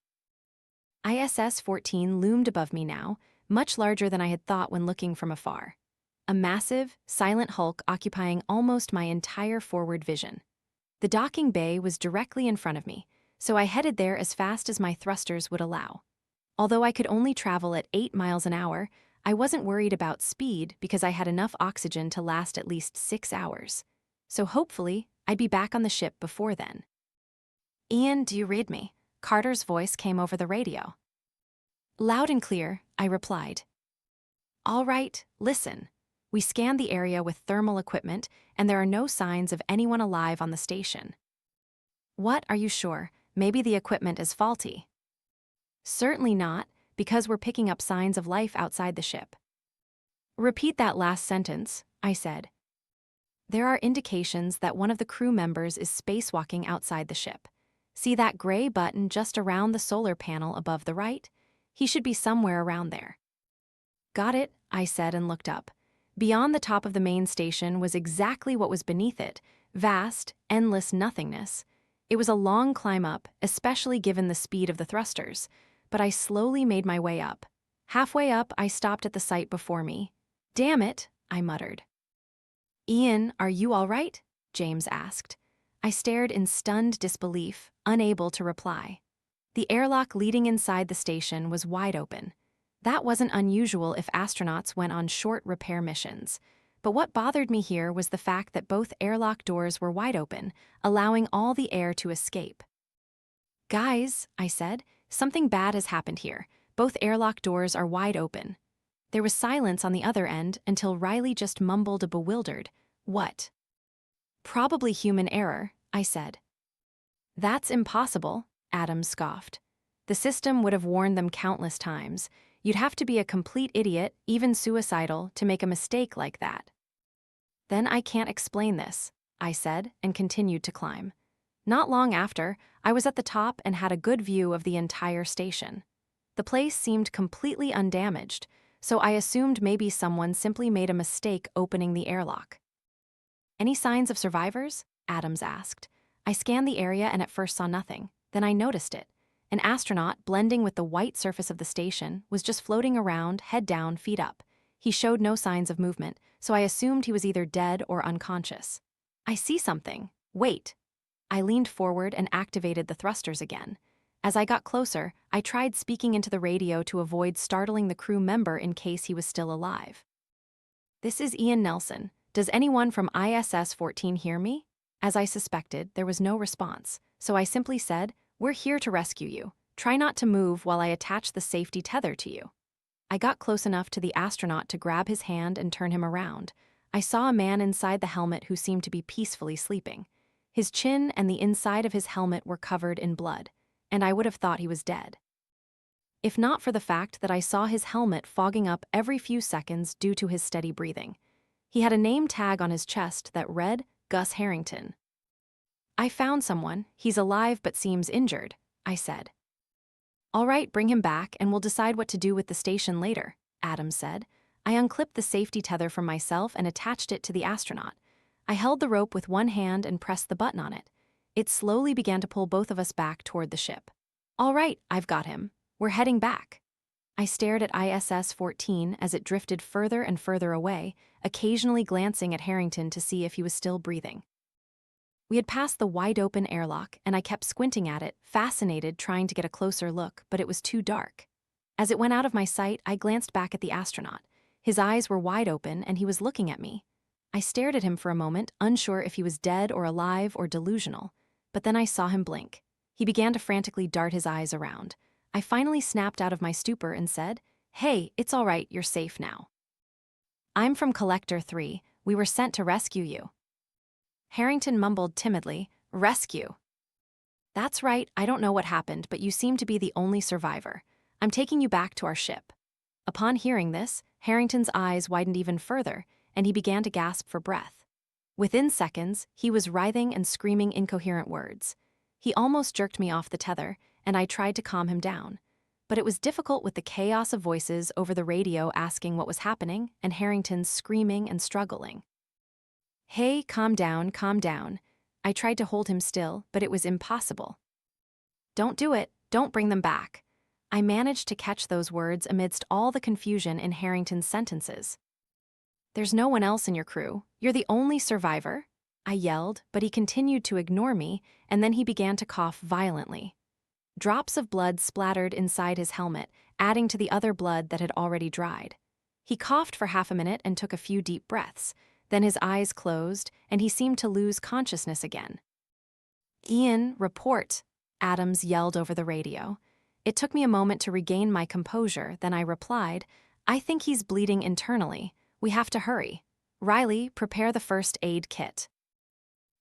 ISS-14 loomed above me now, much larger than I had thought when looking from afar. A massive, silent hulk occupying almost my entire forward vision. The docking bay was directly in front of me, so I headed there as fast as my thrusters would allow. Although I could only travel at 8 miles an hour, I wasn't worried about speed because I had enough oxygen to last at least 6 hours. So hopefully, I'd be back on the ship before then. "Ian, do you read me?" Carter's voice came over the radio. Loud and clear, I replied. "All right, listen. We scanned the area with thermal equipment, and there are no signs of anyone alive on the station." "What, are you sure? Maybe the equipment is faulty." "Certainly not, because we're picking up signs of life outside the ship." "Repeat that last sentence," I said. "There are indications that one of the crew members is spacewalking outside the ship. See that gray button just around the solar panel above the right? He should be somewhere around there." "Got it," I said and looked up. Beyond the top of the main station was exactly what was beneath it, vast, endless nothingness. It was a long climb up, especially given the speed of the thrusters, but I slowly made my way up. Halfway up, I stopped at the sight before me. "Damn it," I muttered. "Ian, are you all right?" James asked. I stared in stunned disbelief, unable to reply. The airlock leading inside the station was wide open. That wasn't unusual if astronauts went on short repair missions. But what bothered me here was the fact that both airlock doors were wide open, allowing all the air to escape. "Guys," I said, "something bad has happened here. Both airlock doors are wide open." There was silence on the other end until Riley just mumbled a bewildered, "What?" "Probably human error," I said. "That's impossible," Adams scoffed. "The system would have warned them countless times. You'd have to be a complete idiot, even suicidal, to make a mistake like that." "Then I can't explain this," I said and continued to climb. Not long after, I was at the top and had a good view of the entire station. The place seemed completely undamaged, so I assumed maybe someone simply made a mistake opening the airlock. "Any signs of survivors?" Adams asked. I scanned the area and at first saw nothing. Then I noticed it. An astronaut, blending with the white surface of the station, was just floating around, head down, feet up. He showed no signs of movement, so I assumed he was either dead or unconscious. "I see something. Wait." I leaned forward and activated the thrusters again. As I got closer, I tried speaking into the radio to avoid startling the crew member in case he was still alive. "This is Ian Nelson. Does anyone from ISS-14 hear me?" As I suspected, there was no response, so I simply said, "We're here to rescue you. Try not to move while I attach the safety tether to you." I got close enough to the astronaut to grab his hand and turn him around. I saw a man inside the helmet who seemed to be peacefully sleeping. His chin and the inside of his helmet were covered in blood, and I would have thought he was dead, if not for the fact that I saw his helmet fogging up every few seconds due to his steady breathing. He had a name tag on his chest that read, Gus Harrington. "I found someone. He's alive but seems injured," I said. "All right, bring him back and we'll decide what to do with the station later," Adams said. I unclipped the safety tether from myself and attached it to the astronaut. I held the rope with one hand and pressed the button on it. It slowly began to pull both of us back toward the ship. "All right, I've got him. We're heading back." I stared at ISS-14 as it drifted further and further away, occasionally glancing at Harrington to see if he was still breathing. We had passed the wide-open airlock, and I kept squinting at it, fascinated, trying to get a closer look, but it was too dark. As it went out of my sight, I glanced back at the astronaut. His eyes were wide open, and he was looking at me. I stared at him for a moment, unsure if he was dead or alive or delusional, but then I saw him blink. He began to frantically dart his eyes around. I finally snapped out of my stupor and said, "Hey, it's all right, you're safe now. I'm from Collector 3. We were sent to rescue you." Harrington mumbled timidly, "Rescue?" "That's right, I don't know what happened, but you seem to be the only survivor. I'm taking you back to our ship." Upon hearing this, Harrington's eyes widened even further, and he began to gasp for breath. Within seconds, he was writhing and screaming incoherent words. He almost jerked me off the tether, and I tried to calm him down. But it was difficult with the chaos of voices over the radio asking what was happening and Harrington's screaming and struggling. "Hey, calm down, calm down." I tried to hold him still, but it was impossible. "Don't do it, don't bring them back." I managed to catch those words amidst all the confusion in Harrington's sentences. "There's no one else in your crew. You're the only survivor," I yelled, but he continued to ignore me, and then he began to cough violently. Drops of blood splattered inside his helmet, adding to the other blood that had already dried. He coughed for half a minute and took a few deep breaths. Then his eyes closed, and he seemed to lose consciousness again. "Ian, report," Adams yelled over the radio. It took me a moment to regain my composure, then I replied, "I think he's bleeding internally. We have to hurry. Riley, prepare the first aid kit."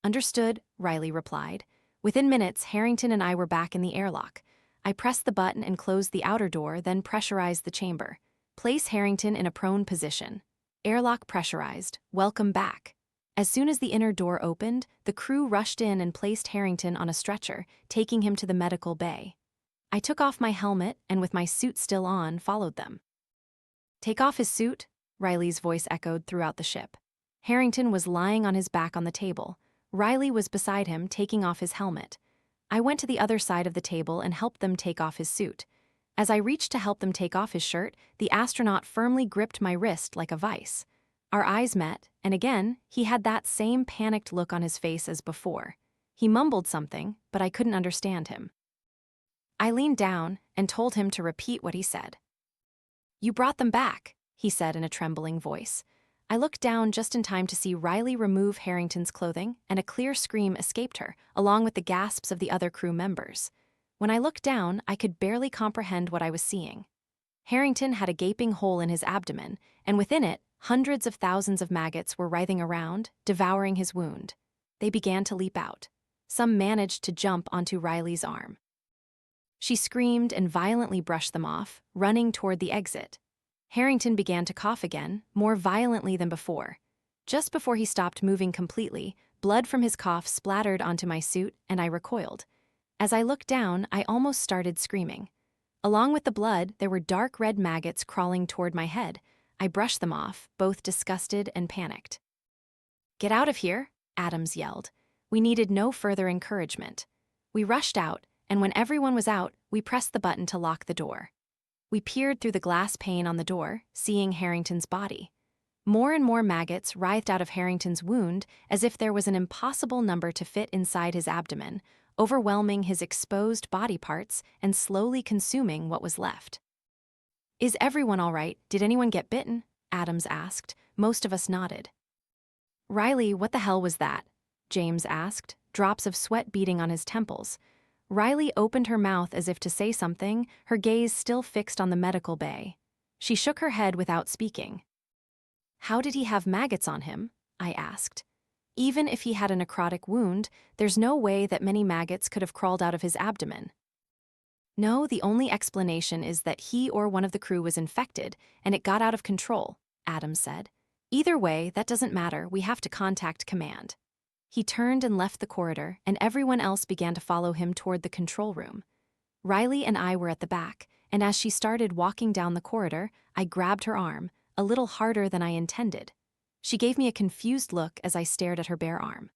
"Understood," Riley replied. Within minutes, Harrington and I were back in the airlock. I pressed the button and closed the outer door, then pressurized the chamber. "Place Harrington in a prone position." Airlock pressurized. "Welcome back." As soon as the inner door opened, the crew rushed in and placed Harrington on a stretcher, taking him to the medical bay. I took off my helmet and, with my suit still on, followed them. "Take off his suit," Riley's voice echoed throughout the ship. Harrington was lying on his back on the table. Riley was beside him, taking off his helmet. I went to the other side of the table and helped them take off his suit. As I reached to help them take off his shirt, the astronaut firmly gripped my wrist like a vice. Our eyes met, and again, he had that same panicked look on his face as before. He mumbled something, but I couldn't understand him. I leaned down and told him to repeat what he said. "You brought them back," he said in a trembling voice. I looked down just in time to see Riley remove Harrington's clothing, and a clear scream escaped her, along with the gasps of the other crew members. When I looked down, I could barely comprehend what I was seeing. Harrington had a gaping hole in his abdomen, and within it, hundreds of thousands of maggots were writhing around, devouring his wound. They began to leap out. Some managed to jump onto Riley's arm. She screamed and violently brushed them off, running toward the exit. Harrington began to cough again, more violently than before. Just before he stopped moving completely, blood from his cough splattered onto my suit, and I recoiled. As I looked down, I almost started screaming. Along with the blood, there were dark red maggots crawling toward my head. I brushed them off, both disgusted and panicked. "Get out of here," Adams yelled. We needed no further encouragement. We rushed out, and when everyone was out, we pressed the button to lock the door. We peered through the glass pane on the door, seeing Harrington's body. More and more maggots writhed out of Harrington's wound as if there was an impossible number to fit inside his abdomen, overwhelming his exposed body parts and slowly consuming what was left. "Is everyone all right? Did anyone get bitten?" Adams asked. Most of us nodded. "Riley, what the hell was that?" James asked, drops of sweat beading on his temples. Riley opened her mouth as if to say something, her gaze still fixed on the medical bay. She shook her head without speaking. How did he have maggots on him? I asked. Even if he had a necrotic wound, there's no way that many maggots could have crawled out of his abdomen. No, the only explanation is that he or one of the crew was infected, and it got out of control, Adams said. Either way, that doesn't matter, we have to contact command. He turned and left the corridor, and everyone else began to follow him toward the control room. Riley and I were at the back, and as she started walking down the corridor, I grabbed her arm, a little harder than I intended. She gave me a confused look as I stared at her bare arm.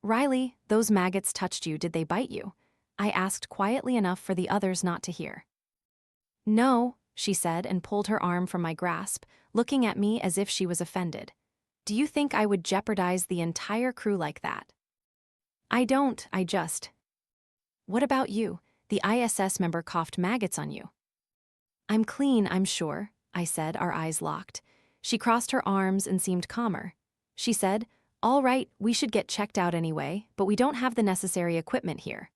Riley, those maggots touched you, did they bite you? I asked quietly enough for the others not to hear. No, she said and pulled her arm from my grasp, looking at me as if she was offended. Do you think I would jeopardize the entire crew like that? I don't, I just. What about you? The ISS member coughed maggots on you. I'm clean, I'm sure, I said, our eyes locked. She crossed her arms and seemed calmer. She said, all right, we should get checked out anyway, but we don't have the necessary equipment here.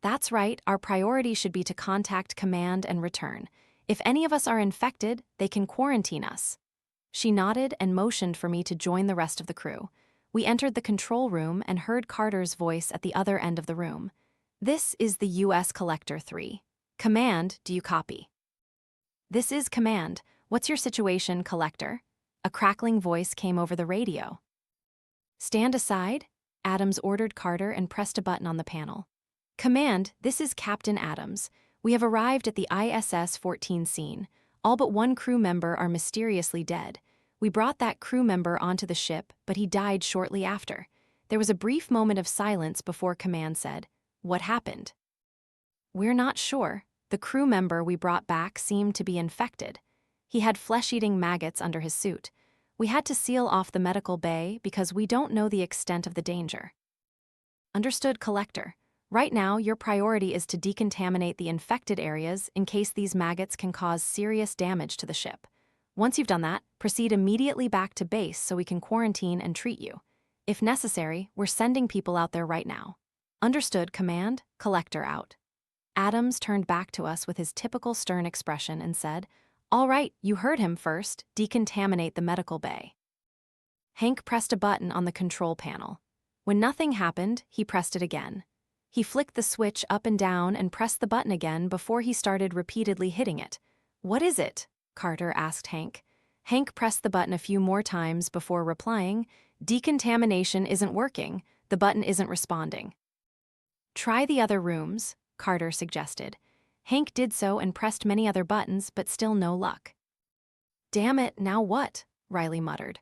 That's right, our priority should be to contact command and return. If any of us are infected, they can quarantine us. She nodded and motioned for me to join the rest of the crew. We entered the control room and heard Carter's voice at the other end of the room. This is the U.S. Collector 3. Command, do you copy? This is Command. What's your situation, Collector? A crackling voice came over the radio. Stand aside, Adams ordered Carter and pressed a button on the panel. Command, this is Captain Adams. We have arrived at the ISS-14 scene. All but one crew member are mysteriously dead. We brought that crew member onto the ship, but he died shortly after. There was a brief moment of silence before Command said, "What happened?" We're not sure. The crew member we brought back seemed to be infected. He had flesh-eating maggots under his suit. We had to seal off the medical bay because we don't know the extent of the danger. Understood, Collector. Right now, your priority is to decontaminate the infected areas in case these maggots can cause serious damage to the ship. Once you've done that, proceed immediately back to base so we can quarantine and treat you. If necessary, we're sending people out there right now. Understood, Command. Collector out. Adams turned back to us with his typical stern expression and said, All right, you heard him first. Decontaminate the medical bay. Hank pressed a button on the control panel. When nothing happened, he pressed it again. He flicked the switch up and down and pressed the button again before he started repeatedly hitting it. What is it? Carter asked Hank. Hank pressed the button a few more times before replying, Decontamination isn't working. The button isn't responding. Try the other rooms, Carter suggested. Hank did so and pressed many other buttons, but still no luck. Damn it, now what? Riley muttered.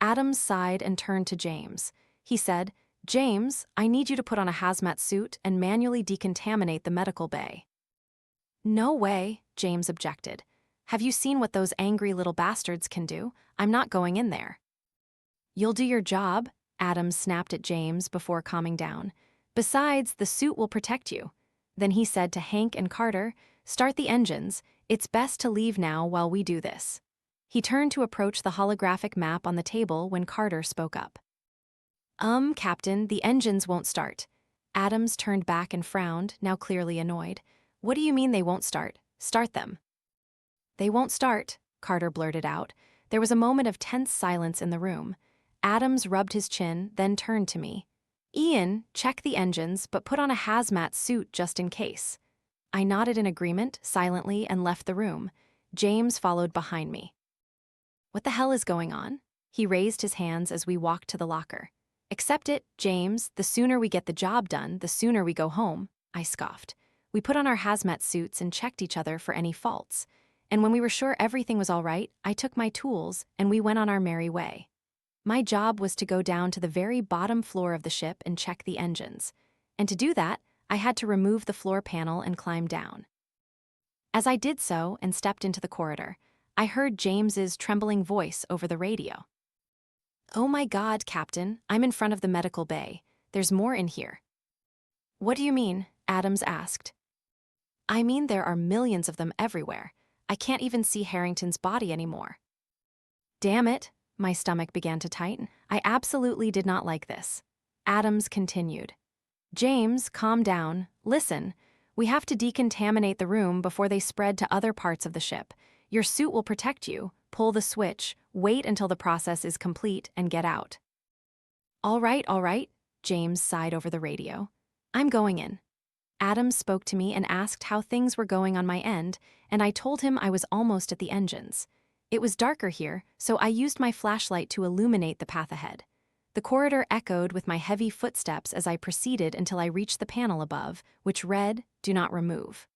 Adams sighed and turned to James. He said, James, I need you to put on a hazmat suit and manually decontaminate the medical bay. No way, James objected. Have you seen what those angry little bastards can do? I'm not going in there. You'll do your job, Adams snapped at James before calming down. Besides, the suit will protect you. Then he said to Hank and Carter, Start the engines. It's best to leave now while we do this. He turned to approach the holographic map on the table when Carter spoke up. Captain, the engines won't start. Adams turned back and frowned, now clearly annoyed. What do you mean they won't start? Start them. They won't start, Carter blurted out. There was a moment of tense silence in the room. Adams rubbed his chin, then turned to me. Ian, check the engines, but put on a hazmat suit just in case. I nodded in agreement, silently, and left the room. James followed behind me. What the hell is going on? He raised his hands as we walked to the locker. Accept it, James. The sooner we get the job done, the sooner we go home, I scoffed. We put on our hazmat suits and checked each other for any faults. And when we were sure everything was all right, I took my tools and we went on our merry way. My job was to go down to the very bottom floor of the ship and check the engines. And to do that, I had to remove the floor panel and climb down. As I did so and stepped into the corridor, I heard James's trembling voice over the radio. Oh my God, Captain, I'm in front of the medical bay. There's more in here. What do you mean? Adams asked. I mean there are millions of them everywhere. I can't even see Harrington's body anymore. Damn it, my stomach began to tighten. I absolutely did not like this. Adams continued. James, calm down. Listen. We have to decontaminate the room before they spread to other parts of the ship. Your suit will protect you. Pull the switch, wait until the process is complete, and get out. All right, James sighed over the radio. I'm going in. Adams spoke to me and asked how things were going on my end, and I told him I was almost at the engines. It was darker here, so I used my flashlight to illuminate the path ahead. The corridor echoed with my heavy footsteps as I proceeded until I reached the panel above, which read, "Do not remove."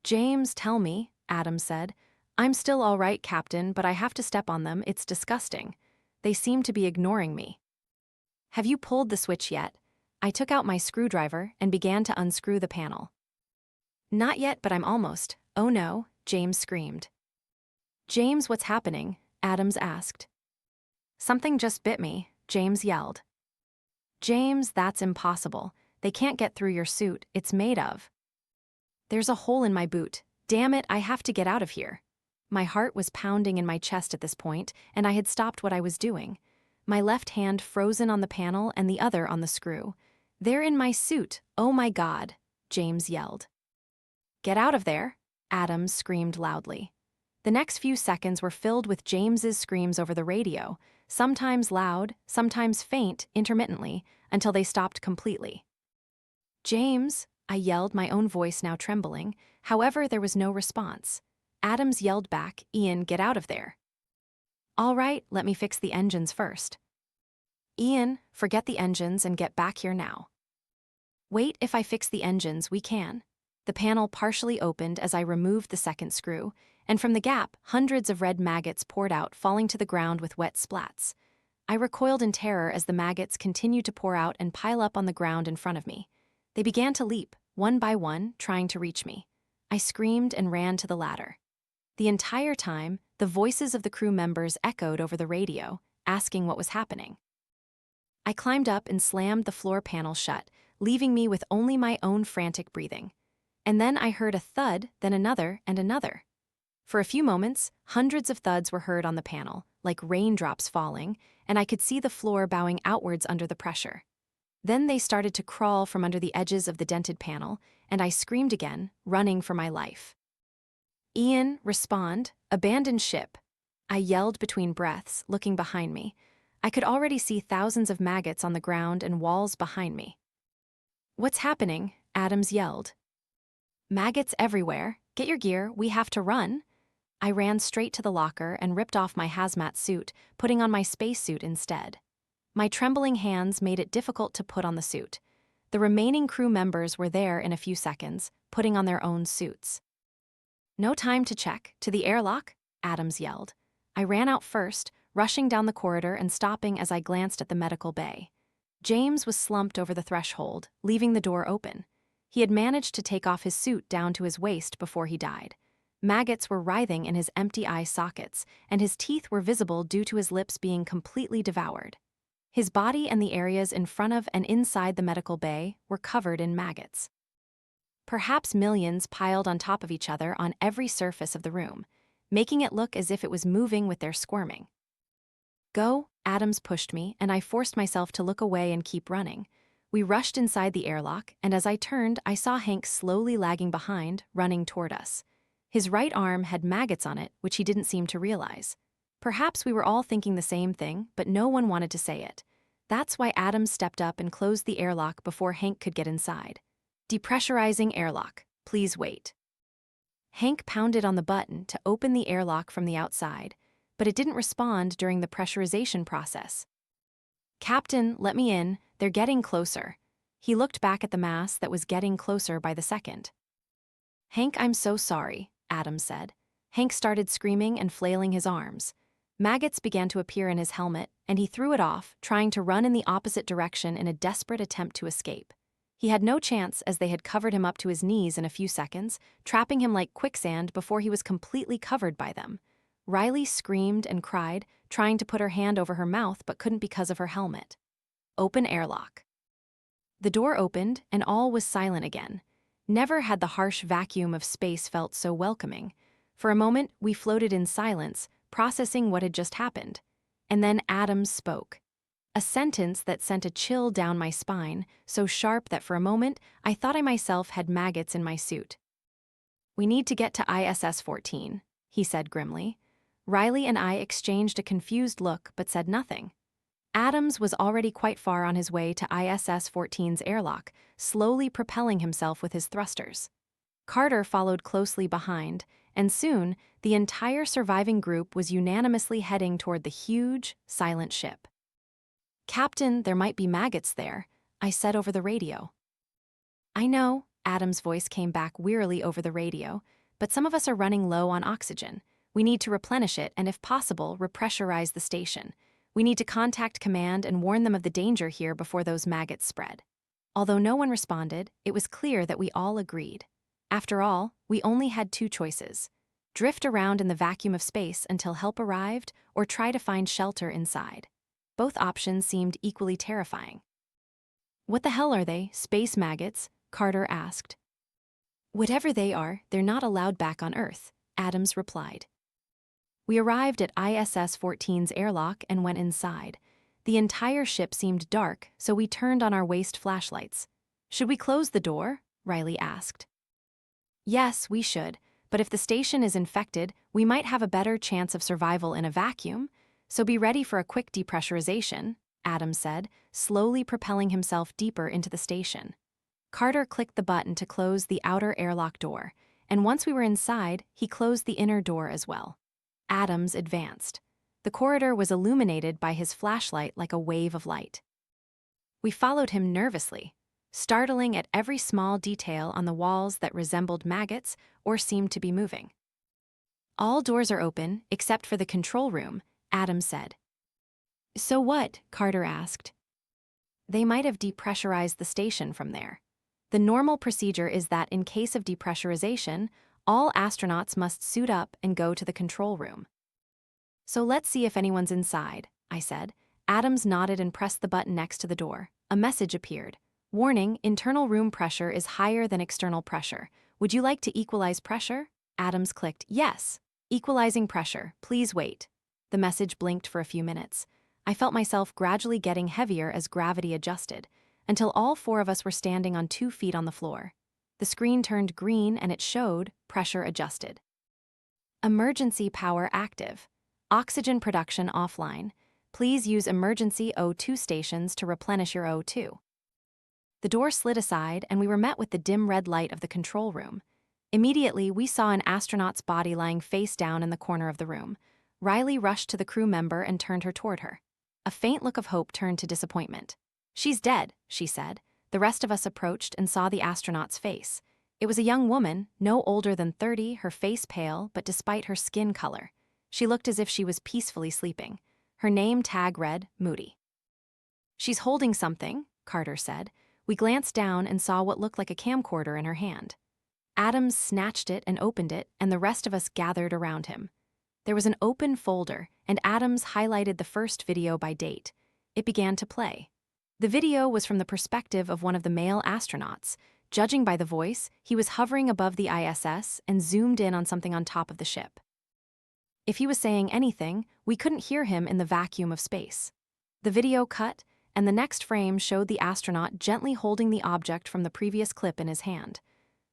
James, tell me, Adams said. I'm still all right, Captain, but I have to step on them. It's disgusting. They seem to be ignoring me. Have you pulled the switch yet? I took out my screwdriver and began to unscrew the panel. Not yet, but I'm almost. Oh no, James screamed. James, what's happening? Adams asked. Something just bit me, James yelled. James, that's impossible. They can't get through your suit. It's made of. There's a hole in my boot. Damn it, I have to get out of here. My heart was pounding in my chest at this point, and I had stopped what I was doing. My left hand frozen on the panel and the other on the screw. They're in my suit. Oh my God, James yelled. Get out of there, Adams screamed loudly. The next few seconds were filled with James's screams over the radio, sometimes loud, sometimes faint, intermittently, until they stopped completely. James, I yelled, my own voice now trembling. However, there was no response. Adams yelled back, Ian, get out of there. All right, let me fix the engines first. Ian, forget the engines and get back here now. Wait, if I fix the engines, we can. The panel partially opened as I removed the second screw, and from the gap, hundreds of red maggots poured out, falling to the ground with wet splats. I recoiled in terror as the maggots continued to pour out and pile up on the ground in front of me. They began to leap, one by one, trying to reach me. I screamed and ran to the ladder. The entire time, the voices of the crew members echoed over the radio, asking what was happening. I climbed up and slammed the floor panel shut, leaving me with only my own frantic breathing. And then I heard a thud, then another and another. For a few moments, hundreds of thuds were heard on the panel, like raindrops falling, and I could see the floor bowing outwards under the pressure. Then they started to crawl from under the edges of the dented panel, and I screamed again, running for my life. Ian, respond, abandon ship. I yelled between breaths, looking behind me. I could already see thousands of maggots on the ground and walls behind me. What's happening? Adams yelled. Maggots everywhere. Get your gear, we have to run. I ran straight to the locker and ripped off my hazmat suit, putting on my spacesuit instead. My trembling hands made it difficult to put on the suit. The remaining crew members were there in a few seconds, putting on their own suits. No time to check. To the airlock, Adams yelled. I ran out first, rushing down the corridor and stopping as I glanced at the medical bay. James was slumped over the threshold, leaving the door open. He had managed to take off his suit down to his waist before he died. Maggots were writhing in his empty eye sockets, and his teeth were visible due to his lips being completely devoured. His body and the areas in front of and inside the medical bay were covered in maggots. Perhaps millions piled on top of each other on every surface of the room, making it look as if it was moving with their squirming. Go, Adams pushed me, and I forced myself to look away and keep running. We rushed inside the airlock, and as I turned, I saw Hank slowly lagging behind, running toward us. His right arm had maggots on it, which he didn't seem to realize. Perhaps we were all thinking the same thing, but no one wanted to say it. That's why Adams stepped up and closed the airlock before Hank could get inside. Depressurizing airlock. Please wait. Hank pounded on the button to open the airlock from the outside, but it didn't respond during the pressurization process. Captain, let me in. They're getting closer. He looked back at the mass that was getting closer by the second. Hank, I'm so sorry, Adams said. Hank started screaming and flailing his arms. Maggots began to appear in his helmet, and he threw it off, trying to run in the opposite direction in a desperate attempt to escape. He had no chance as they had covered him up to his knees in a few seconds, trapping him like quicksand before he was completely covered by them. Riley screamed and cried, trying to put her hand over her mouth but couldn't because of her helmet. Open airlock. The door opened, and all was silent again. Never had the harsh vacuum of space felt so welcoming. For a moment, we floated in silence, processing what had just happened. And then Adams spoke. A sentence that sent a chill down my spine, so sharp that for a moment I thought I myself had maggots in my suit. "We need to get to ISS 14, he said grimly. Riley and I exchanged a confused look but said nothing. Adams was already quite far on his way to ISS 14's airlock, slowly propelling himself with his thrusters. Carter followed closely behind, and soon the entire surviving group was unanimously heading toward the huge, silent ship. "Captain, there might be maggots there," I said over the radio. "I know," Adam's voice came back wearily over the radio, "but some of us are running low on oxygen. We need to replenish it and, if possible, repressurize the station. We need to contact command and warn them of the danger here before those maggots spread." Although no one responded, it was clear that we all agreed. After all, we only had two choices: drift around in the vacuum of space until help arrived, or try to find shelter inside. Both options seemed equally terrifying. "What the hell are they, space maggots?" Carter asked. "Whatever they are, they're not allowed back on Earth," Adams replied. We arrived at ISS 14's airlock and went inside. The entire ship seemed dark, so we turned on our waist flashlights. "Should we close the door?" Riley asked. "Yes, we should, but if the station is infected, we might have a better chance of survival in a vacuum, so be ready for a quick depressurization," Adams said, slowly propelling himself deeper into the station. Carter clicked the button to close the outer airlock door, and once we were inside, he closed the inner door as well. Adams advanced. The corridor was illuminated by his flashlight like a wave of light. We followed him nervously, startling at every small detail on the walls that resembled maggots or seemed to be moving. "All doors are open, except for the control room," Adams said. "So what?" Carter asked. "They might have depressurized the station from there. The normal procedure is that in case of depressurization, all astronauts must suit up and go to the control room." "So let's see if anyone's inside," I said. Adams nodded and pressed the button next to the door. A message appeared. "Warning, internal room pressure is higher than external pressure. Would you like to equalize pressure?" Adams clicked, "Yes. Equalizing pressure. Please wait." The message blinked for a few minutes. I felt myself gradually getting heavier as gravity adjusted, until all four of us were standing on 2 feet on the floor. The screen turned green and it showed pressure adjusted. "Emergency power active. Oxygen production offline. Please use emergency O2 stations to replenish your O2." The door slid aside and we were met with the dim red light of the control room. Immediately, we saw an astronaut's body lying face down in the corner of the room. Riley rushed to the crew member and turned her toward her. A faint look of hope turned to disappointment. "She's dead," she said. The rest of us approached and saw the astronaut's face. It was a young woman, no older than 30, her face pale, but despite her skin color, she looked as if she was peacefully sleeping. Her name tag read, Moody. "She's holding something," Carter said. We glanced down and saw what looked like a camcorder in her hand. Adams snatched it and opened it, and the rest of us gathered around him. There was an open folder, and Adams highlighted the first video by date. It began to play. The video was from the perspective of one of the male astronauts. Judging by the voice, he was hovering above the ISS and zoomed in on something on top of the ship. If he was saying anything, we couldn't hear him in the vacuum of space. The video cut, and the next frame showed the astronaut gently holding the object from the previous clip in his hand.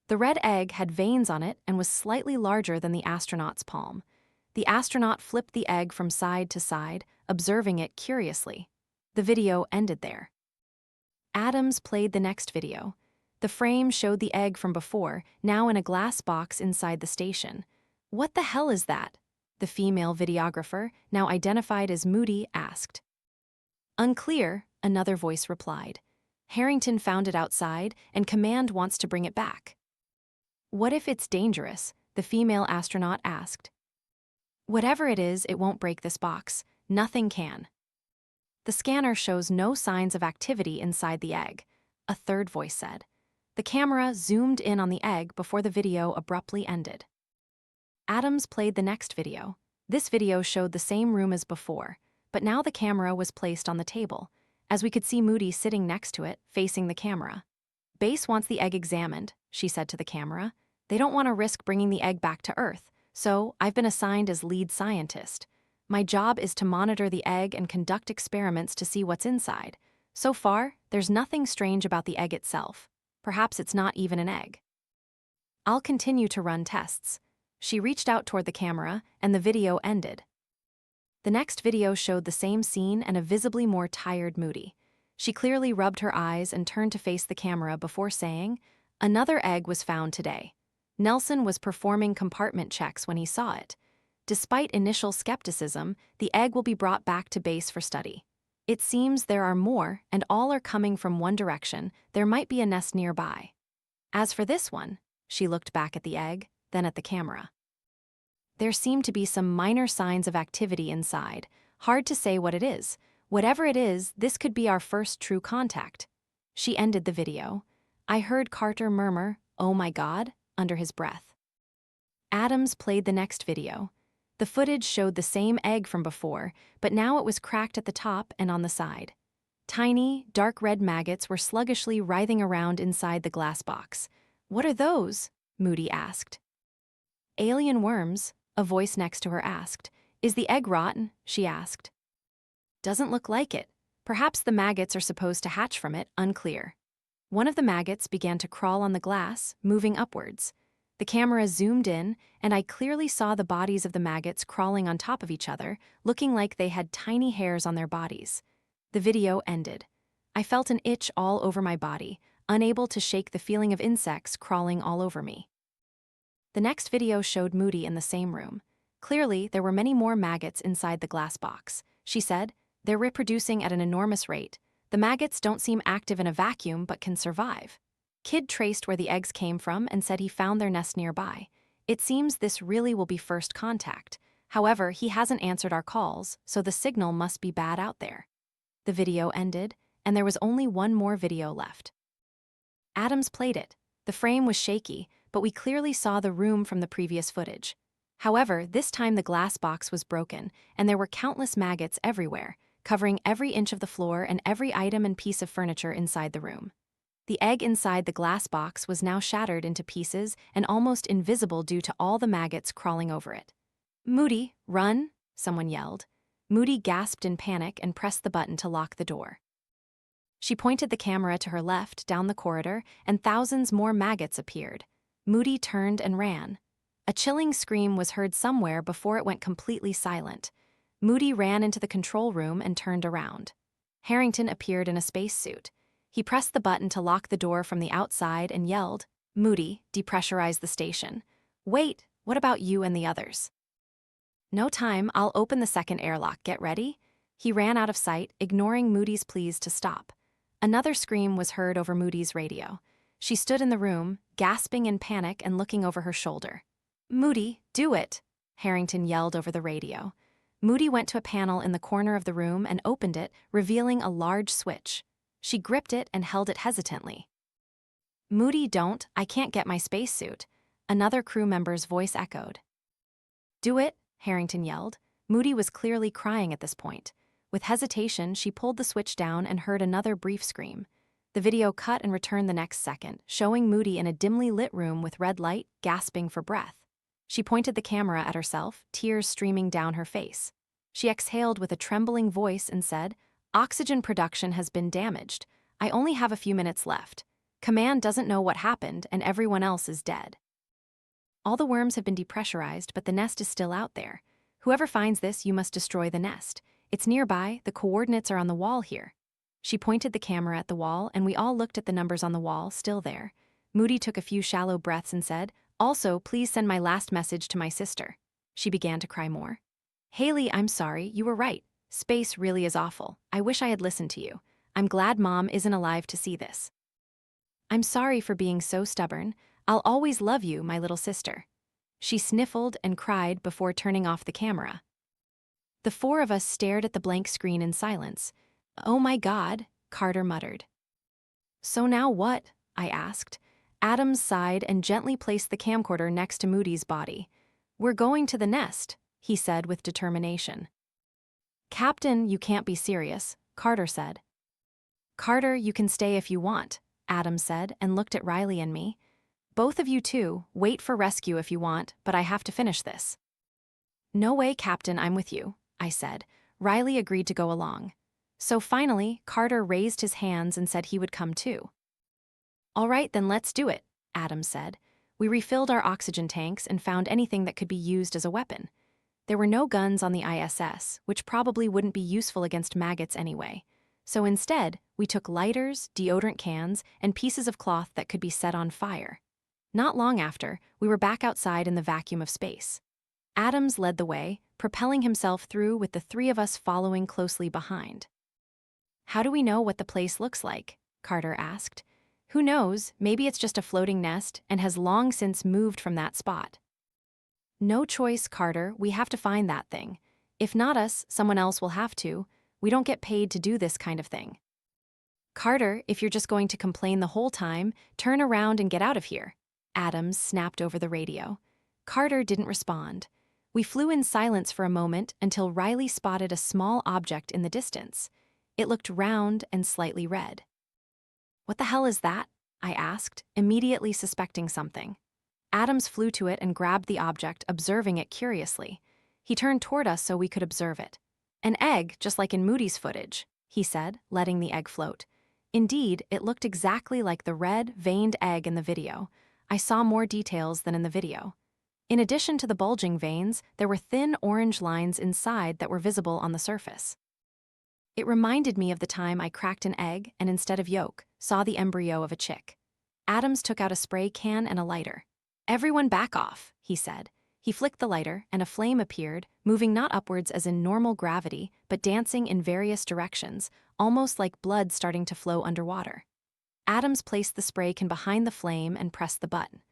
The red egg had veins on it and was slightly larger than the astronaut's palm. The astronaut flipped the egg from side to side, observing it curiously. The video ended there. Adams played the next video. The frame showed the egg from before, now in a glass box inside the station. "What the hell is that?" the female videographer, now identified as Moody, asked. "Unclear," another voice replied. "Harrington found it outside, and command wants to bring it back." "What if it's dangerous?" the female astronaut asked. "Whatever it is, it won't break this box. Nothing can." "The scanner shows no signs of activity inside the egg," a third voice said. The camera zoomed in on the egg before the video abruptly ended. Adams played the next video. This video showed the same room as before, but now the camera was placed on the table, as we could see Moody sitting next to it, facing the camera. "Base wants the egg examined," she said to the camera. "They don't want to risk bringing the egg back to Earth, so I've been assigned as lead scientist. My job is to monitor the egg and conduct experiments to see what's inside. So far, there's nothing strange about the egg itself. Perhaps it's not even an egg. I'll continue to run tests. She reached out toward the camera, and the video ended. The next video showed the same scene and a visibly more tired Moody. She clearly rubbed her eyes and turned to face the camera before saying, "Another egg was found today." Nelson was performing compartment checks when he saw it. Despite initial skepticism, the egg will be brought back to base for study. It seems there are more, and all are coming from one direction. There might be a nest nearby. As for this one, she looked back at the egg, then at the camera. There seemed to be some minor signs of activity inside. Hard to say what it is. Whatever it is, this could be our first true contact. She ended the video. I heard Carter murmur, "Oh my God," under his breath. Adams played the next video. The footage showed the same egg from before, but now it was cracked at the top and on the side. Tiny, dark red maggots were sluggishly writhing around inside the glass box. "What are those?" Moody asked. "Alien worms," a voice next to her asked. "Is the egg rotten?" she asked. "Doesn't look like it. Perhaps the maggots are supposed to hatch from it, unclear." One of the maggots began to crawl on the glass, moving upwards. The camera zoomed in, and I clearly saw the bodies of the maggots crawling on top of each other, looking like they had tiny hairs on their bodies. The video ended. I felt an itch all over my body, unable to shake the feeling of insects crawling all over me. The next video showed Moody in the same room. Clearly, there were many more maggots inside the glass box. She said, "They're reproducing at an enormous rate. The maggots don't seem active in a vacuum but can survive." Kid traced where the eggs came from and said he found their nest nearby. It seems this really will be first contact. However, he hasn't answered our calls, so the signal must be bad out there. The video ended, and there was only one more video left. Adams played it. The frame was shaky, but we clearly saw the room from the previous footage. However, this time the glass box was broken, and there were countless maggots everywhere, covering every inch of the floor and every item and piece of furniture inside the room. The egg inside the glass box was now shattered into pieces and almost invisible due to all the maggots crawling over it. "Moody, run!" someone yelled. Moody gasped in panic and pressed the button to lock the door. She pointed the camera to her left, down the corridor, and thousands more maggots appeared. Moody turned and ran. A chilling scream was heard somewhere before it went completely silent. Moody ran into the control room and turned around. Harrington appeared in a spacesuit. He pressed the button to lock the door from the outside and yelled, "Moody, depressurize the station." "Wait, what about you and the others?" "No time, I'll open the second airlock, get ready." He ran out of sight, ignoring Moody's pleas to stop. Another scream was heard over Moody's radio. She stood in the room, gasping in panic and looking over her shoulder. "Moody, do it," Harrington yelled over the radio. Moody went to a panel in the corner of the room and opened it, revealing a large switch. She gripped it and held it hesitantly. "Moody, don't, I can't get my spacesuit," another crew member's voice echoed. "Do it," Harrington yelled. Moody was clearly crying at this point. With hesitation, she pulled the switch down and heard another brief scream. The video cut and returned the next second, showing Moody in a dimly lit room with red light, gasping for breath. She pointed the camera at herself, tears streaming down her face. She exhaled with a trembling voice and said, "Oxygen production has been damaged. I only have a few minutes left. Command doesn't know what happened, and everyone else is dead." All the worms have been depressurized, but the nest is still out there. Whoever finds this, you must destroy the nest. It's nearby, the coordinates are on the wall here. She pointed the camera at the wall, and we all looked at the numbers on the wall, still there. Moody took a few shallow breaths and said, "Also, please send my last message to my sister." She began to cry more. "Haley, I'm sorry, you were right. Space really is awful. I wish I had listened to you. I'm glad Mom isn't alive to see this. I'm sorry for being so stubborn. I'll always love you, my little sister." She sniffled and cried before turning off the camera. The four of us stared at the blank screen in silence. "Oh my God," Carter muttered. "So now what?" I asked. Adams sighed and gently placed the camcorder next to Moody's body. "We're going to the nest," he said with determination. "Captain, you can't be serious," Carter said. "Carter, you can stay if you want," Adams said and looked at Riley and me. "Both of you too, wait for rescue if you want, but I have to finish this." "No way, Captain, I'm with you," I said. Riley agreed to go along. So finally, Carter raised his hands and said he would come too. All right, then let's do it, Adams said. We refilled our oxygen tanks and found anything that could be used as a weapon. There were no guns on the ISS, which probably wouldn't be useful against maggots anyway. So instead, we took lighters, deodorant cans, and pieces of cloth that could be set on fire. Not long after, we were back outside in the vacuum of space. Adams led the way, propelling himself through with the three of us following closely behind. How do we know what the place looks like? Carter asked. Who knows, maybe it's just a floating nest and has long since moved from that spot. No choice, Carter, we have to find that thing. If not us, someone else will have to. We don't get paid to do this kind of thing. Carter, if you're just going to complain the whole time, turn around and get out of here. Adams snapped over the radio. Carter didn't respond. We flew in silence for a moment until Riley spotted a small object in the distance. It looked round and slightly red. What the hell is that? I asked, immediately suspecting something. Adams flew to it and grabbed the object, observing it curiously. He turned toward us so we could observe it. An egg, just like in Moody's footage, he said, letting the egg float. Indeed, it looked exactly like the red, veined egg in the video. I saw more details than in the video. In addition to the bulging veins, there were thin orange lines inside that were visible on the surface. It reminded me of the time I cracked an egg and instead of yolk, saw the embryo of a chick. Adams took out a spray can and a lighter. Everyone back off, he said. He flicked the lighter and a flame appeared, moving not upwards as in normal gravity, but dancing in various directions, almost like blood starting to flow underwater. Adams placed the spray can behind the flame and pressed the button.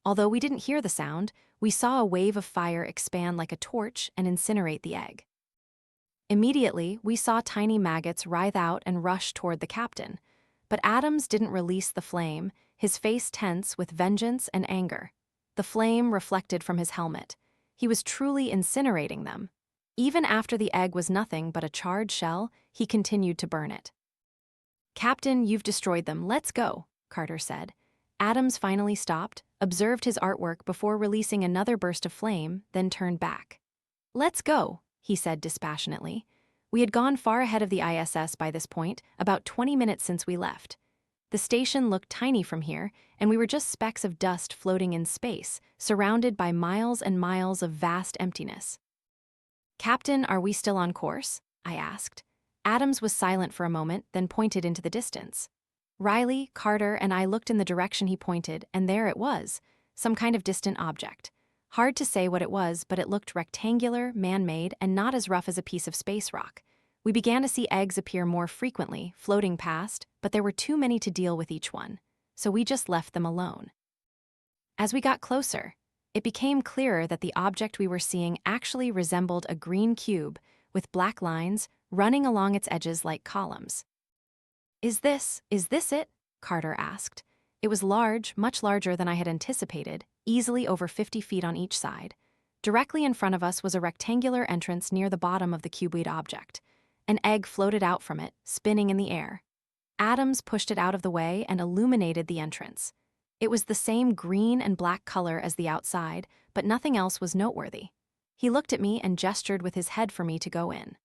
Although we didn't hear the sound, we saw a wave of fire expand like a torch and incinerate the egg. Immediately, we saw tiny maggots writhe out and rush toward the captain. But Adams didn't release the flame, his face tense with vengeance and anger. The flame reflected from his helmet. He was truly incinerating them. Even after the egg was nothing but a charred shell, he continued to burn it. Captain, you've destroyed them. Let's go, Carter said. Adams finally stopped, observed his artwork before releasing another burst of flame, then turned back. Let's go, he said dispassionately. We had gone far ahead of the ISS by this point, about 20 minutes since we left. The station looked tiny from here, and we were just specks of dust floating in space, surrounded by miles and miles of vast emptiness. Captain, are we still on course? I asked. Adams was silent for a moment, then pointed into the distance. Riley, Carter, and I looked in the direction he pointed, and there it was, some kind of distant object. Hard to say what it was, but it looked rectangular, man-made, and not as rough as a piece of space rock. We began to see eggs appear more frequently, floating past, but there were too many to deal with each one, so we just left them alone. As we got closer, it became clearer that the object we were seeing actually resembled a green cube, with black lines running along its edges like columns. Is this it? Carter asked. It was large, much larger than I had anticipated, easily over 50 feet on each side. Directly in front of us was a rectangular entrance near the bottom of the cuboid object. An egg floated out from it, spinning in the air. Adams pushed it out of the way and illuminated the entrance. It was the same green and black color as the outside, but nothing else was noteworthy. He looked at me and gestured with his head for me to go in.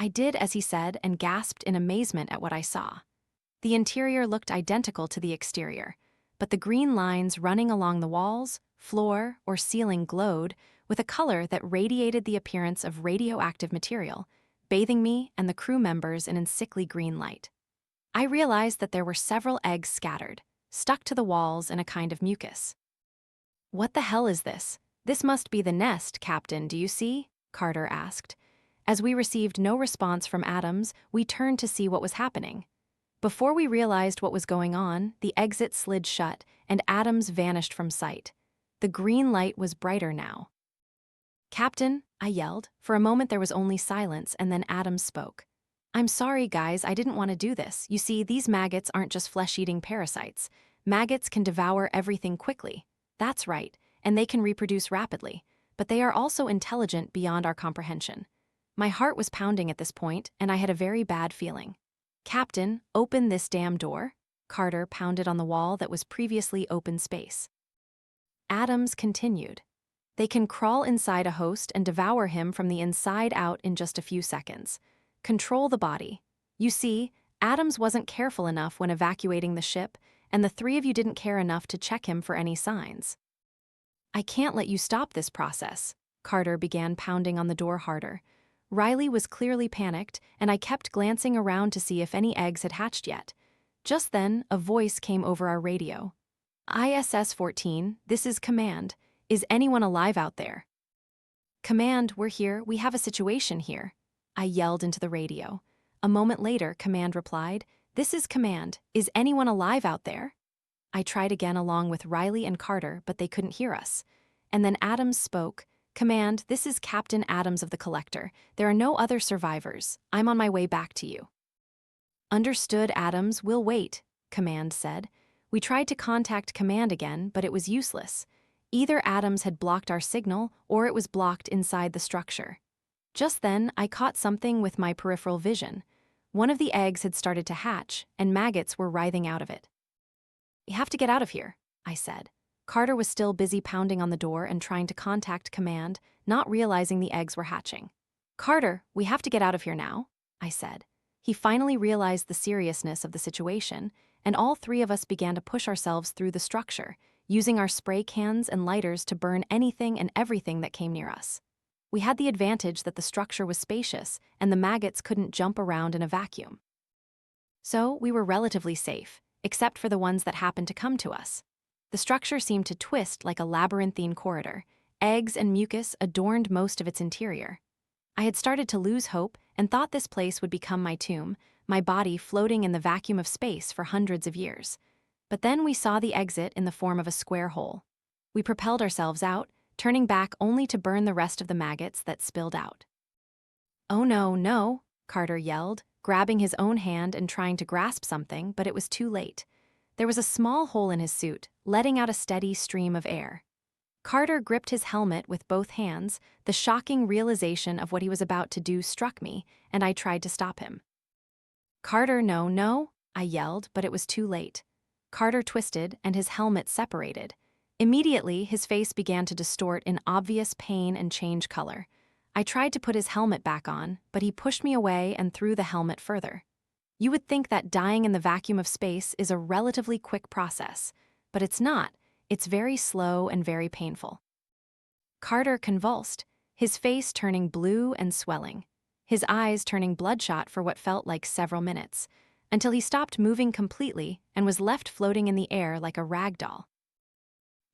I did as he said and gasped in amazement at what I saw. The interior looked identical to the exterior, but the green lines running along the walls, floor, or ceiling glowed with a color that radiated the appearance of radioactive material, bathing me and the crew members in a sickly green light. I realized that there were several eggs scattered, stuck to the walls in a kind of mucus. What the hell is this? This must be the nest, Captain, do you see? Carter asked. As we received no response from Adams, we turned to see what was happening. Before we realized what was going on, the exit slid shut and Adams vanished from sight. The green light was brighter now. Captain, I yelled. For a moment there was only silence, and then Adams spoke. I'm sorry, guys, I didn't want to do this. You see, these maggots aren't just flesh-eating parasites. Maggots can devour everything quickly. That's right, and they can reproduce rapidly. But they are also intelligent beyond our comprehension. My heart was pounding at this point, and I had a very bad feeling. Captain, open this damn door. Carter pounded on the wall that was previously open space. Adams continued. They can crawl inside a host and devour him from the inside out in just a few seconds. Control the body. You see, Adams wasn't careful enough when evacuating the ship, and the three of you didn't care enough to check him for any signs. I can't let you stop this process. Carter began pounding on the door harder. Riley was clearly panicked, and I kept glancing around to see if any eggs had hatched yet. Just then, a voice came over our radio. ISS-14, this is Command. Is anyone alive out there? Command, we're here. We have a situation here. I yelled into the radio. A moment later, Command replied, This is Command. Is anyone alive out there? I tried again along with Riley and Carter, but they couldn't hear us. And then Adams spoke. Command, this is Captain Adams of the Collector. There are no other survivors. I'm on my way back to you. Understood, Adams. We'll wait, Command said. We tried to contact Command again, but it was useless. Either Adams had blocked our signal, or it was blocked inside the structure. Just then, I caught something with my peripheral vision. One of the eggs had started to hatch, and maggots were writhing out of it. You have to get out of here, I said. Carter was still busy pounding on the door and trying to contact Command, not realizing the eggs were hatching. Carter, we have to get out of here now, I said. He finally realized the seriousness of the situation, and all three of us began to push ourselves through the structure, using our spray cans and lighters to burn anything and everything that came near us. We had the advantage that the structure was spacious and the maggots couldn't jump around in a vacuum. So we were relatively safe, except for the ones that happened to come to us. The structure seemed to twist like a labyrinthine corridor. Eggs and mucus adorned most of its interior. I had started to lose hope and thought this place would become my tomb, my body floating in the vacuum of space for hundreds of years. But then we saw the exit in the form of a square hole. We propelled ourselves out, turning back only to burn the rest of the maggots that spilled out. Oh no, no, Carter yelled, grabbing his own hand and trying to grasp something, but it was too late. There was a small hole in his suit, letting out a steady stream of air. Carter gripped his helmet with both hands. The shocking realization of what he was about to do struck me, and I tried to stop him. Carter, no, no, I yelled, but it was too late. Carter twisted, and his helmet separated. Immediately, his face began to distort in obvious pain and change color. I tried to put his helmet back on, but he pushed me away and threw the helmet further. You would think that dying in the vacuum of space is a relatively quick process, but it's not. It's very slow and very painful. Carter convulsed, his face turning blue and swelling, his eyes turning bloodshot for what felt like several minutes, until he stopped moving completely and was left floating in the air like a rag doll.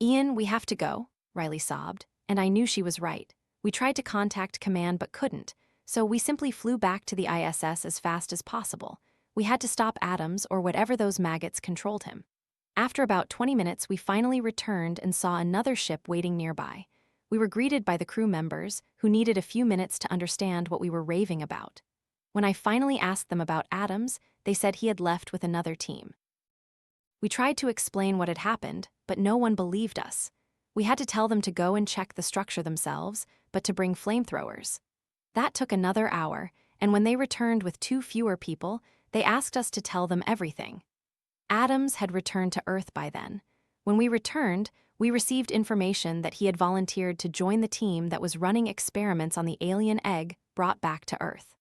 Ian, we have to go, Riley sobbed, and I knew she was right. We tried to contact Command but couldn't, so we simply flew back to the ISS as fast as possible. We had to stop Adams or whatever those maggots controlled him. After about 20 minutes, we finally returned and saw another ship waiting nearby. We were greeted by the crew members, who needed a few minutes to understand what we were raving about. When I finally asked them about Adams, they said he had left with another team. We tried to explain what had happened, but no one believed us. We had to tell them to go and check the structure themselves, but to bring flamethrowers. That took another hour, and when they returned with 2 fewer people, they asked us to tell them everything. Adams had returned to Earth by then. When we returned, we received information that he had volunteered to join the team that was running experiments on the alien egg brought back to Earth.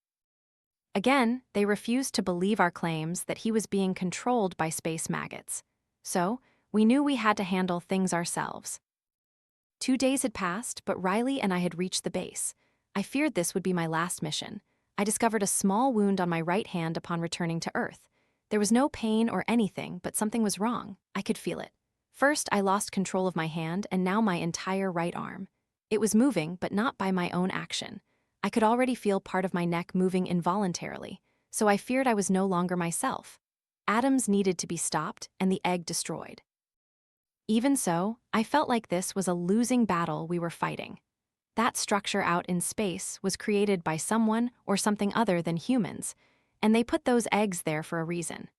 Again, they refused to believe our claims that he was being controlled by space maggots. So, we knew we had to handle things ourselves. 2 days had passed, but Riley and I had reached the base. I feared this would be my last mission. I discovered a small wound on my right hand upon returning to Earth. There was no pain or anything, but something was wrong. I could feel it. First, I lost control of my hand and now my entire right arm. It was moving, but not by my own action. I could already feel part of my neck moving involuntarily, so I feared I was no longer myself. Adams needed to be stopped and the egg destroyed. Even so, I felt like this was a losing battle we were fighting. That structure out in space was created by someone or something other than humans, and they put those eggs there for a reason.